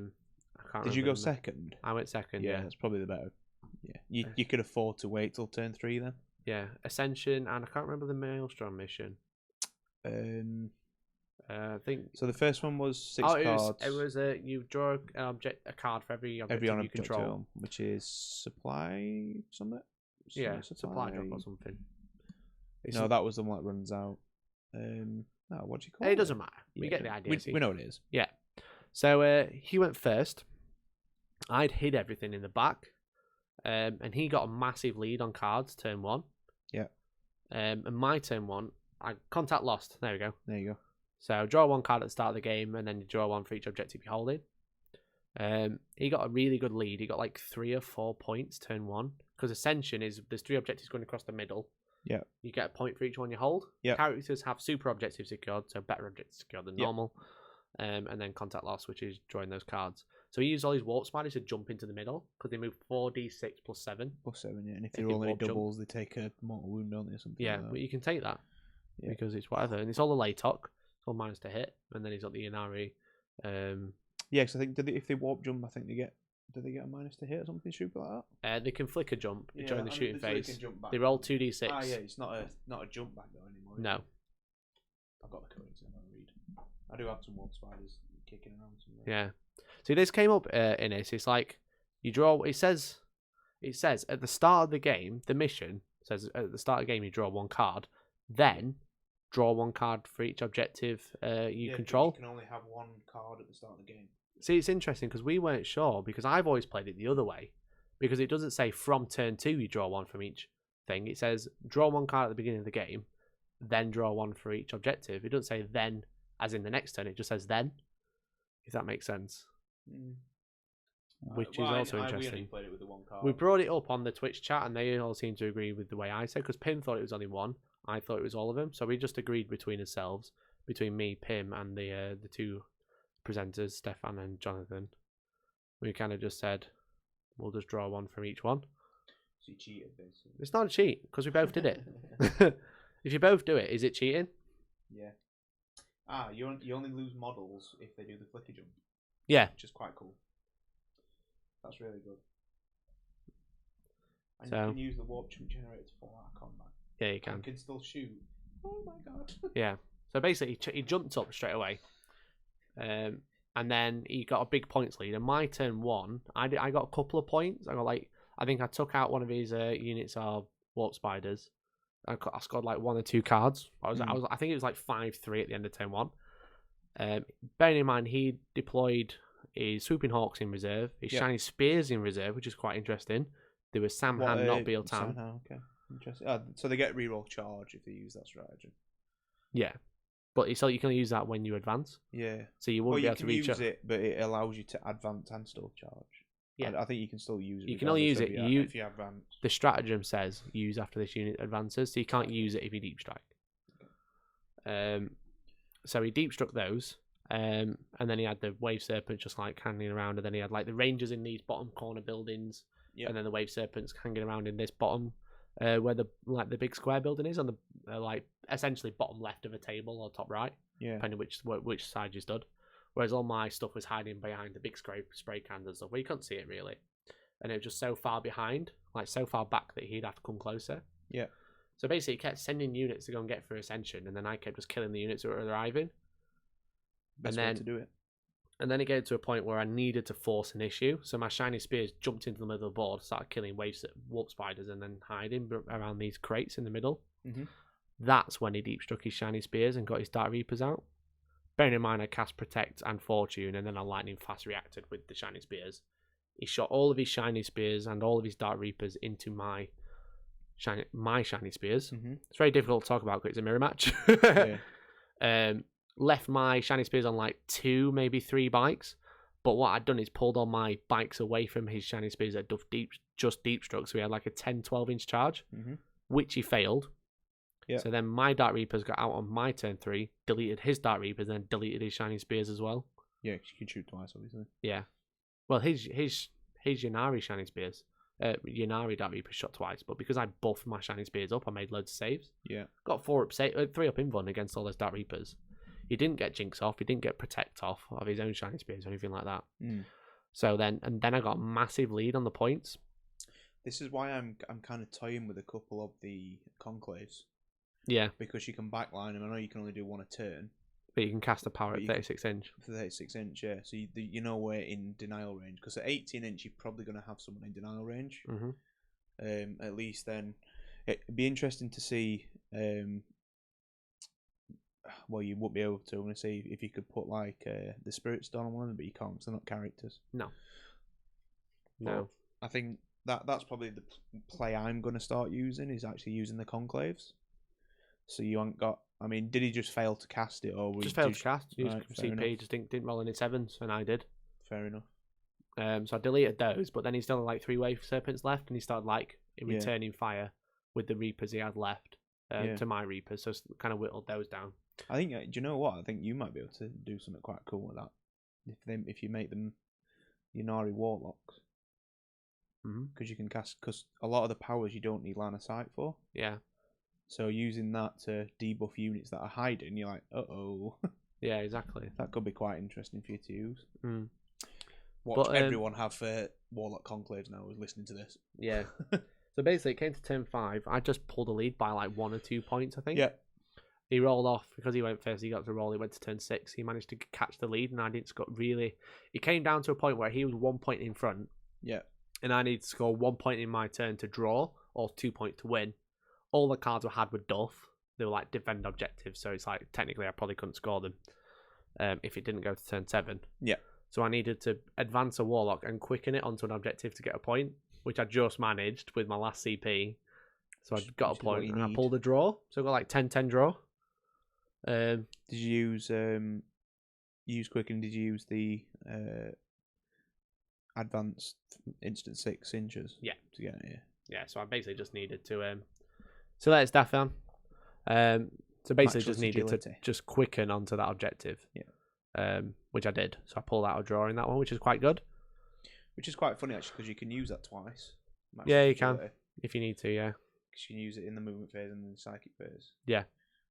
can't. Did you go second? I went second. Yeah, that's probably the better. Yeah, you could afford to wait till turn 3 then. Yeah, Ascension, and I can't remember the Maelstrom mission. I think so. The first one was 6 cards. It was you draw a card for every objective you control, which is supply something. Yeah, supply drop or something. No, that was the one that runs out. No, what do you call it? It doesn't matter. We get the idea. We know what it is. Yeah. So he went first. I'd hid everything in the back, and he got a massive lead on cards turn 1. Yeah. And my turn 1, I contact lost. There we go. There you go. So draw 1 card at the start of the game, and then you draw 1 for each objective you're holding. He got a really good lead. He got like 3 or 4 points turn 1 because Ascension is there's 3 objectives going across the middle. Yeah. You get a point for each one you hold. Yeah. Characters have super objectives secured, so better objectives secured than normal. And then contact loss, which is drawing those cards. So he used all his warp spiders to jump into the middle because they move 4d6 plus 7. Plus 7, yeah. And if they roll any doubles, they take a mortal wound, don't they? Or something. Yeah, like but you can take that because it's whatever. And it's all the Laytok, it's all minus to hit. And then he's got the Inari. Yeah, because I think if they warp jump, I think they get. Do they get a minus to hit or something stupid like that? They can flicker jump during the shooting phase. They roll 2d6. Ah, yeah, it's not a jump back though anymore. No. I've got the code, so I'm read. I do have some warp spiders kicking around somewhere. Yeah. See, this came up in it. It's like you draw. It says at the start of the game, the mission says at the start of the game you draw 1 card, then draw 1 card for each objective you control. You can only have 1 card at the start of the game. See, it's interesting because we weren't sure because I've always played it the other way because it doesn't say from turn 2 you draw 1 from each thing. It says draw 1 card at the beginning of the game, then draw one for each objective. It doesn't say then as in the next turn. It just says then, if that makes sense. Which is also we interesting. only played it with the one card. We brought it up on the Twitch chat, and they all seem to agree with the way I said, because Pim thought it was only one. I thought it was all of them. So we just agreed between ourselves, between me, Pim, and the two presenters, Stefan and Jonathan. We kind of just said, we'll just draw one from each one. So you cheated, basically. It's not a cheat, because we both did it. If you both do it, is it cheating? Yeah. You only lose models if they do the flicker jump. Yeah. Which is quite cool. That's really good. And So, you can use the warp jump generator to fall out of combat. Yeah, you can. And you can still shoot. Oh my god. Yeah. So basically, he jumped up straight away. And then he got a big points lead. And my turn one, I got a couple of points. I think I took out one of his units of warp spiders. I scored like 1 or 2 cards. I think it was like 5-3 at the end of turn one. Bearing in mind, he deployed his swooping hawks in reserve, his shiny spears in reserve, which is quite interesting. There was Samhan, not Bealtan. Okay, interesting. So they get reroll charge if they use that strategy. Yeah, but so you can use that when you advance. Yeah. So you won't be able to reach use it, but it allows you to advance and still charge. Yeah. I think you can still use it. You can only use it if you advance. The stratagem says use after this unit advances, so you can't use it if you deep strike. So he deep struck those. And then he had the wave serpent just like hanging around, and then he had like the rangers in these bottom corner buildings, and then the wave serpents hanging around in this bottom, where the big square building is on the like essentially bottom left of a table or top right, depending which side you stood. Whereas all my stuff was hiding behind the big spray cans and stuff, where you couldn't see it really, and it was just so far behind, like so far back that he'd have to come closer. Yeah. So basically, he kept sending units to go and get through Ascension, and then I kept just killing the units that were arriving. Best way to do it. And then it got to a point where I needed to force an issue. So my shiny spears jumped into the middle of the board, started killing warp spiders, and then hiding around these crates in the middle. Mm-hmm. That's when he deep struck his shiny spears and got his Dark Reapers out. Bearing in mind I cast Protect and Fortune, and then I lightning fast reacted with the shiny spears. He shot all of his shiny spears and all of his Dark Reapers into my shiny spears. Mm-hmm. It's very difficult to talk about because it's a mirror match. Left my shiny spears on like 2, maybe 3 bikes, but what I'd done is pulled all my bikes away from his shiny spears that just deep struck, so he had like a 10-12 inch charge, which he failed. So then my Dark Reapers got out on my turn 3, deleted his Dark Reapers, then deleted his shiny spears as well. Yeah, because you can shoot twice, obviously. Yeah. Well, his Yanari shiny spears, Yanari Dark Reapers shot twice, but because I buffed my shiny spears up, I made loads of saves. Yeah. Got 3 up invuln against all those Dark Reapers. He didn't get Jinx off. He didn't get Protect off of his own shiny spears or anything like that. So then I got a massive lead on the points. This is why I'm kind of toying with a couple of the conclaves. Yeah, because you can backline them. I know you can only do 1 a turn, but you can cast a power at 36 inch. 36 inch, yeah. So you know we're in denial range, because at 18 inch you're probably going to have someone in denial range. At least then it'd be interesting to see. Well, you won't be able to. I'm going to see if you could put like the Spirit Stone on one of them, but you can't because they're not characters. No. I think that's probably the play I'm going to start using, is actually using the conclaves. So you haven't got. I mean, did he just fail to cast it, or just failed to cast? CP just didn't roll in its 7s, and I did. Fair enough. So I deleted those, but then he still had like 3 wave serpents left, and he started like returning fire with the Reapers he had left to my Reapers, so kind of whittled those down. I think. Do you know what? I think you might be able to do something quite cool with that if you make them Yanari Warlocks. Because you can cast. Because a lot of the powers you don't need line of sight for. Yeah. So using that to debuff units that are hiding, you're like, uh-oh. Yeah, exactly. That could be quite interesting for you to use. Watch everyone have Warlock Conclaves now who's listening to this. Yeah. So basically, it came to turn 5. I just pulled a lead by like 1 or 2 points, I think. Yeah. He rolled off because he went first. He got to roll. He went to turn 6. He managed to catch the lead, and I didn't score really. It came down to a point where he was 1 point in front. Yeah. And I needed to score 1 point in my turn to draw, or 2 points to win. All the cards I had were duff. They were like defend objectives, so it's like technically I probably couldn't score them if it didn't go to turn 7. Yeah. So I needed to advance a Warlock and quicken it onto an objective to get a point, which I just managed with my last CP. So I got Which a is what point you and I need. pulled a draw. So I got like 10-10 draw. Did you use quick, and did you use the advanced instant 6 inches? Yeah. To get it, Yeah, so I basically just needed to select his staff down. So basically just needed to agility. just quicken onto that objective. Yeah. Which I did. So I pulled out a draw in that one, which is quite good. Which is quite funny actually, because you can use that twice. Max Yeah, you agility, can. If you need to, yeah. because you can use it in the movement phase and the psychic phase. Yeah.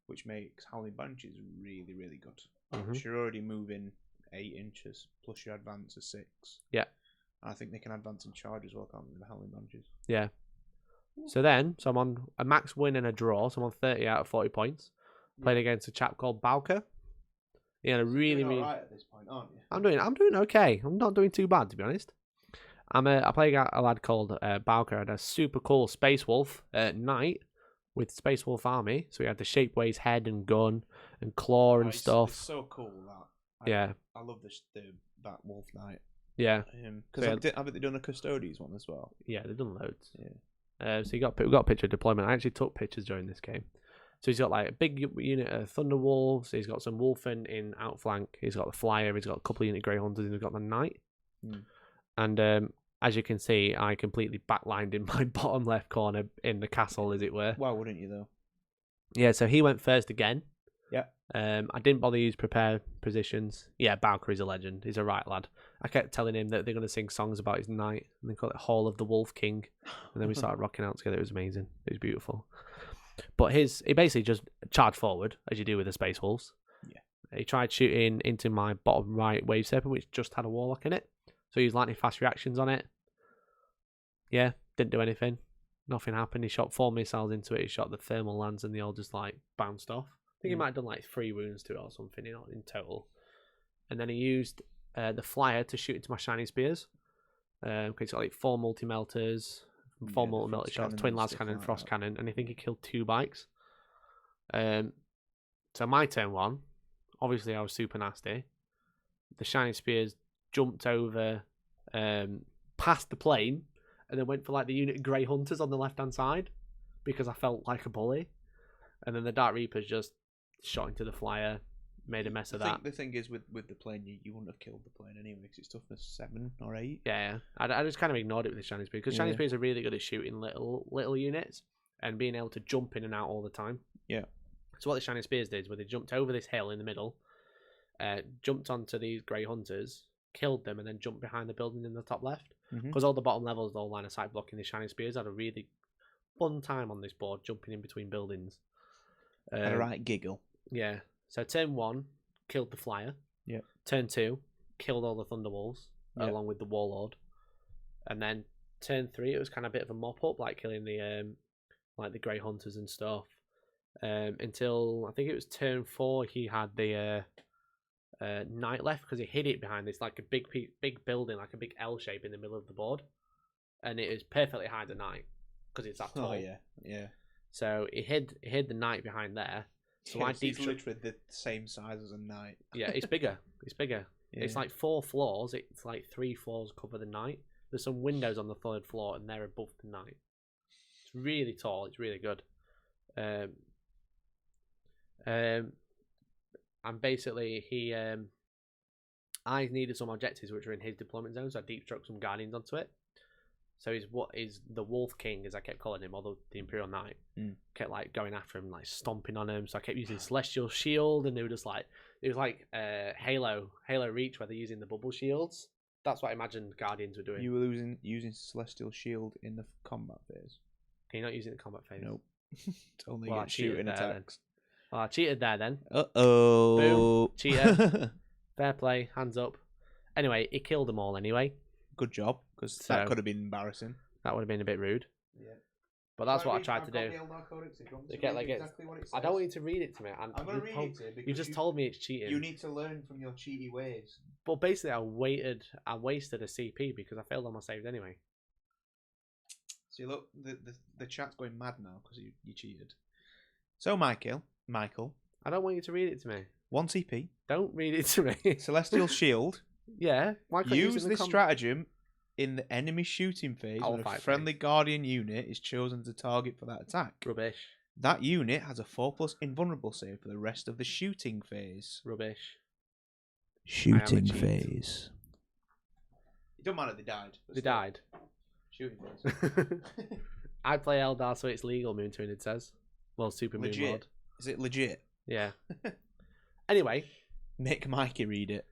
Which makes Howling Banshees really, really good. Mhm. Because you're already moving 8 inches, plus your advance is 6. Yeah. And I think they can advance and charge as well, can't they, the Howling Banshees? Yeah. So I'm on a max win and a draw, so I'm on 30 out of 40 points. Playing against a chap called Bowker. He had a really, You're really... alright at this point, aren't you? I'm doing okay. I'm not doing too bad, to be honest. I play a lad called Bowker, and a super cool Space Wolf Knight with Space Wolf army. So he had the Shapeways head and gun and claw and stuff. It's so cool that. Yeah. I love that Wolf Knight. Yeah. Because haven't they done a Custodes one as well? Yeah, they've done loads. Yeah. So we got a picture of deployment. I actually took pictures during this game. So he's got like a big unit of Thunder Wolves. He's got some Wolfen in outflank. He's got the Flyer. He's got a couple of unit Grey Hunters. And he's got the Knight. And as you can see, I completely backlined in my bottom left corner in the castle, as it were. Why wouldn't you though? Yeah, so he went first again. Yeah. I didn't bother to use prepare positions. Yeah, Bowker is a legend. He's a right lad. I kept telling him that they're going to sing songs about his knight, and they call it Hall of the Wolf King. And then we started rocking out together. It was amazing. It was beautiful. But he basically just charged forward, as you do with the Space Wolves. Yeah. He tried shooting into my bottom right wave serpent, which just had a warlock in it. So he used lightning fast reactions on it. Yeah, didn't do anything. Nothing happened. He shot 4 missiles into it. He shot the thermal lands, and they all just like bounced off. I think he might have done like 3 wounds to it or something in total. And then he used the Flyer to shoot into my Shining Spears. He's got like 4 multi-melters, 4 multi-melter shots, twin las cannon, frost cannon, and I think he killed 2 bikes. So my turn 1, obviously I was super nasty. The Shining Spears jumped over past the plane and then went for like the unit of Grey Hunters on the left-hand side because I felt like a bully. And then the Dark Reapers just shot into the Flyer, made a mess of that. The thing is, with the plane, you wouldn't have killed the plane anyway because it's toughness 7 or 8. Yeah, I just kind of ignored it with the Shining Spears because Shining Spears are really good at shooting little units and being able to jump in and out all the time. Yeah. So what the Shining Spears did was they jumped over this hill in the middle, jumped onto these Grey Hunters, killed them, and then jumped behind the building in the top left. Because all the bottom levels, all line of sight blocking the Shining Spears, had a really fun time on this board, jumping in between buildings. Had a right giggle. Yeah. So turn 1, killed the Flyer. Yeah. Turn 2, killed all the Thunderwolves, along with the Warlord. And then turn 3, it was kind of a bit of a mop up, like killing the Grey Hunters and stuff. Until I think it was turn 4, he had the Knight left because he hid it behind this like a big building, like a big L shape in the middle of the board, and it is perfectly hide the Knight because it's that tall. Oh yeah. So he hid the Knight behind there. So I it's literally the same size as a Knight. Yeah, it's bigger. It's bigger. Yeah. It's like 4 floors. It's like 3 floors cover the Knight. There's some windows on the 3rd floor, and they're above the Knight. It's really tall. It's really good. And basically I needed some objectives which were in his deployment zone, so I deep struck some Guardians onto it. So he's what is the Wolf King, as I kept calling him, although the Imperial Knight kept like going after him, like stomping on him. So I kept using Celestial Shield, and they were just like it was like Halo Reach, where they're using the bubble shields. That's what I imagined Guardians were doing. You were using Celestial Shield in the combat phase. Can you not use it in the combat phase? Nope. It's only Well, I cheated shooting there, attacks. Well, I cheated there then. Uh-oh. Boom. Cheater. Fair play. Hands up. Anyway, it killed them all anyway. Good job, because that could have been embarrassing. That would have been a bit rude. Yeah. But that's what I tried to do. I don't want you to read it to me. I'm going to read it to you because you just told me it's cheating. You need to learn from your cheaty ways. But basically, I wasted a CP because I failed on my saves anyway. See, look, the chat's going mad now because you cheated. So, Michael, I don't want you to read it to me. 1 CP. Don't read it to me. Celestial Shield. Yeah. Why can't you Use this stratagem in the enemy shooting phase, I'll when a fight friendly Guardian unit is chosen to target for that attack, Rubbish. that unit has a 4+ invulnerable save for the rest of the shooting phase. Rubbish. Shooting cheat. phase. It don't matter, they died. They died. Shooting phase. I play Eldar, so it's legal, Moon Twin, it says. Well, Super Moon Legit. Lord. Is it legit? Yeah. Anyway. Make Mikey read it.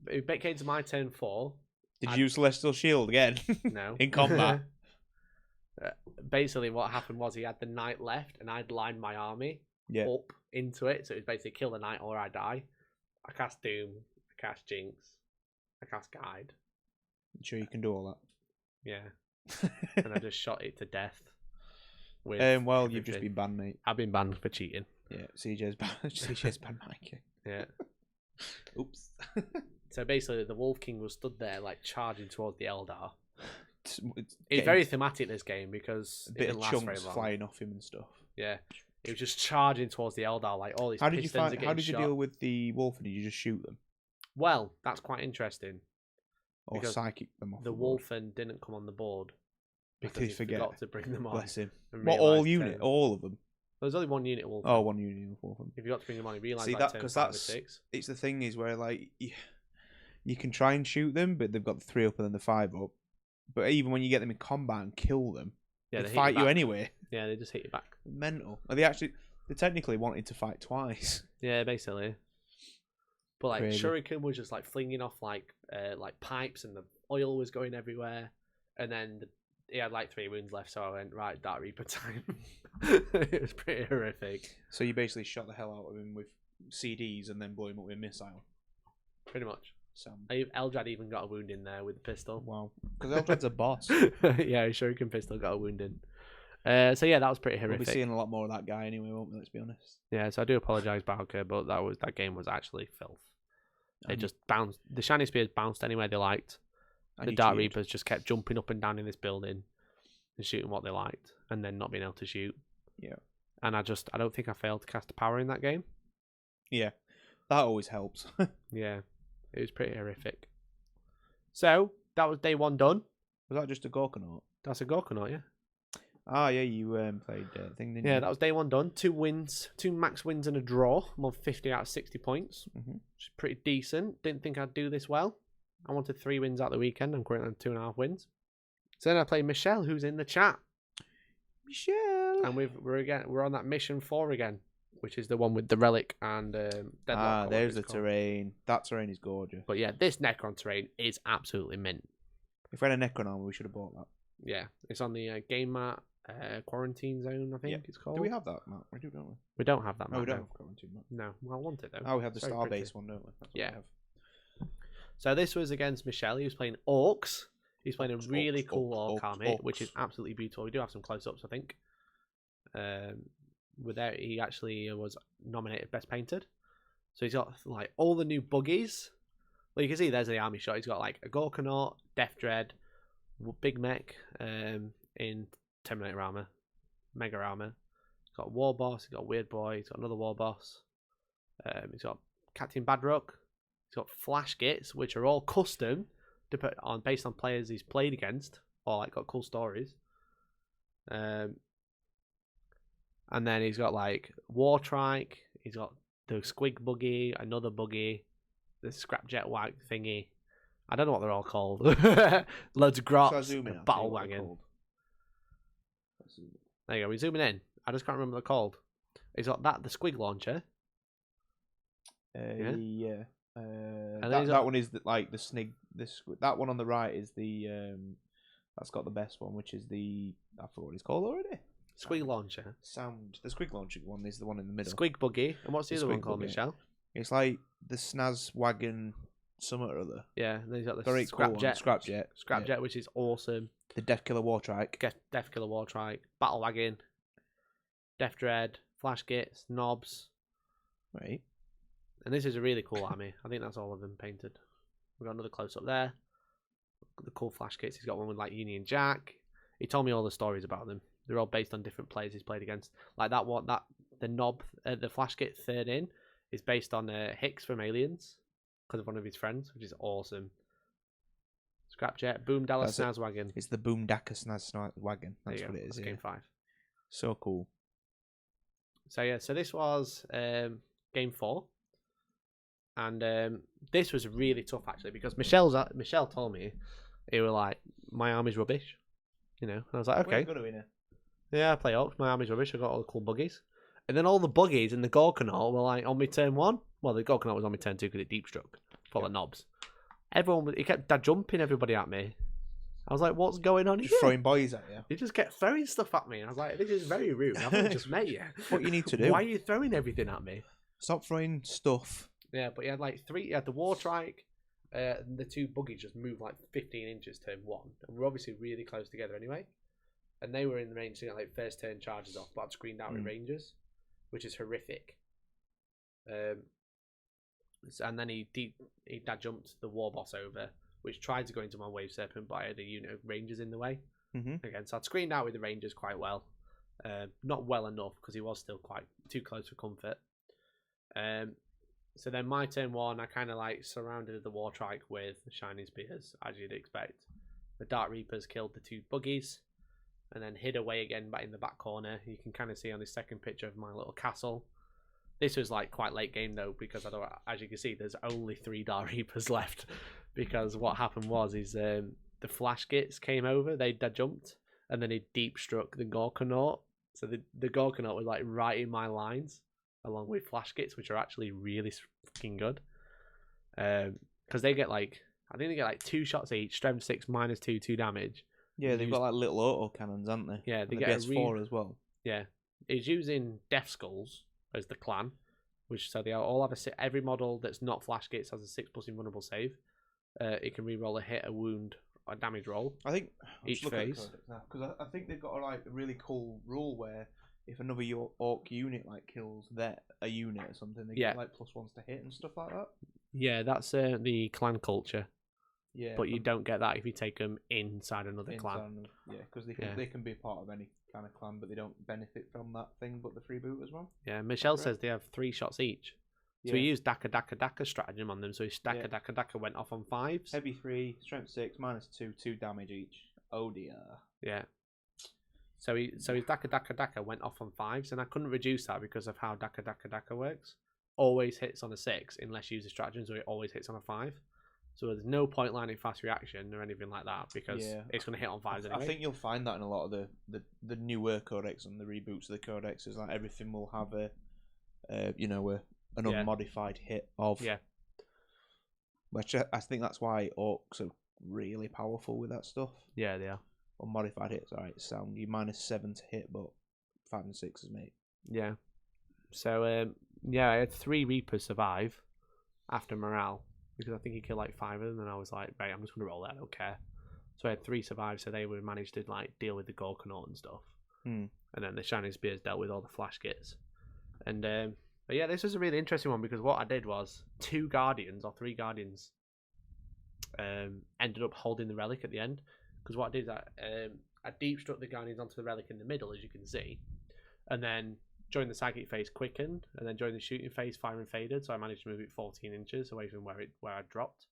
If it came to my turn 4. Did you use Celestial Shield again? No. In combat? Basically, what happened was he had the knight left, and I'd lined my army Yeah. up into it. So it was basically kill the knight or I die. I cast Doom. I cast Jinx. I cast Guide. I'm sure you can do all that. Yeah. And I just shot it to death. With well, you've just everything. been banned, mate. I've been banned for cheating. Yeah, CJ's banned. CJ's banned Mikey. Yeah. Oops. So basically, the Wolf King was stood there, like, charging towards the Eldar. It's It's very thematic, this game, because a it bit didn't of last chunks very long. flying off him and stuff. Yeah. It was just charging towards the Eldar, like, all these How did you pistons are find? getting How did you shot. deal with the wolf? Did you just shoot them Well, that's quite interesting. or Because psychic them off? The board? Wolfen didn't come on the board. Did Because he he forget? forgot to bring them on. Bless him. and What all realised unit? turn- All of them. There was only one unit Wolfen. Oh, one unit of them. If you got to bring them on, he realised See, like that- turn 'cause 5 or that's- 6. It's the thing is where like you can try and shoot them, but they've got the 3 up and then the 5 up. But even when you get them in combat and kill them, Yeah, they hit fight you back. anyway. Yeah, they just hit you back. Mental. Are they technically wanted to fight twice. Yeah, basically. But like Crazy. Shuriken was just like flinging off like pipes, and the oil was going everywhere. And then he had like 3 wounds left, so I went right, Dark Reaper time. It was pretty horrific. So you basically shot the hell out of him with CDs and then blew him up with a missile. Pretty much. Sam. Eldrad even got a wound in there with the pistol. Wow. Because Eldred's a boss. Yeah, Shuriken pistol got a wound in. So yeah, that was pretty We'll horrific. be seeing a lot more of that guy anyway, won't we? Let's be honest. Yeah, so I do apologise, Bowker, but that game was actually filth. It just bounced. The shiny spears bounced anywhere they liked. And The you Dark cheated. Reapers just kept jumping up and down in this building and shooting what they liked, and then not being able to shoot. Yeah. And I don't think I failed to cast a power in that game. Yeah. That always helps. Yeah, it was pretty horrific. So that was day 1 done. Was that just a Gorkanaut? That's a Gorkanaut, yeah. Ah, yeah, you played thing, didn't you? Yeah, that was day 1 done. 2 wins, 2 max wins and a draw. I'm on 50 out of 60 points, Mhm. which is pretty decent. Didn't think I'd do this well. I wanted 3 wins out the weekend. I'm currently on 2.5 wins. So then I played Michelle, who's in the chat, Michelle. and we're on that mission 4 again, which is the one with the relic and Deadlock. or whatever There's the it's called. terrain. That terrain is gorgeous. But yeah, this Necron terrain is absolutely mint. If we had a Necron armor, we should have bought that. Yeah, it's on the Gamemat quarantine zone, I think Yeah. it's called. Do we have that map? We do, don't we? We don't have that No, map. we don't no. have quarantine map. No, well, I want it though. Oh, we have the It's very pretty. Starbase one, don't we? That's what Yeah. we have. So this was against Michelle. He was playing Orcs. He's playing a Orcs, really orcs, cool orcs, Orc army, orcs. which is absolutely beautiful. We do have some close-ups, I think. Without he actually was nominated Best Painted. So he's got like all the new buggies. Well, you can see there's the army shot. He's got like a Gorkanaut, Death Dread, Big Mech in Terminator armor, Mega armor. He's got War Boss. He's got Weird Boy. He's got another War Boss. He's got Captain Badrock. He's got Flash Gits, which are all custom to put on based on players he's played against, or like got cool stories. And then he's got like War Trike. He's got the Squig Buggy, another buggy, the Scrapjet Wag thingy. I don't know what they're all called. Loads of Shall I grots, zoom in? a I'll tell battle you what they're wagon. called. Let's zoom in. There you go. We're zooming in. I just can't remember what they're called. He's got the Squig launcher. Yeah. then That, he's that got- one is like the snig. That one on the right is the that's got the best one, which is the I forgot what it's called already. Squig launcher. Sound. The Squig launching one is the one in the middle. Squig buggy. And what's the The other one Squig called, buggy. Michelle? It's like the Snaz wagon, something or other. Yeah, and then he's got the Very cool one. Scrapjet. Scrapjet. Scrapjet, Yeah. which is awesome. The Death Killer War Trike. Death Killer War Trike. Battle Wagon. Death Dread. Flash Gits. Knobs. Right. And this is a really cool army. I think that's all of them painted. We've got another close up there. The cool Flash Kits. He's got one with like Union Jack. He told me all the stories about them. They're all based on different players he's played against. Like that one, the knob, the Flash Kit third in is based on Hicks from Aliens because of one of his friends, which is awesome. Scrapjet, Boom Dallas That's it. Snazwagon. It's the Boom Daka Snaz wagon. There That's you what go. it is. That's Yeah. game 5. So cool. So yeah, so this was game 4, and this was really tough actually because Michelle told me they were like, my army's rubbish, you know. And I was like, okay, yeah, I play Orcs. My army's rubbish. I got all the cool buggies, and then all the buggies in the Gorkanaut were like on my turn 1. Well, the Gorkanaut was on my turn 2 because it deep struck full of knobs. He kept jumping everybody at me. I was like, what's going on here? Just throwing boys at you. He just kept throwing stuff at me. And I was like, this is very rude. I've only just met you. What you need to do. Why are you throwing everything at me? Stop throwing stuff. Yeah, but he had like 3. He had the War Trike. The 2 buggies just moved like 15 inches turn 1. And we're obviously really close together anyway. And they were in the range to get like first turn charges off, but I'd screened out with Rangers, which is horrific. And then he dad jumped the War Boss over, which tried to go into my Wave Serpent, but I had a unit of Rangers in the way. Again, so I'd screened out with the Rangers quite well. Not well enough, because he was still quite too close for comfort. So then my turn 1, I kind of like surrounded the War Trike with Shining Spears, as you'd expect. The Dark Reapers killed the 2 buggies, and then hid away again back in the back corner. You can kind of see on this second picture of my little castle. This was like quite late game though, because as you can see, there's only 3 Dark Reapers left. Because what happened was the Flash Gits came over, they jumped, and then he deep struck the Gorkanaut. So the Gorkanaut was like right in my lines, along with Flash Gits, which are actually really fucking good. Because they get like, I think they get like 2 shots each, strength 6 -2, 2 damage. Yeah, they've got like little auto cannons, haven't they? Yeah, they and get the PS4 as well. Yeah, it's using Death Skulls as the clan, which so they all have every model that's not Flash Gates has a 6+ invulnerable save. It can re-roll a hit, a wound, or a damage roll. I think each phase. Because I think they've got like a really cool rule where if another Orc unit like kills a unit or something, they get like +1s to hit and stuff like that. Yeah, that's the clan culture. Yeah, but you don't get that if you take them inside another clan. Yeah, because they can be part of any kind of clan, but they don't benefit from that thing. But the freeboot as well. Yeah, Michelle says they have 3 shots each. So he used Daka stratagem on them. So his Daka went off on 5s. Heavy 3, strength 6, -2, 2 damage each. Oh dear. Yeah. So his Daka went off on 5s, and I couldn't reduce that because of how Daka works. Always hits on a 6 unless you use a stratagem, so it always hits on a 5. So there's no point lining fast reaction or anything like that because it's going to hit on 5s anyway. I think you'll find that in a lot of the newer codex and the reboots of the codex is like everything will have an unmodified hit of. Yeah. Which I think that's why Orcs are really powerful with that stuff. Yeah, they are. Unmodified hits, alright, sound. You -7 to hit, but 5 and 6s, mate. Yeah. So, I had 3 Reapers survive after morale. Because I think he killed like 5 of them, and I was like, right, I'm just gonna roll that. I don't care. So I had 3 survive, so they would manage to like deal with the Gorkanaut and stuff. And then the Shining Spears dealt with all the Flash Gits. And but yeah, this was a really interesting one because what I did was 2 Guardians or 3 Guardians ended up holding the relic at the end. Because what I did is I deep struck the Guardians onto the relic in the middle, as you can see, and then during the psychic phase quickened, and then during the shooting phase firing faded, so I managed to move it 14 inches away from where I dropped,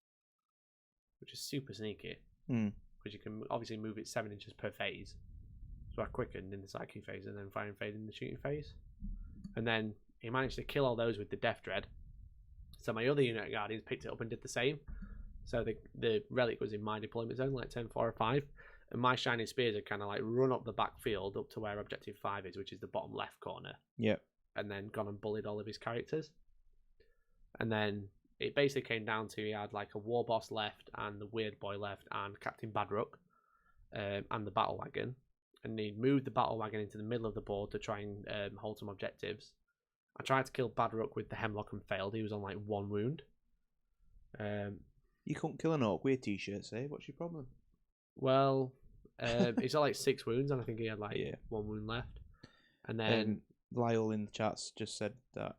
which is super sneaky because you can obviously move it 7 inches per phase. So I quickened in the psychic phase and then firing faded in the shooting phase, and then he managed to kill all those with the Death Dread. So my other unit of Guardians picked it up and did the same. So the relic was in my deployment zone, like turn 4 or 5. And my Shining Spears had kind of like run up the backfield up to where Objective 5 is, which is the bottom left corner. Yeah. And then gone and bullied all of his characters. And then it basically came down to he had like a War Boss left and the Weird Boy left and Captain Badrook and the Battle Wagon. And he moved the Battle Wagon into the middle of the board to try and hold some objectives. I tried to kill Badrook with the Hemlock and failed. He was on like 1 wound. You couldn't kill an Orc with t-shirts, eh? What's your problem? Well, he's got like 6 wounds, and I think he had like 1 wound left. And then Lyle in the chats just said that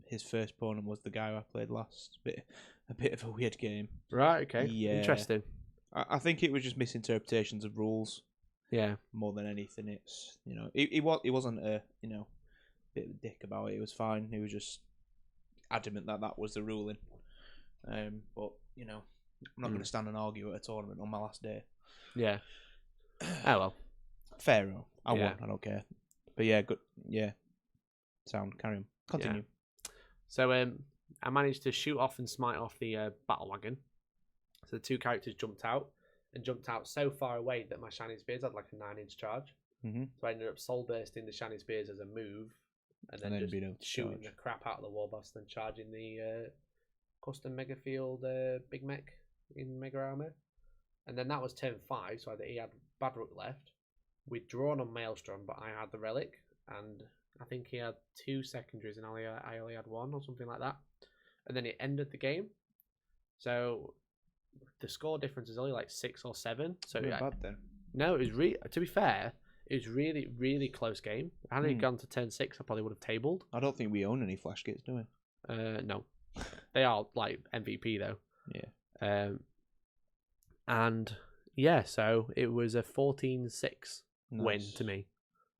his first opponent was the guy I played last. A bit of a weird game. Right. Okay. Yeah. Interesting. I think it was just misinterpretations of rules. Yeah. More than anything, it's he wasn't a bit of a dick about it. He was fine. He was just adamant that was the ruling. But I'm not going to stand and argue at a tournament on my last day. Yeah. Oh well. Fair enough. I Yeah. won. I don't care. But yeah, good. Yeah. Sound. Carry on. Continue. So I managed to shoot off and smite off the battle wagon. So the two characters jumped out so far away that my Shining Spears had like a 9-inch charge. Mm-hmm. So I ended up soul bursting the Shining Spears as a move, and then just being able to shooting charge. the crap out of the Warboss, then charging the custom Mega Field Big Mech in Mega Armor. And then that was turn 5, so he had Badrook left. We'd drawn on Maelstrom, but I had the Relic, and I think he had 2 secondaries, and I only had 1 or something like that. And then it ended the game. So the score difference is only like 6 or 7. So Not bad then. no, it was to be fair, it was really, really close game. Had it gone to turn 6, I probably would have tabled. I don't think we own any flash gates, do we? No. They are like MVP though. Yeah. And yeah, so it was a 14-6 win Nice. to me,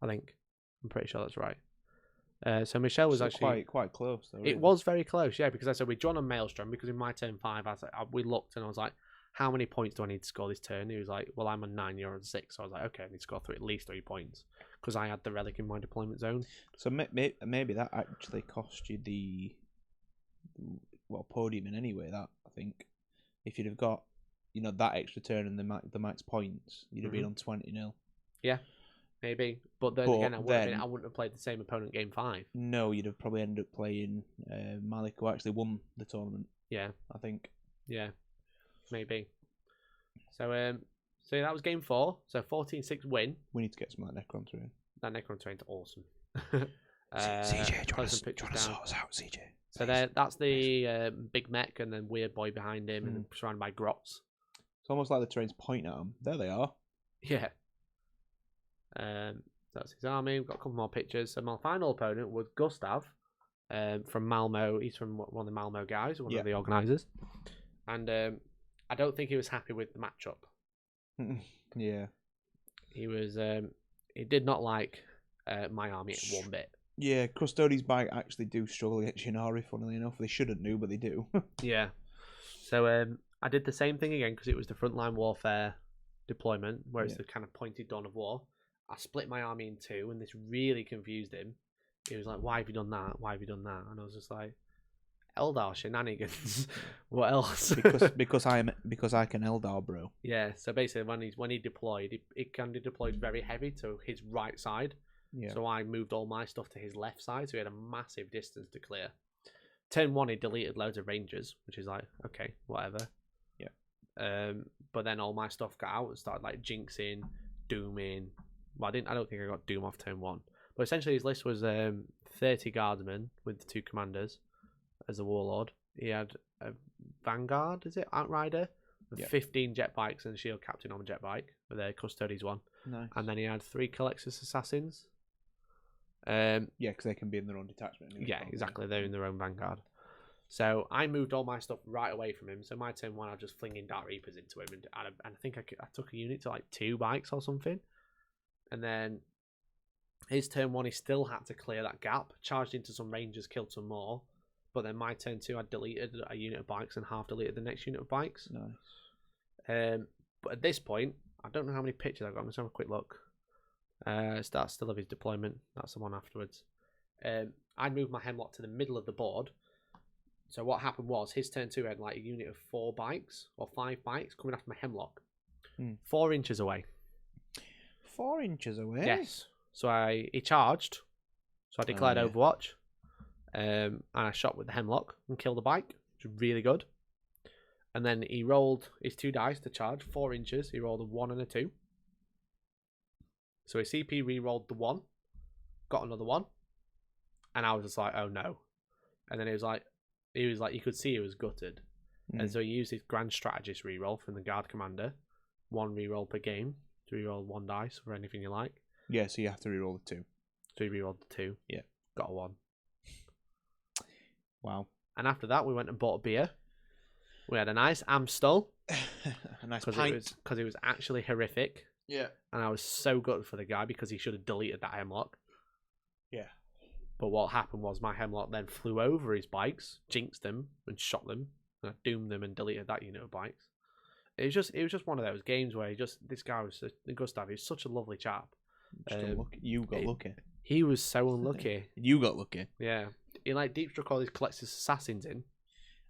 I think. I'm pretty sure that's right. So Michelle was Still actually quite close though. It was very close, yeah, because I said we'd drawn on Maelstrom because in my turn 5, we looked and I was like, how many points do I need to score this turn? He was like, well, I'm on 9, you're on 6. So I was like, okay, I need to score at least 3 points because I had the Relic in my deployment zone. So maybe that actually cost you the podium in anyway. That I think if you'd have got that extra turn and the max points, you'd have been on 20-0. Yeah, maybe. But then again, I wouldn't have played the same opponent game 5. No, you'd have probably ended up playing Malik, who actually won the tournament. Yeah, I think. Yeah, maybe. So so that was game 4. So 14-6 win. We need to get some of that Necron through. That Necron train's awesome. CJ, do you want some to pictures sort us out, CJ? So that's the big mech, and then Weird Boy behind him, and surrounded by grots. It's almost like the terrain's pointing at them. There they are. Yeah. That's his army. We've got a couple more pictures. So my final opponent was Gustav from Malmo. He's from one of the Malmo guys, one of the organisers. And I don't think he was happy with the matchup. Yeah. He was. He did not like my army one bit. Yeah, Custodies bike actually do struggle against Shinari, funnily enough. They shouldn't do, but they do. Yeah. So I did the same thing again because it was the frontline warfare deployment, where it's the kind of pointed dawn of war. I split my army in 2, and this really confused him. He was like, "Why have you done that? Why have you done that?" And I was just like, "Eldar shenanigans. What else?" because I can Eldar, bro. Yeah. So basically, when he deployed, it kind of deployed very heavy to his right side. Yeah. So I moved all my stuff to his left side, so he had a massive distance to clear. Turn 1, he deleted loads of rangers, which is like, okay, whatever. Yeah. But then all my stuff got out and started like jinxing, dooming. Well, I don't think I got doom off turn 1. But essentially, his list was 30 guardsmen with the 2 commanders as a warlord. He had a Vanguard, is it? Outrider, with 15 jet bikes and a shield captain on a jet bike with a Custodes one. Nice. And then he had 3 Colexus assassins. Yeah, because they can be in their own detachment. Yeah, exactly. They're in their own Vanguard. So I moved all my stuff right away from him. So my turn 1, I was just flinging Dark Reapers into him, and I think I took a unit to like 2 bikes or something. And then his turn 1, he still had to clear that gap. Charged into some rangers, killed some more. But then my turn 2, I deleted a unit of bikes and half deleted the next unit of bikes. Nice. But at this point, I don't know how many pictures I've got. I'm just have a quick look. That's still of his deployment. That's the one afterwards. I moved my Hemlock to the middle of the board. So what happened was his turn 2 had like a unit of 4 bikes or 5 bikes coming after my Hemlock. 4 inches away. 4 inches away? Yes. So he charged. So I declared Overwatch. And I shot with the Hemlock and killed the bike, which was really good. And then he rolled his 2 dice to charge, 4 inches. He rolled a 1 and a 2. So his CP re-rolled the 1, got another 1, and I was just like, oh no. And then he was like, you could see he was gutted. And so he used his Grand Strategist re-roll from the Guard Commander, 1 re-roll per game, to re-roll 1 dice for anything you like. Yeah, so you have to re-roll the 2. So he re-rolled the 2. Yeah. Got a 1. Wow. And after that, we went and bought a beer. We had a nice Amstel. A nice pint. Because it was actually horrific. Yeah. And I was so gutted for the guy because he should have deleted that Hemlock. Yeah. But what happened was my Hemlock then flew over his bikes, jinxed them, and shot them. and I doomed them and deleted that unit of bikes. It was just one of those games where this guy was Gustav. He's such a lovely chap. You got lucky. He was so unlucky. You got lucky. Yeah, he like deep struck all these collector's assassins in.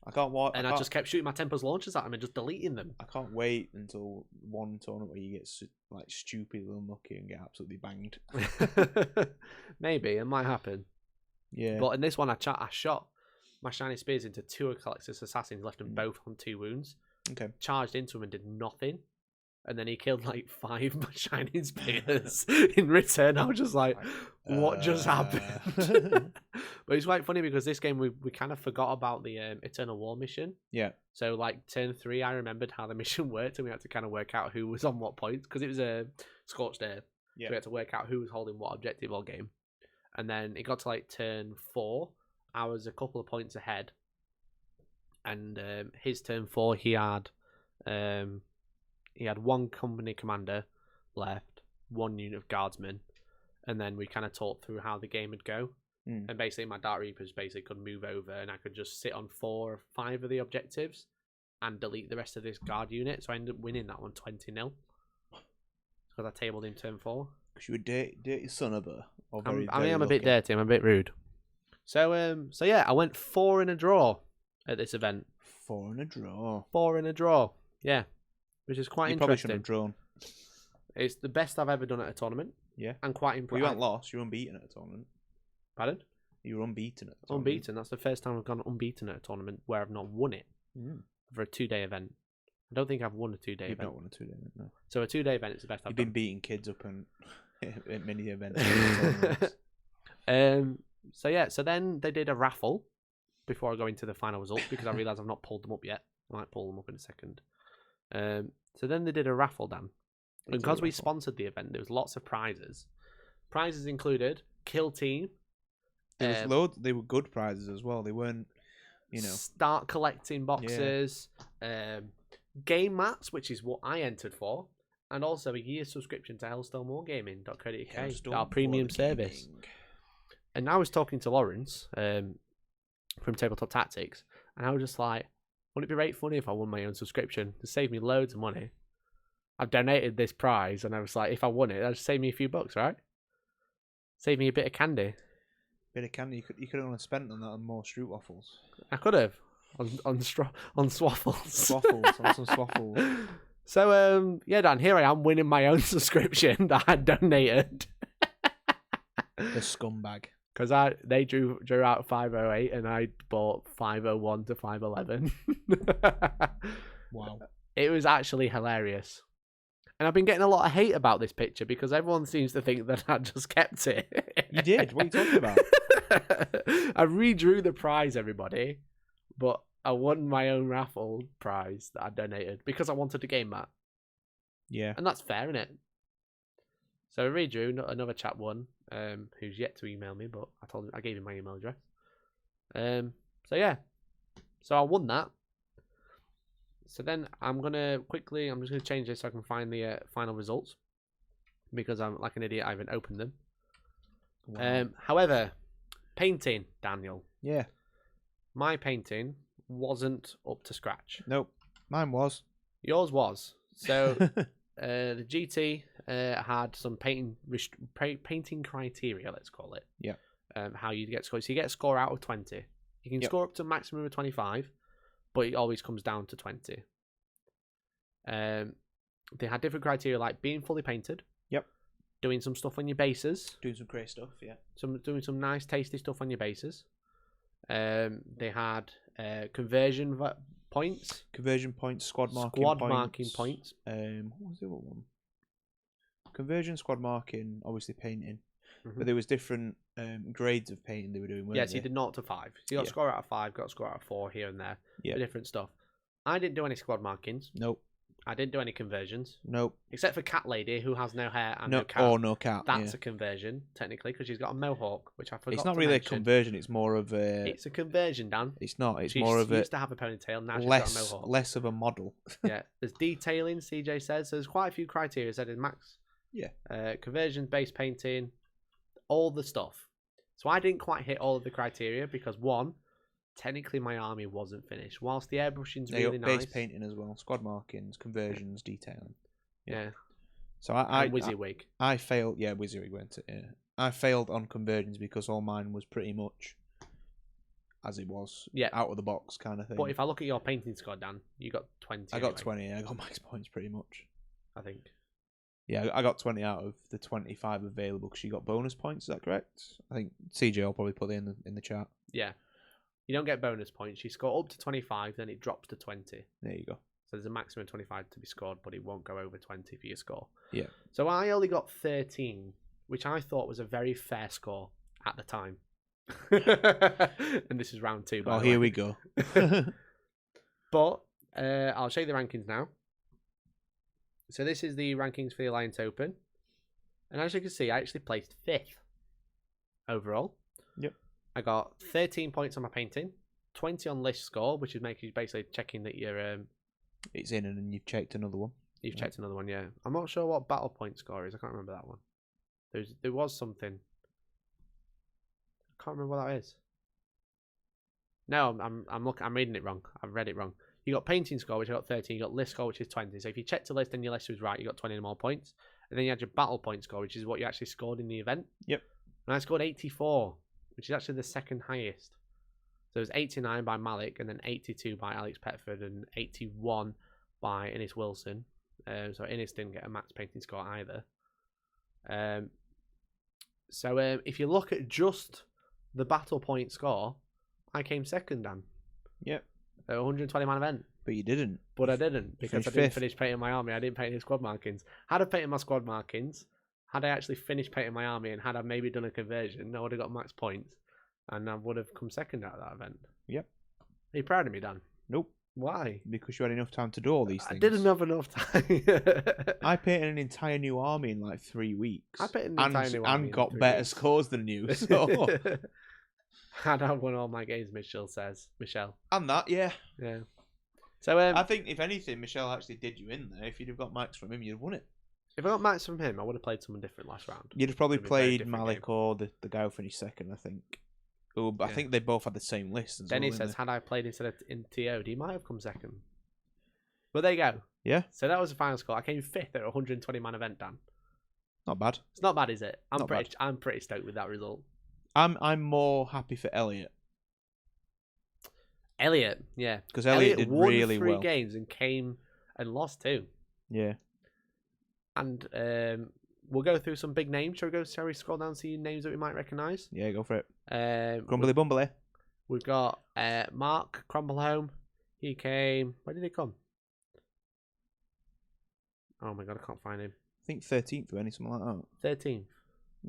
I can't wait. And I just kept shooting my Tempest launchers at him and just deleting them. I can't wait until one tournament where you get like stupidly unlucky and get absolutely banged. Maybe it might happen. Yeah. But in this one, I shot my shiny spears into 2 of collector's assassins, left them both on 2 wounds. Okay. Charged into him and did nothing. And then he killed like 5 of my shining spears in return. I was just like, what just happened? But it's quite funny because this game we kind of forgot about the Eternal War mission. Yeah. So like turn 3, I remembered how the mission worked, and we had to kind of work out who was on what points because it was a scorched earth. Yeah. So we had to work out who was holding what objective all game. And then it got to like turn 4. I was a couple of points ahead. And his turn 4, he had 1 company commander left, 1 unit of guardsmen, and then we kind of talked through how the game would go. And basically, my Dark Reapers basically could move over, and I could just sit on 4 or 5 of the objectives and delete the rest of this guard unit. So I ended up winning that one 20-0 because I tabled in turn 4. Because you were dirty son of a. I'm a bit dirty. I'm a bit rude. So yeah, I went 4 in a draw at this event. 4 in a draw. 4 in a draw. Yeah, which is quite You probably interesting. should have drawn. It's the best I've ever done at a tournament. Yeah. And quite Well, impressive. you weren't lost. You were unbeaten at a tournament. Pardon? You were unbeaten at a tournament. Unbeaten. That's the first time I've gone unbeaten at a tournament where I've not won it for a 2-day event. I don't think I've won a 2-day event. You've not won a 2-day event, no. So a 2-day event is the best I've You've done. been beating kids up at many events. So yeah, so then they did a raffle before I go into the final results because I realised I've not pulled them up yet. I might pull them up in a second. So then they did a raffle, Dan. And because we sponsored the event, there was lots of prizes. Prizes included Kill Team. There was loads. They were good prizes as well. They weren't, Start collecting boxes. Game mats, which is what I entered for. And also a year's subscription to Hellstorm Wargaming.co.uk, our premium service. And I was talking to Lawrence from Tabletop Tactics, and I was just like, wouldn't it be right funny if I won my own subscription? It saved me loads of money. I've donated this prize, and I was like, if I won it, that'd save me a few bucks, right? Save me a bit of candy. Bit of candy. You could have only spent on that on more Stroop waffles. I could have on swaffles. Swaffles, on some swaffles. So yeah, Dan, here I am winning my own subscription that I donated. The scumbag. Because they drew out 508 and I bought 501 to 511. Wow. It was actually hilarious. And I've been getting a lot of hate about this picture because everyone seems to think that I just kept it. You did? What are you talking about? I redrew the prize, everybody, but I won my own raffle prize that I donated because I wanted a game mat. Yeah. And that's fair, innit? So I redrew, another chap won, who's yet to email me, but I gave him my email address. So yeah. So I won that. So then I'm just gonna change this so I can find the final results. Because I'm like an idiot, I haven't opened them. Wow. However, painting, Daniel. Yeah. My painting wasn't up to scratch. Nope. Mine was. Yours was. So the GT had some painting criteria, let's call it. Yeah. How you get scores. So you get a score out of 20. You can score up to a maximum of 25, but it always comes down to 20. They had different criteria like being fully painted. Yep. Doing some stuff on your bases. Doing some great stuff, yeah. Doing some nice, tasty stuff on your bases. They had conversion points. Conversion points, squad marking points. What was the other one? Conversion, squad marking, obviously painting. Mm-hmm. But there was different grades of painting they were doing, weren't Yes, they? you did 0 to 5. So you got a score out of 5, got a score out of 4 here and there. Yeah. For different stuff. I didn't do any squad markings. Nope. I didn't do any conversions. Nope. Except for Cat Lady, who has no hair and no no cat. Oh, no cat. That's a conversion, technically, because she's got a mohawk, which I forgot It's not to really mention. a conversion, it's more of a... It's a conversion, Dan. It's not, it's She more of a... used to have a ponytail, now she's got a mohawk. Less of a model. Yeah, there's detailing, CJ says. So there's quite a few criteria said in max. Yeah. Conversion, base painting, all the stuff. So I didn't quite hit all of the criteria because, one, technically my army wasn't finished. Whilst the airbrushing's They really got base nice. painting as well, squad markings, conversions, detailing. Yeah. So And WYSIWYG. I failed. Yeah, WYSIWYG went it. Yeah, I failed on conversions because all mine was pretty much as it was. Yeah. Out of the box kind of thing. But if I look at your painting score, Dan, you got 20. I got anyway, 20. I got max points pretty much. I think. Yeah, I got 20 out of the 25 available because you got bonus points. Is that correct? I think CJ will probably put it in the chat. Yeah. You don't get bonus points. You score up to 25, then it drops to 20. There you go. So there's a maximum of 25 to be scored, but it won't go over 20 for your score. Yeah. So I only got 13, which I thought was a very fair score at the time. And this is round 2. Oh, here we go. But I'll show you the rankings now. So this is the rankings for the Alliance Open. And as you can see, I actually placed 5th overall. Yep. I got 13 points on my painting, 20 on list score, which is basically checking that you're... It's in and then you've checked another one. You've checked another one, yeah. I'm not sure what battle point score is. I can't remember that one. There was something. I can't remember what that is. No, I'm reading it wrong. I've read it wrong. You got painting score, which I got 13. You got list score, which is 20. So if you checked the list and your list was right, you got 20 more points. And then you had your battle point score, which is what you actually scored in the event. Yep. And I scored 84, which is actually the second highest. So it was 89 by Malik, and then 82 by Alex Petford, and 81 by Innes Wilson. So Innes didn't get a max painting score either. So if you look at just the battle point score, I came second, Dan. Yep. At a 120-man event. But you didn't. But I didn't, because I finished didn't fifth. finish painting my army. I didn't paint any squad markings. Had I painted my squad markings, had I actually finished painting my army, and had I maybe done a conversion, I would have got max points, and I would have come second out of that event. Yep. Are you proud of me, Dan? Nope. Why? Because you had enough time to do all these things. I didn't have enough time. I painted an entire new army in like 3 weeks. I painted an entire new army and in got 3 better weeks. scores than you. So And I won all my games, Michelle says. and that, yeah. Yeah. So I think if anything, Michelle actually did you in there. If you'd have got max from him, you'd have won it. if I got max from him, I would have played someone different last round. You'd have probably It'd be a very played different Malik game. or the guy who finished second, I think. Oh, but I Yeah. think they both had the same list. As Denny well, says, didn't had I played instead of in TO'd, he might have come second. But there you go. they? Yeah, So that was the final score. I came 5th at a 120-man event, Dan. not bad. It's not bad, is it? Not bad. I'm pretty stoked with that result. I'm more happy for Elliot Elliot, yeah. because Elliot did won really 3 well. games and came and lost 2. Yeah, And we'll go through some big names. Shall we scroll down and see names that we might recognise? yeah, go for it. Um, Grumbly Bumbly. We've got Mark Crumblehome. He came... Where did he come? Oh my god, I can't find him. I think 13th or anything like that. 13th.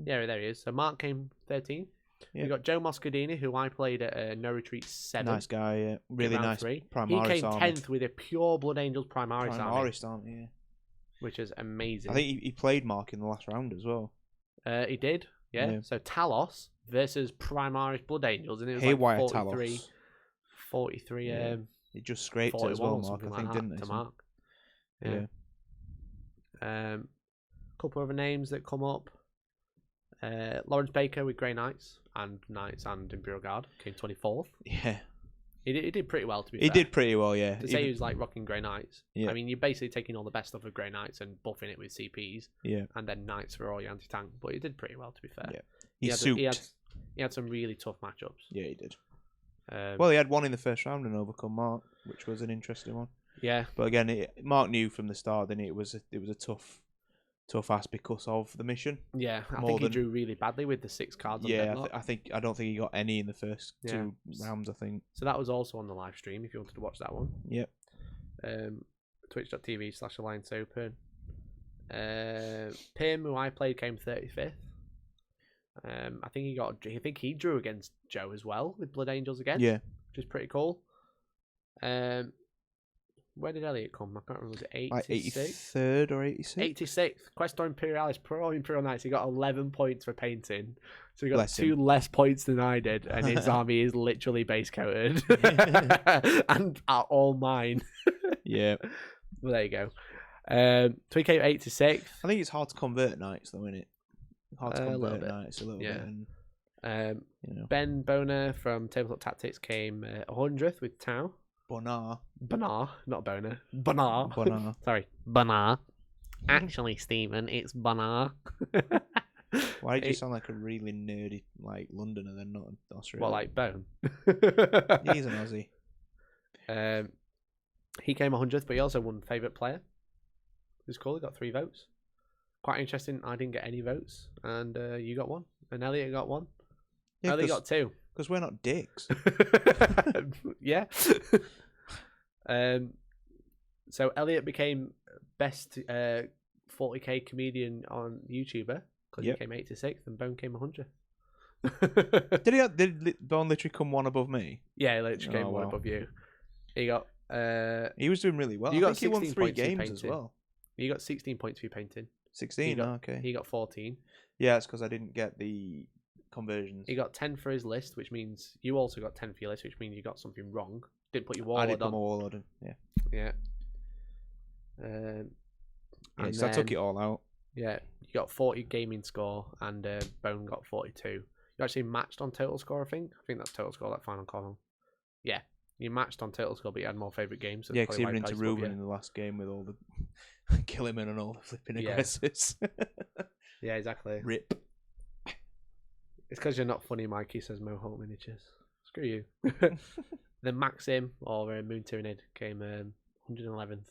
Yeah, there he is. So Mark came 13th. Yeah. We've got Joe Moscadini, who I played at No Retreat 7. Nice guy, yeah. Really round nice 3. Primaris He came army. 10th with a pure Blood Angels Primaris army, Primaris army, yeah. which is amazing. I think he played Mark in the last round as well. He did, yeah. Yeah. So Talos versus Primaris Blood Angels, and it was Haywire like 43, Talos. 43, Yeah. It just scraped it as 41 well, or Mark, something I think, like didn't that it? to Mark. Yeah. Yeah. Couple of other names that come up. Lawrence Baker with Grey Knights and Imperial Guard came 24th. Yeah. He did pretty well, to be He fair. did pretty well, yeah. To say he was like rocking Grey Knights. Yeah. I mean, you're basically taking all the best stuff of Grey Knights and buffing it with CPs, Yeah. and then Knights for all your anti-tank. But he did pretty well, to be fair. Yeah. He souped. had some really tough matchups. Yeah, he did. Um, Well, he had one in the first round and overcome Mark, which was an interesting one. yeah, But again, Mark knew from the start that it was a tough ask because of the mission. yeah. I More think he than- drew really badly with the 6 cards on Yeah, Deadlock. I don't think he got any in the first Yeah. 2 rounds. I think. So that was also on the live stream if you wanted to watch that one. Yep. Twitch.tv/Alliance Open. Pim, who I played, came 35th. I think he drew against Joe as well with Blood Angels again. Yeah. Which is pretty cool. Where did Elliot come? I can't remember. Was it 86? Like 83rd or 86th? 86th. Questor Imperialis Pro Imperial Knights. He got 11 points for painting. So he got Bless 2 him. less points than I did. And his army is literally base coated. And are all mine. Yeah. Well, there you go. So he came 86th. I think it's hard to convert knights, though, isn't it? Hard to A little convert bit. knights a little Yeah. bit. And Ben Boner from Tabletop Tactics came 100th with Tau. Bonar. Bonar, not Boner. Bonar. Bonar. Sorry, Bonar. Actually, Stephen, it's Bonar. Why did you sound like a really nerdy, like, Londoner then, not an Australian? What, like Bone? He's an Aussie. He came 100th, but he also won favourite player. It was cool. He got 3 votes. Quite interesting. I didn't get any votes, and you got 1, and Elliot got 1. Yeah, Elliot got 2. Because we're not dicks. Yeah. So Elliot became best 40k comedian on YouTuber because he came 86th, and Bone came 100th. Did Bone literally come one above me? Yeah, he literally came one above you. He got. He was doing really well. You I got think he won 16 3 points for games as painting. well. You got 16 points for your painting. 16. Okay. He got 14. Yeah, it's because I didn't get the conversions. He got 10 for his list, which means you also got 10 for your list, which means you got something wrong. Didn't put your I warlord did put on. my warlord in. Yeah. Yeah. Yeah, so I took it all out. Yeah, you got 40 gaming score, and Bone got 42. You actually matched on total score, I think. I think that's total score, that final column. Yeah, you matched on total score, but you had more favourite games. So yeah, because he ran into Ruben in the last game with all the Killerman and all the flipping aggressors. Yeah, exactly. Rip. It's because you're not funny, Mikey, says Mohawk Miniatures. Screw you. The Maxim, or Moon Tyranid, came 111th.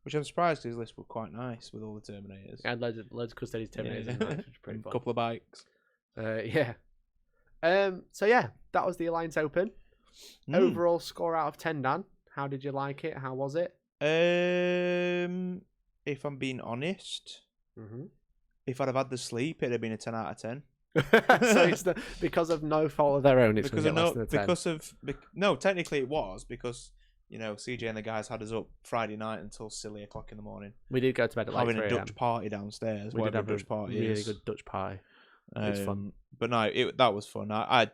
Which I'm surprised his list was quite nice with all the Terminators. And loads of Custodies Terminators, in there, which was pretty fun. A couple of bikes. Yeah. So yeah, that was the Alliance Open. Overall score out of 10, Dan. How did you like it? How was it? If I'm being honest, if I'd have had the sleep, it'd have been a 10 out of 10. So it's because of no fault of their own. It's no, technically it was because CJ and the guys had us up Friday night until silly o'clock in the morning. We did go to bed at like having a Dutch party downstairs. We did have a Dutch party. Really good Dutch party. It was fun. But no, that was fun. I'd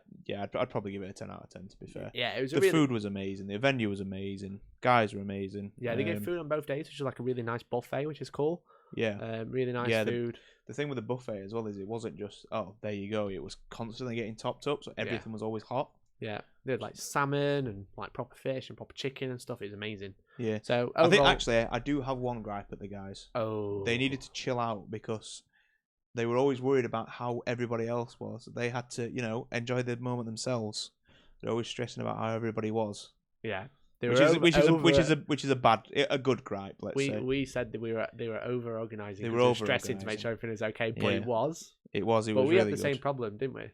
probably give it a 10 out of 10 to be fair. Yeah, it was. The food was amazing. The venue was amazing. Guys were amazing. Yeah, they gave food on both days, which is like a really nice buffet, which is cool. Yeah. Really nice food. The thing with the buffet as well is it wasn't just, oh, there you go. It was constantly getting topped up, so everything was always hot. Yeah, they had like salmon and like proper fish and proper chicken and stuff. It was amazing. Yeah. So overall, I think actually I do have one gripe at the guys. Oh. They needed to chill out because they were always worried about how everybody else was. They had to, enjoy the moment themselves. They're always stressing about how everybody was. Yeah. Which is a good gripe. We said that they were over organising. They were stressing to make sure everything is okay, but it was. It was. But we really had the good. same problem, didn't we?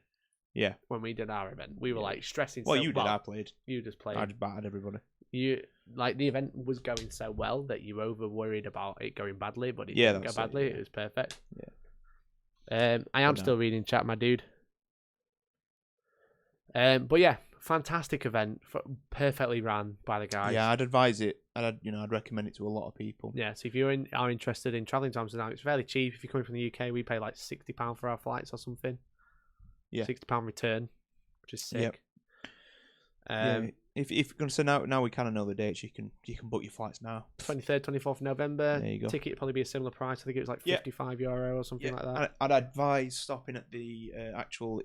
Yeah. When we did our event, we were like stressing. Well, you did. I played. You just played. I just battered everybody. You the event was going so well that you over worried about it going badly, but it didn't go badly. It was perfect. Yeah. I am still reading chat, my dude. But yeah, fantastic event, perfectly ran by the guys. Yeah, I'd advise it. I'd recommend it to a lot of people. Yeah, so if you are interested in travelling to Amsterdam, it's fairly cheap. If you're coming from the UK, we pay like £60 for our flights or something. Yeah, £60 return, which is sick. Yep. If you're going to send out now, we kind of know the dates. You can book your flights now. 23rd, 24th of November. There you go. Ticket would probably be a similar price. I think it was like €55 or something like that. I'd advise stopping at the actual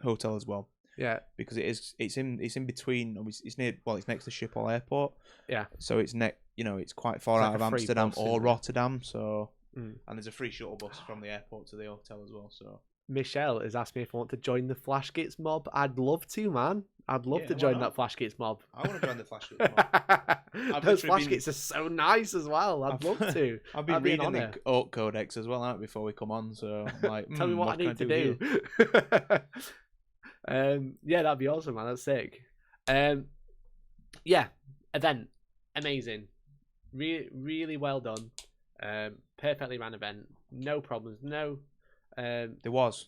hotel as well. Yeah, because it's in between. It's next to Schiphol Airport. Yeah, so it's it's quite far out of Amsterdam or Rotterdam. So and there's a free shuttle bus from the airport to the hotel as well. So Michelle has asked me if I want to join the Flash Gits mob. I'd love to, man. I'd love to join that Flash Gits mob. I want to join the Flash Gits mob. Those Flash Gits are so nice as well. I'd love to. I've been reading the Oak Codex as well before we come on. So I'm like, tell me what I need to do. Yeah, that'd be awesome, man. That's sick. Yeah, event amazing, really well done. Perfectly ran event, no problems. No, there was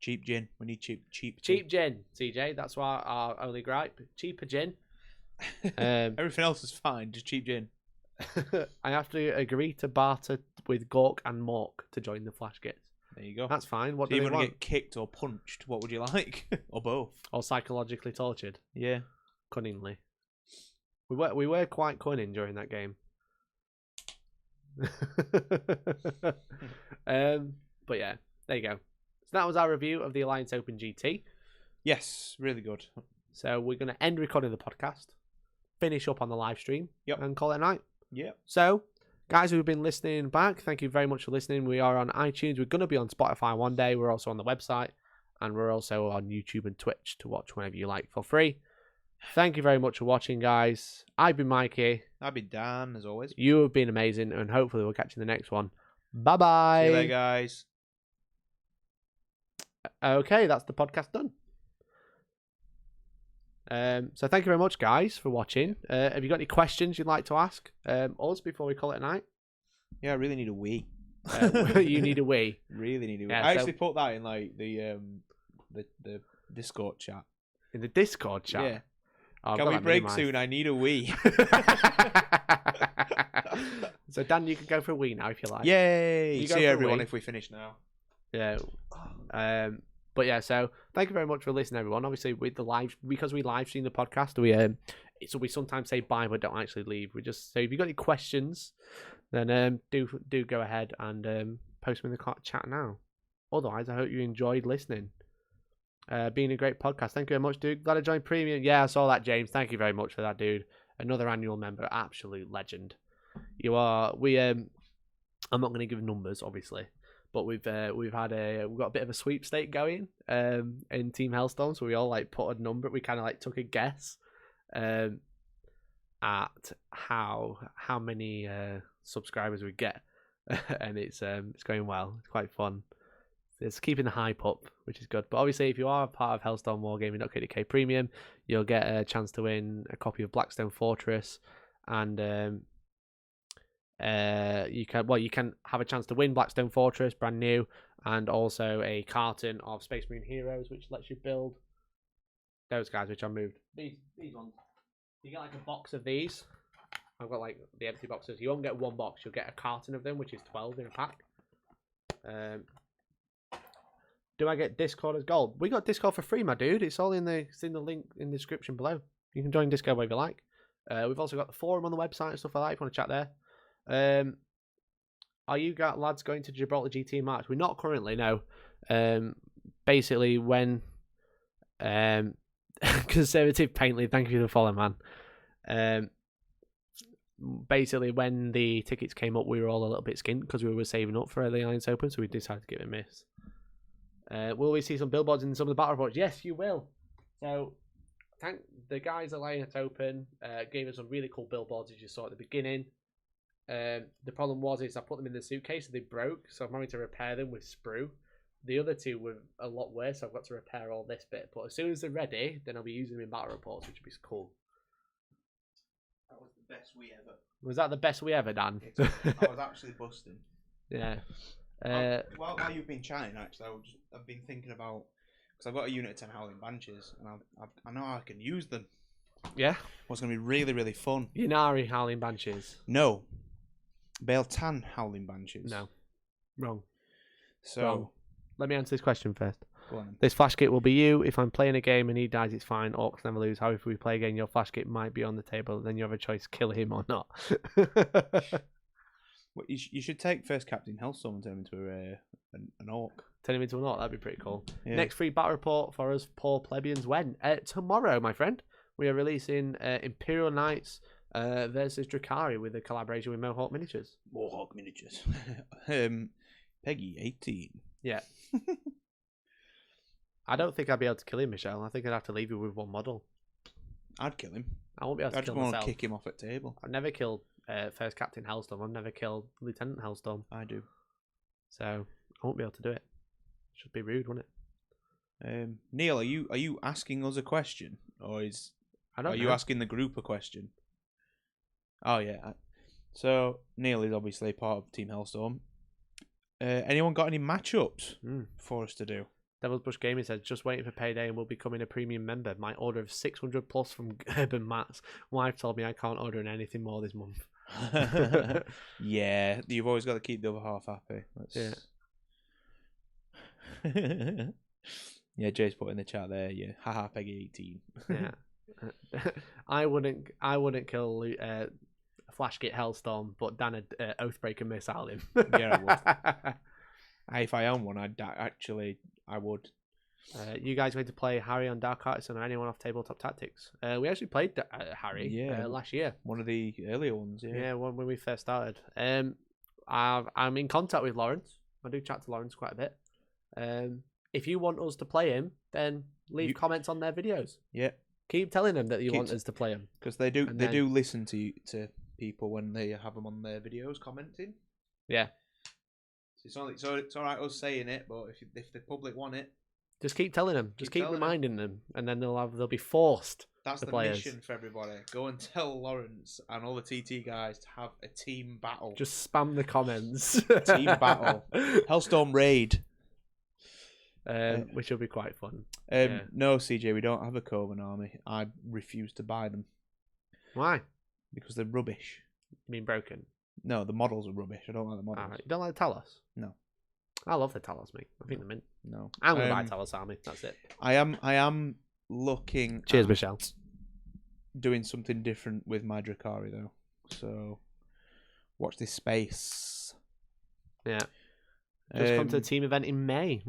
cheap gin. We need cheap gin, CJ. That's why our only gripe: cheaper gin. Everything else is fine, just cheap gin. I have to agree to barter with Gork and Mork to join the Flash Gits. There you go. That's fine. What do you want to get kicked or punched? What would you like, or both? Or psychologically tortured? Yeah, cunningly. We were quite cunning during that game. But yeah, there you go. So that was our review of the Alliance Open GT. Yes, really good. So we're going to end recording the podcast, finish up on the live stream, Yep. and call it a night. Yep. So, guys who've been listening back, thank you very much for listening. We are on iTunes. We're going to be on Spotify one day. We're also on the website. And we're also on YouTube and Twitch to watch whenever you like for free. Thank you very much for watching, guys. I've been Mikey. I've been Dan, as always. You have been amazing, and hopefully we'll catch you in the next one. Bye-bye. See you later, guys. Okay, that's the podcast done. So thank you very much, guys, for watching. Have you got any questions you'd like to ask us before we call it a night? Yeah, I really need a wee. You need a wee. Really need a wee. Yeah, I so- actually put that in like the Discord chat. In the Discord chat? Yeah. Oh, I've Can got we that break minimised. soon? I need a wee. So Dan, you can go for a wee now if you like. Yay! You go See for a everyone wee. if we finish now. Yeah. But yeah, so thank you very much for listening, everyone. Obviously, with the live, because we live stream the podcast, we sometimes say bye but don't actually leave. We just say if you got any questions, then do go ahead and post them in the chat now. Otherwise, I hope you enjoyed listening. Being a great podcast. Thank you very much, dude. Glad I joined Premium. Yeah, I saw that, James. Thank you very much for that, dude. Another annual member, absolute legend. You are. I'm not going to give numbers, obviously, but we've got a bit of a sweepstake going in Team Hellstorm. So we all like put a number. We kind of like took a guess at how many subscribers we get, and it's going well. It's quite fun. It's keeping the hype up, which is good. But obviously, if you are a part of Hellstorm Wargaming.co.uk Premium, you'll get a chance to win a copy of Blackstone Fortress, and you can have a chance to win Blackstone Fortress, brand new, and also a carton of Space Marine Heroes, which lets you build those guys, which I moved. These ones. You get like a box of these. I've got like the empty boxes. You won't get one box. You'll get a carton of them, which is 12 in a pack. Do I get Discord as gold? We got Discord for free, my dude. It's all in the link in the description below. You can join Discord whenever you like. We've also got the forum on the website and stuff like that if you want to chat there. Are you lads going to Gibraltar GT in March? We're not currently, no. Basically, when Conservative Paintley, thank you for the follow, man. Basically, when the tickets came up, we were all a little bit skint because we were saving up for the Alliance Open, so we decided to give it a miss. Will we see some billboards in some of the battle reports? Yes, you will. So, thank the guys at Alliance Open gave us some really cool billboards, as you saw at the beginning. The problem is I put them in the suitcase and they broke, so I'm having to repair them with sprue. The other two were a lot worse, so I've got to repair all this bit. But as soon as they're ready, then I'll be using them in battle reports, which would be cool. That was the best we ever. Was that the best we ever, Dan? I was actually busting. Yeah. While you've been chatting, actually, I've been thinking about, because I've got a unit of 10 Howling Banshees, and I know I can use them. Yeah? What's going to be really, really fun? Ynnari Howling Banshees. No. Beltan Howling Banshees. No. Wrong. So, Wrong. Let me answer this question first. go on. This flash kit will be you. If I'm playing a game and he dies, it's fine. Orcs never lose. However, if we play again, your flash kit might be on the table. Then you have a choice, kill him or not. Well, you should take first Captain Hellstorm and turn him into an orc. Turn him into an orc. That'd be pretty cool. Yeah. Next free battle report for us poor plebeians when? Tomorrow, my friend. We are releasing Imperial Knights versus Drakari with a collaboration with Mohawk Miniatures. Mohawk Miniatures. Peggy 18. Yeah. I don't think I'd be able to kill him, Michelle. I think I'd have to leave you with one model. I'd kill him. I won't be able to I just kill want to myself. kick him off at table. I've never killed First Captain Hellstorm. I've never killed Lieutenant Hellstorm. I do. So I won't be able to do it. Should be rude, wouldn't it? Neil, are you asking us a question, or Are you asking the group a question? Oh yeah. So Neil is obviously part of Team Hellstorm. Anyone got any matchups for us to do? Devil's Bush Gaming says, just waiting for payday and will becoming a premium member. My order of 600 plus from Urban Mats. Wife told me I can't order anything more this month. Yeah, you've always got to keep the other half happy. Yeah. Yeah, Jay's put in the chat there. Yeah, haha, Peggy 18. Yeah. I wouldn't kill Flashkit Hellstorm, but Dan had Oathbreaker missile him. Yeah, I would. If I own one, I would. You guys going to play Harry on Dark Artisan or anyone off Tabletop Tactics? We actually played Harry last year. One of the earlier ones, yeah. Yeah, when we first started. I'm in contact with Lawrence. I do chat to Lawrence quite a bit. If you want us to play him, then leave comments on their videos. Yeah. Keep telling them that you want us to play him. Because they do listen to people when they have them on their videos commenting. Yeah. So it's all right us saying it, but if the public want it, just keep telling them. Just keep reminding them, and then they'll be forced. That's the mission for everybody. Go and tell Lawrence and all the TT guys to have a team battle. Just spam the comments. Team battle. Hellstorm raid. Which will be quite fun. No, CJ, we don't have a Coven army. I refuse to buy them. Why? Because they're rubbish. You mean broken? No, the models are rubbish. I don't like the models. You don't like the Talos? No. I love the Talos, mate. I think they're mint. No. I'm going to buy Talos army. That's it. I am looking Cheers, at Michelle. doing something different with my Drakari, though. So, watch this space. Yeah. Just come to the team event in May.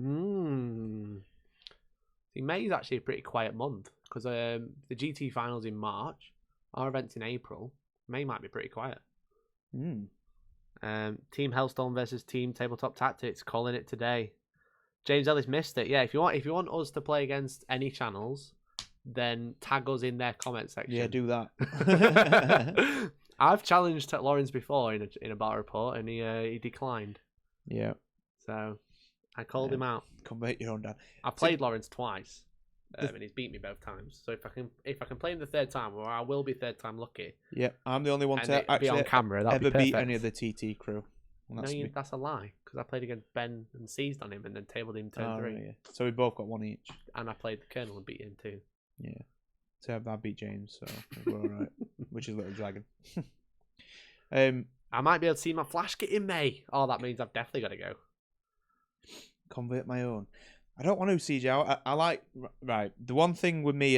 See, May is actually a pretty quiet month because the GT finals in March, our event's in April. May might be pretty quiet. Team Hellstorm versus Team Tabletop Tactics, calling it today. James Ellis missed it. Yeah, if you want us to play against any channels, then tag us in their comment section. Yeah, do that. I've challenged Lawrence before in a battle report, and he declined. Yeah. So I called him out. Convert your own down. I played Lawrence twice, and he's beat me both times. So if I can play him the third time, or I will be third time lucky. Yeah, I'm the only one to actually be on camera. ever beat any of the TT crew. Well, that's a lie, because I played against Ben and seized on him and then tabled him turn 3. Yeah. So we both got one each. And I played the Colonel and beat him too. Yeah. So I beat James, so we're alright. Which is Little Dragon. I might be able to see my flash kit in May. Oh, that means I've definitely got to go. Convert my own. I don't want to CJ. I like the one thing with me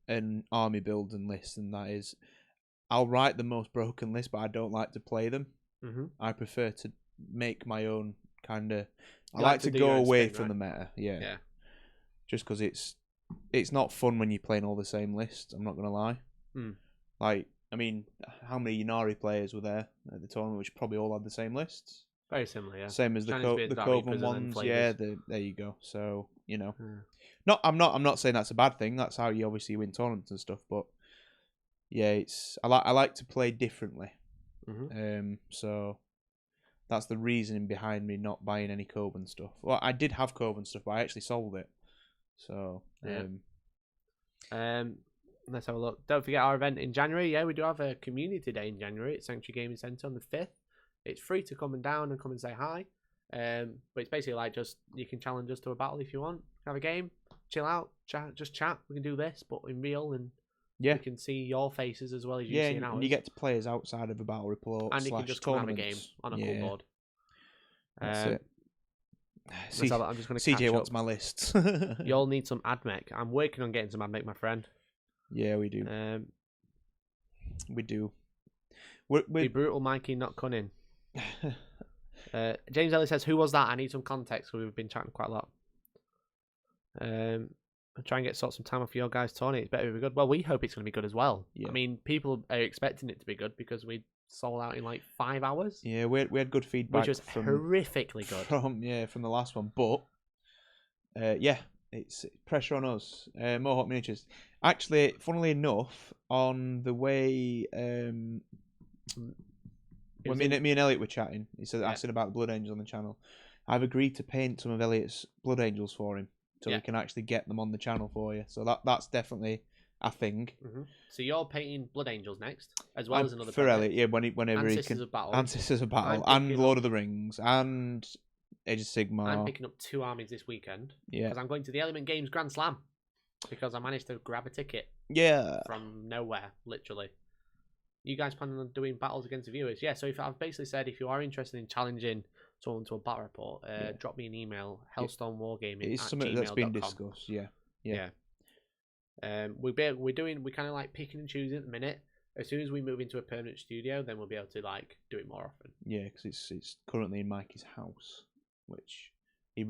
and army builds and lists, and that is I'll write the most broken list, but I don't like to play them. I prefer to make my own kind of. I like to go away from the meta. Yeah. Just because it's not fun when you're playing all the same lists. I'm not gonna lie. Like, I mean, how many Ynnari players were there at the tournament, which probably all had the same lists? Very similar, yeah. Same as the Coven ones, yeah. There you go. So I'm not saying that's a bad thing. That's how you obviously win tournaments and stuff. But yeah, I like to play differently. So that's the reasoning behind me not buying any Coven stuff. Well, I did have Coven stuff, but I actually sold it. So let's have a look. Don't forget our event in January. Yeah, we do have a community day in January at Sanctuary Gaming Centre on the 5th. It's free to come and come and say hi. But it's basically like just you can challenge us to a battle if you want. Have a game, chill out, just chat. We can do this, but in real, and we can see your faces as well as you see ours. And you get to play us outside of a battle report. And you can just come have a game on a cool board. That's it. I'm just going to CJ wants my list. You'll need some AdMech. I'm working on getting some AdMech, my friend. Yeah, we do. We do. Be brutal, Mikey, not cunning. James Ellis says, "Who was that? I need some context. We've been chatting quite a lot. I'll try and get some time off your guys' tourney. It's better to be good. Well, we hope it's going to be good as well. Yeah. I mean, people are expecting it to be good because we sold out in like 5 hours. Yeah, we had good feedback, which was horrifically good from the last one. But it's pressure on us. Mohawk Miniatures. Actually, funnily enough, on the way. When me and Elliot were chatting, he said asking about the Blood Angels on the channel. I've agreed to paint some of Elliot's Blood Angels for him, so we can actually get them on the channel for you. So that's definitely a thing. So you're painting Blood Angels next, as well as another for Elliot. Yeah, whenever he can. And Sisters of Battle, and Lord of the Rings, and Age of Sigmar. I'm picking up 2 armies this weekend. Yeah, because I'm going to the Element Games Grand Slam because I managed to grab a ticket. Yeah, from nowhere, literally. You guys planning on doing battles against the viewers? Yeah, so I've basically said if you are interested in challenging someone to a battle report, drop me an email, Hellstorm Wargaming. It's something that's been discussed, yeah. We're kind of like picking and choosing at the minute. As soon as we move into a permanent studio, then we'll be able to like do it more often. Yeah, because it's currently in Mikey's house, which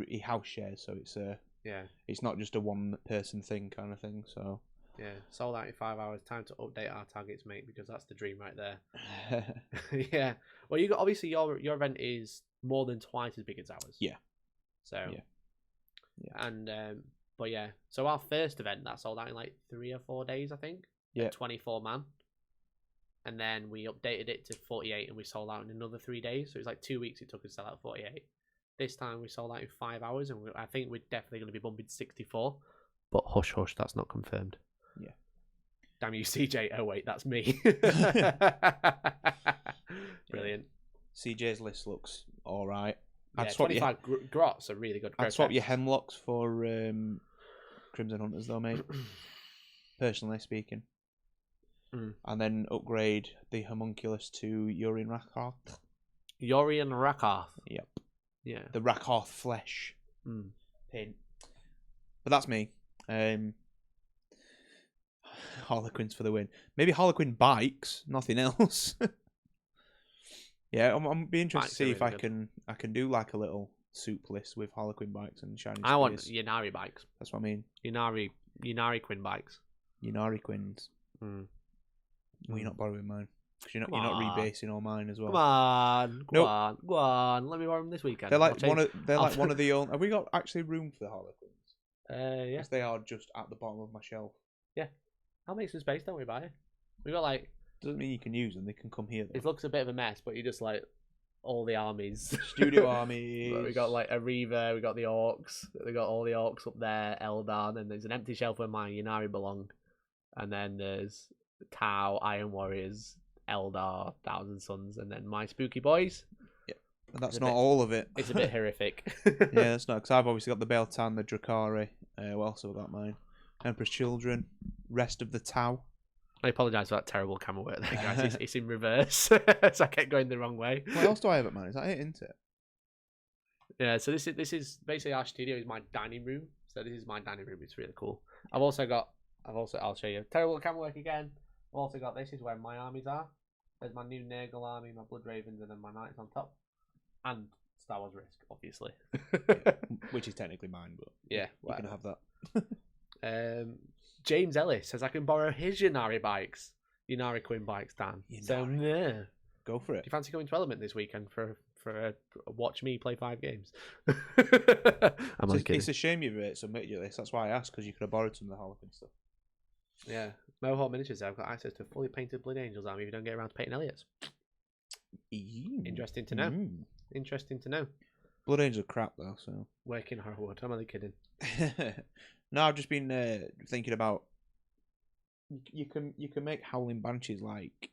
he house shares, so Yeah. it's not just a one person thing kind of thing. So Yeah. Sold out in 5 hours. Time to update our targets, mate, because that's the dream right there. Yeah. Well, you got obviously your event is more than twice as big as ours. Yeah. So. Yeah. And but yeah, so our first event that sold out in like 3 or 4 days, I think. Yeah. 24 man. And then we updated it to 48, and we sold out in another 3 days. So it was like 2 weeks it took us to sell out 48. This time we sold out in 5 hours, and I think we're definitely going to be bumping 64. But hush, hush, that's not confirmed. Yeah. Damn you, CJ. Oh wait, that's me. Brilliant. CJ's list looks all right. Yeah, I'd swap 25 grots are really good. I'd swap your hemlocks for Crimson Hunters, though, mate. Personally speaking. And then upgrade the homunculus to Urian Rakarth. Urian Rakarth. Yep. Yeah. The Rakarth flesh. Pin. But that's me. Harlequins for the win. Maybe Harlequin bikes, nothing else. Yeah, I'm be interested to see if I can do like a little soup list with Harlequin bikes and shiny. I want Yanari bikes. That's what I mean. Yanari Quinn bikes. Yanari Quins. Well, you're not borrowing mine because you're not rebasing all mine as well. Come on, go on. Let me borrow them this weekend. They're like one of the only. Have we got actually room for the Harlequins? Yeah. Because they are just at the bottom of my shelf. Yeah. I'll make some space, don't we, buy? We got like. Doesn't mean you can use them. They can come here. Though. It looks a bit of a mess, but you just like all the armies. Studio armies. We got like Ariva, we got the Orcs. We got all the Orcs up there, Eldar, and there's an empty shelf where my Yanari belong. And then there's Tau, Iron Warriors, Eldar, Thousand Suns, and then my Spooky Boys. Yeah, but that's not all of it. It's a bit horrific. Yeah, that's not, because I've obviously got the Beltan, the Drakari. What else have I got mine? Emperor's Children, rest of the Tau. I apologise for that terrible camera work there, guys. It's in reverse, so I kept going the wrong way. What else do I have at mine? Is that it, isn't it? Yeah, so this is basically our studio is my dining room. So this is my dining room. It's really cool. I'll show you. Terrible camera work again. I've also got, this is where my armies are. There's my new Nurgle army, my Blood Ravens, and then my Knights on top. And Star Wars Risk, obviously. Yeah, which is technically mine, but yeah, you can have that. James Ellis says I can borrow his Yanari bikes. Yanari Quinn bikes, Dan. Yanari. So, yeah. Go for it. Do you fancy coming to Element this weekend for watch me play 5 games? It's a shame you've submitted your list. That's why I asked, because you could have borrowed some of the Harlequin stuff. Yeah. Mohawk Miniatures, I've got access to a fully painted Blood Angels army if you don't get around to painting Elliots. Interesting to know. Interesting to know. Blood Angels are crap, though, so. Working Harwood. I'm only kidding. No, I've just been thinking about. You can make Howling Banshees like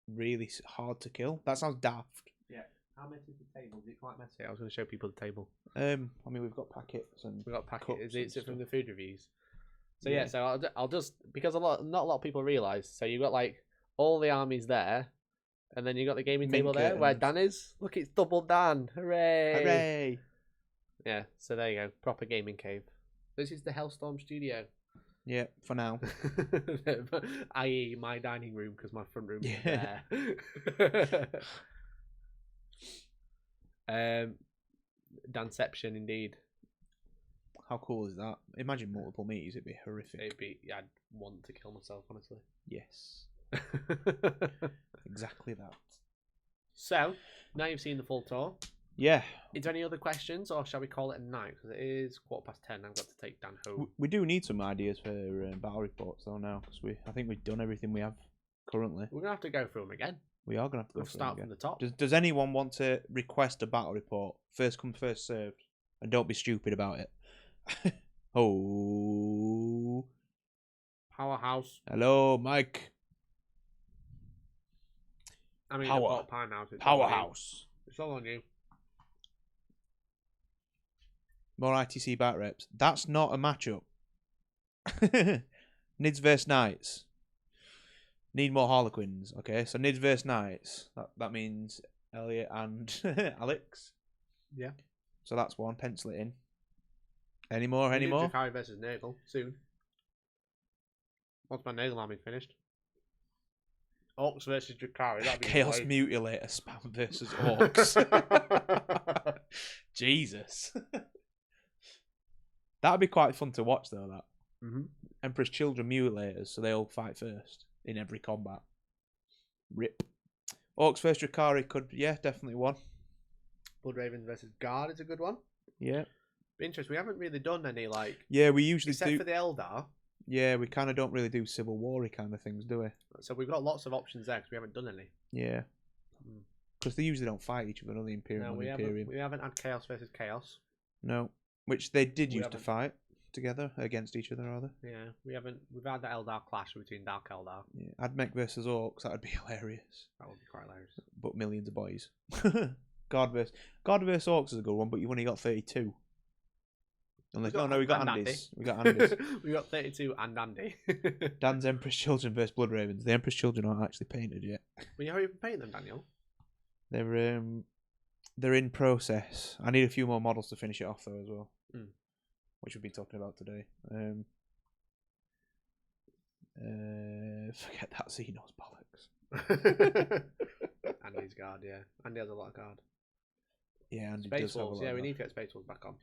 really hard to kill. That sounds daft. Yeah. How messy is the table? Is it quite messy? I was going to show people the table. I mean, we've got packets and we've got packets. Is it from the food reviews? So Yeah. So I'll just, because not a lot of people realise. So you've got like all the armies there, and then you got the gaming table there where Dan is. Look, it's double Dan! Hooray! Hooray! Yeah. So there you go. Proper gaming cave. This is the Hellstorm studio. Yeah, for now. I.e. my dining room, because my front room is there. Danception, indeed. How cool is that? Imagine multiple meetings, it'd be horrific. I'd want to kill myself, honestly. Yes. Exactly that. So, now you've seen the full tour. Yeah. Is there any other questions, or shall we call it a night? Because it is 10:15. I've got to take Dan home. We do need some ideas for battle reports, though, now, because I think we've done everything we have currently. We're going to have to go through them again. We are going to have to We'll start from the top. Does anyone want to request a battle report? First come, first served. And don't be stupid about it. Oh. Powerhouse. Hello, Mike. I mean, Power. Pine House. Powerhouse. It's all on you. More ITC bat reps. That's not a matchup. Nids versus Knights. Need more Harlequins. Okay, so Nids versus Knights. That means Elliot and Alex. Yeah. So that's one. Pencil it in. Any more? Drakari versus Nurgle soon. Once my Nurgle army finished. Orcs versus Drakari. That'd be Chaos great. Mutilator spam versus Orcs. Jesus. That'd be quite fun to watch, though. That Mm-hmm. Emperor's Children Mutilators, so they all fight first in every combat. Rip. Orcs vs Drakari could, definitely one. Blood Ravens versus Guard is a good one. Yeah. Be interesting. We haven't really done any Yeah, we usually except do. for the Eldar. Yeah, we kind of don't really do Civil War-y kind of things, do we? So we've got lots of options there because we haven't done any. Yeah. Because they usually don't fight each other, no, the Imperium No, and we Imperium. haven't had Chaos versus Chaos. No. Which they did We used to haven't. fight together against each other, rather. Yeah, we haven't. We've had the Eldar clash between Dark Eldar. Yeah. Admech versus Orcs, that would be hilarious. That would be quite hilarious. But millions of boys. God versus Orcs is a good one, but you've only got 32. Unless, we got Andy's. We got Andy's. We got 32 and Andy. Dan's Emperor's Children versus Blood Ravens. The Emperor's Children aren't actually painted yet. Will you hurry up and paint them, Daniel? They're in process. I need a few more models to finish it off though as well, which we've been talking about today. Forget that Xenos bollocks. Andy's guard, yeah. Andy has a lot of guard. Yeah, Andy Space does have a Wolves, lot yeah. of We that. need to get Space Wolves back on.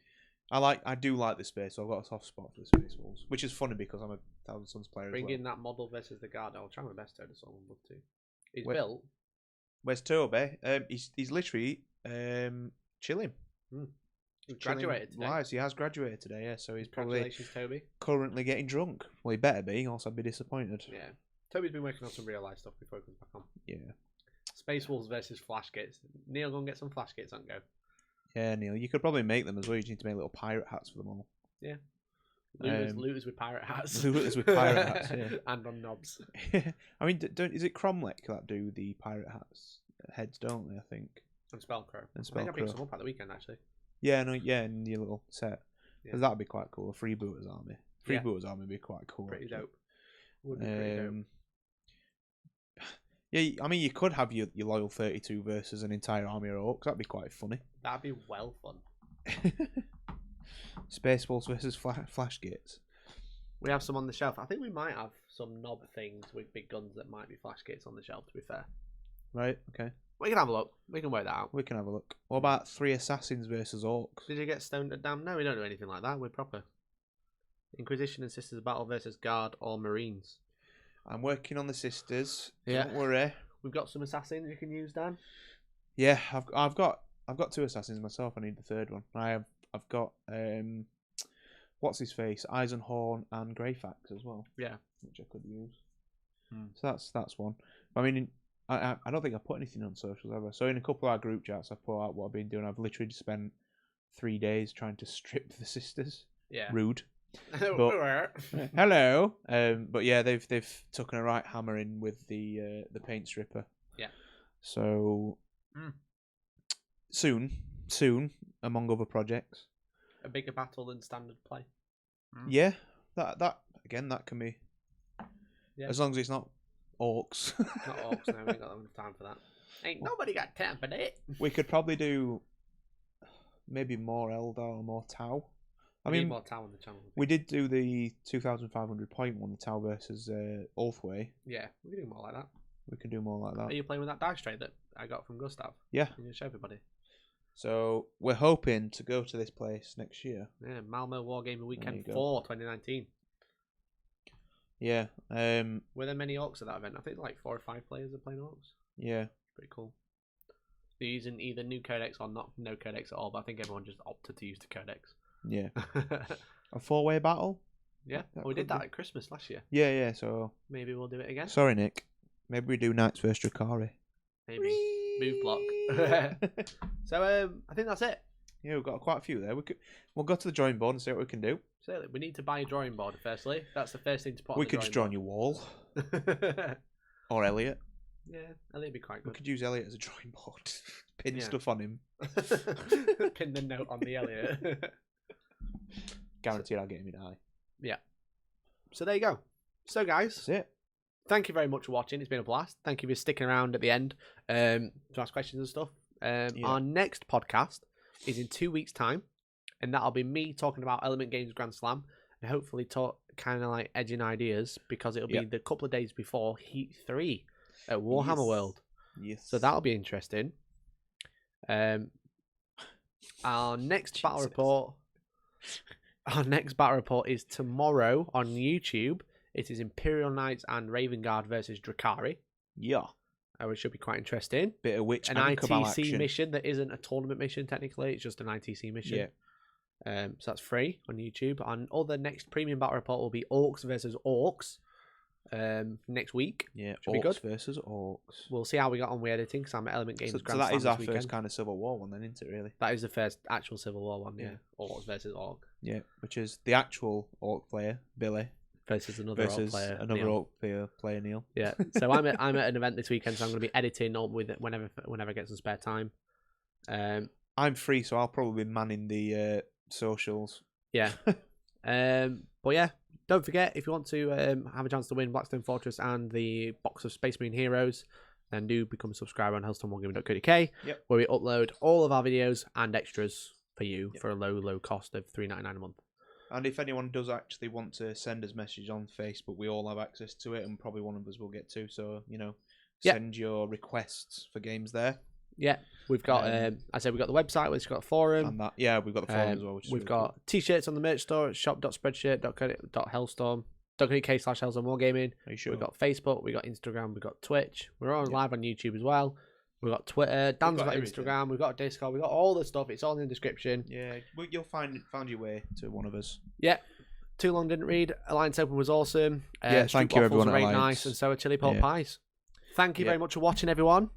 I do like the Space. So I've got a soft spot for the Space Wolves, which is funny because I'm a Thousand Suns player. Bring as well. in that model versus the guard. I'll try my best to this one, would love to. He's Wait. built. Where's Toby? He's literally chilling. He graduated today. Lives. He has graduated today, yeah. So he's probably Congratulations, Toby. currently getting drunk. Well, he better be, else I'd be disappointed. Yeah. Toby's been working on some real life stuff before he comes back on. Yeah. Space Wolves versus Flash Kits. Neil, go and get some Flash Kits on go. Yeah, Neil, you could probably make them as well. You just need to make little pirate hats for them all. Yeah. Looters with pirate hats. Looters with pirate hats, yeah. And on knobs. I mean, is it Cromlech that do the pirate hats heads, don't they, I think? And Spellcrow. And I think I picked Spellcrow. some up at the weekend, actually. Yeah, no, yeah, in your little set. Yeah. 'Cause that'd be quite cool. A Freebooters army. Yeah. Freebooters army would be quite cool. Pretty actually. dope. Would be pretty dope. Yeah, I mean, you could have your loyal 32 versus an entire army of orcs. That'd be quite funny. That'd be well fun. Space Wolves versus Flash Gates. We have some on the shelf. I think we might have some knob things with big guns that might be Flash Kits on the shelf, to be fair. Right, okay. We can have a look. We can work that out. We can have a look. What about 3 Assassins versus Orcs? Did you get stoned at damn? No, we don't do anything like that. We're proper. Inquisition and Sisters Battle versus Guard or Marines. I'm working on the sisters. Yeah. Don't worry. We've got some assassins you can use, Dan. Yeah, I've got 2 assassins myself. I need the third one. I've got what's his face, Eisenhorn and Greyfax as well. Yeah, which I could use. So that's one. I mean, I don't think I put anything on socials ever. So in a couple of our group chats, I've put out what I've been doing. I've literally spent 3 days trying to strip the sisters. Yeah. Rude. But, hello. But yeah, they've taken a right hammer in with the paint stripper. Yeah. So soon, among other projects. A bigger battle than standard play. Yeah, that again, that can be. Yeah. As long as it's not orcs. Not orcs. No, we ain't got enough time for that. Ain't nobody got time for that. We could probably do maybe more Eldar or more Tau. I mean, more Tau on the channel. we did do the 2,500 point one, the Tau versus Ulthway. Yeah, we can do more like that. We can do more like that. Are you playing with that dice tray that I got from Gustav? Yeah. Can you show everybody? So we're hoping to go to this place next year. Yeah, Malmo Wargaming Weekend you go. 4 2019. Yeah. Were there many orcs at that event? I think like 4 or 5 players are playing orcs. Yeah. Pretty cool. They're using either new codex or not no codex at all, but I think everyone just opted to use the codex. Yeah. A 4-way battle. Yeah, we did that at Christmas last year. Yeah. So maybe we'll do it again. sorry, Nick. Maybe we do Knights vs Drakari. Maybe move block. So I think that's it. Yeah, we've got quite a few there. We'll go to the drawing board and see what we can do. So we need to buy a drawing board firstly. That's the first thing to put. We on the could just draw on your wall. Or Elliot. Yeah, Elliot'd be quite We good. could use Elliot as a drawing board. Pin Yeah. stuff on him. Pin the note on the Elliot. Guaranteed I'll get him in eye. Yeah. So there you go. So guys, That's it. thank you very much for watching. It's been a blast. Thank you for sticking around at the end to ask questions and stuff. Our next podcast is in 2 weeks' time, and that'll be me talking about Element Games Grand Slam and hopefully talk kind of like edging ideas because it'll be the couple of days before Heat 3 at Warhammer World. Yes. So that'll be interesting. Our next battle report. our next battle report is tomorrow on YouTube. It is Imperial Knights and Raven Guard versus Drakari. Yeah. Which should be quite interesting. Bit of witch An and Cabal ITC action. mission that isn't a tournament mission, technically. It's just an ITC mission. Yeah. So that's free on YouTube. And the next premium battle report will be Orcs versus Orcs next week. Yeah, should be Orcs good. versus Orcs. We'll see how we got on with editing because I'm at Element Games So Grand that Slam is our this weekend. first kind of Civil War one then, isn't it, really? That is the first actual Civil War one, yeah. Yeah. Orcs versus Orc. Yeah, which is the actual Orc player, Billy, Versus another Orc versus player. another Neil. Orc player, Neil. Yeah. So I'm at an event this weekend, so I'm going to be editing with it whenever I get some spare time. I'm free, so I'll probably be manning the socials. Yeah. But yeah, don't forget, if you want to have a chance to win Blackstone Fortress and the box of Space Marine Heroes, then do become a subscriber on hellstormwargaming.co.uk, Yep. where we upload all of our videos and extras for you for a low cost of $3.99 a month. And if anyone does actually want to send us a message on Facebook, we all have access to it, and probably one of us will get to. So, send your requests for games there. Yeah, we've got. I said we've got the website, which has got a forum. And that, yeah, we've got the forum as well. Which is we've really got cool. t-shirts on the merch store at shop.spreadshirt.hellstorm.co.uk/Hellstorm Wargaming. Are you sure? We've got Facebook, we've got Instagram, we've got Twitch. We're on live on YouTube as well. We've got Twitter. Dan's got everything. Instagram. We've got Discord. We've got all the stuff. It's all in the description. Yeah, you'll find your way to one of us. Yeah. Too long didn't read. Alliance Open was awesome. Yeah, thank you everyone Were at very Alliance. nice, and so are chili pork Yeah. pies. Thank you very Yeah. much for watching, everyone.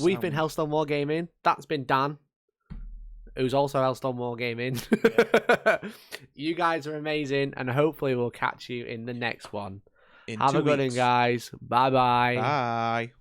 We've been Hellstorm Wargaming. That's been Dan, who's also Hellstorm Wargaming. You guys are amazing, and hopefully we'll catch you in the next one. In Have 2 a good one, weeks. guys. Bye-bye. Bye.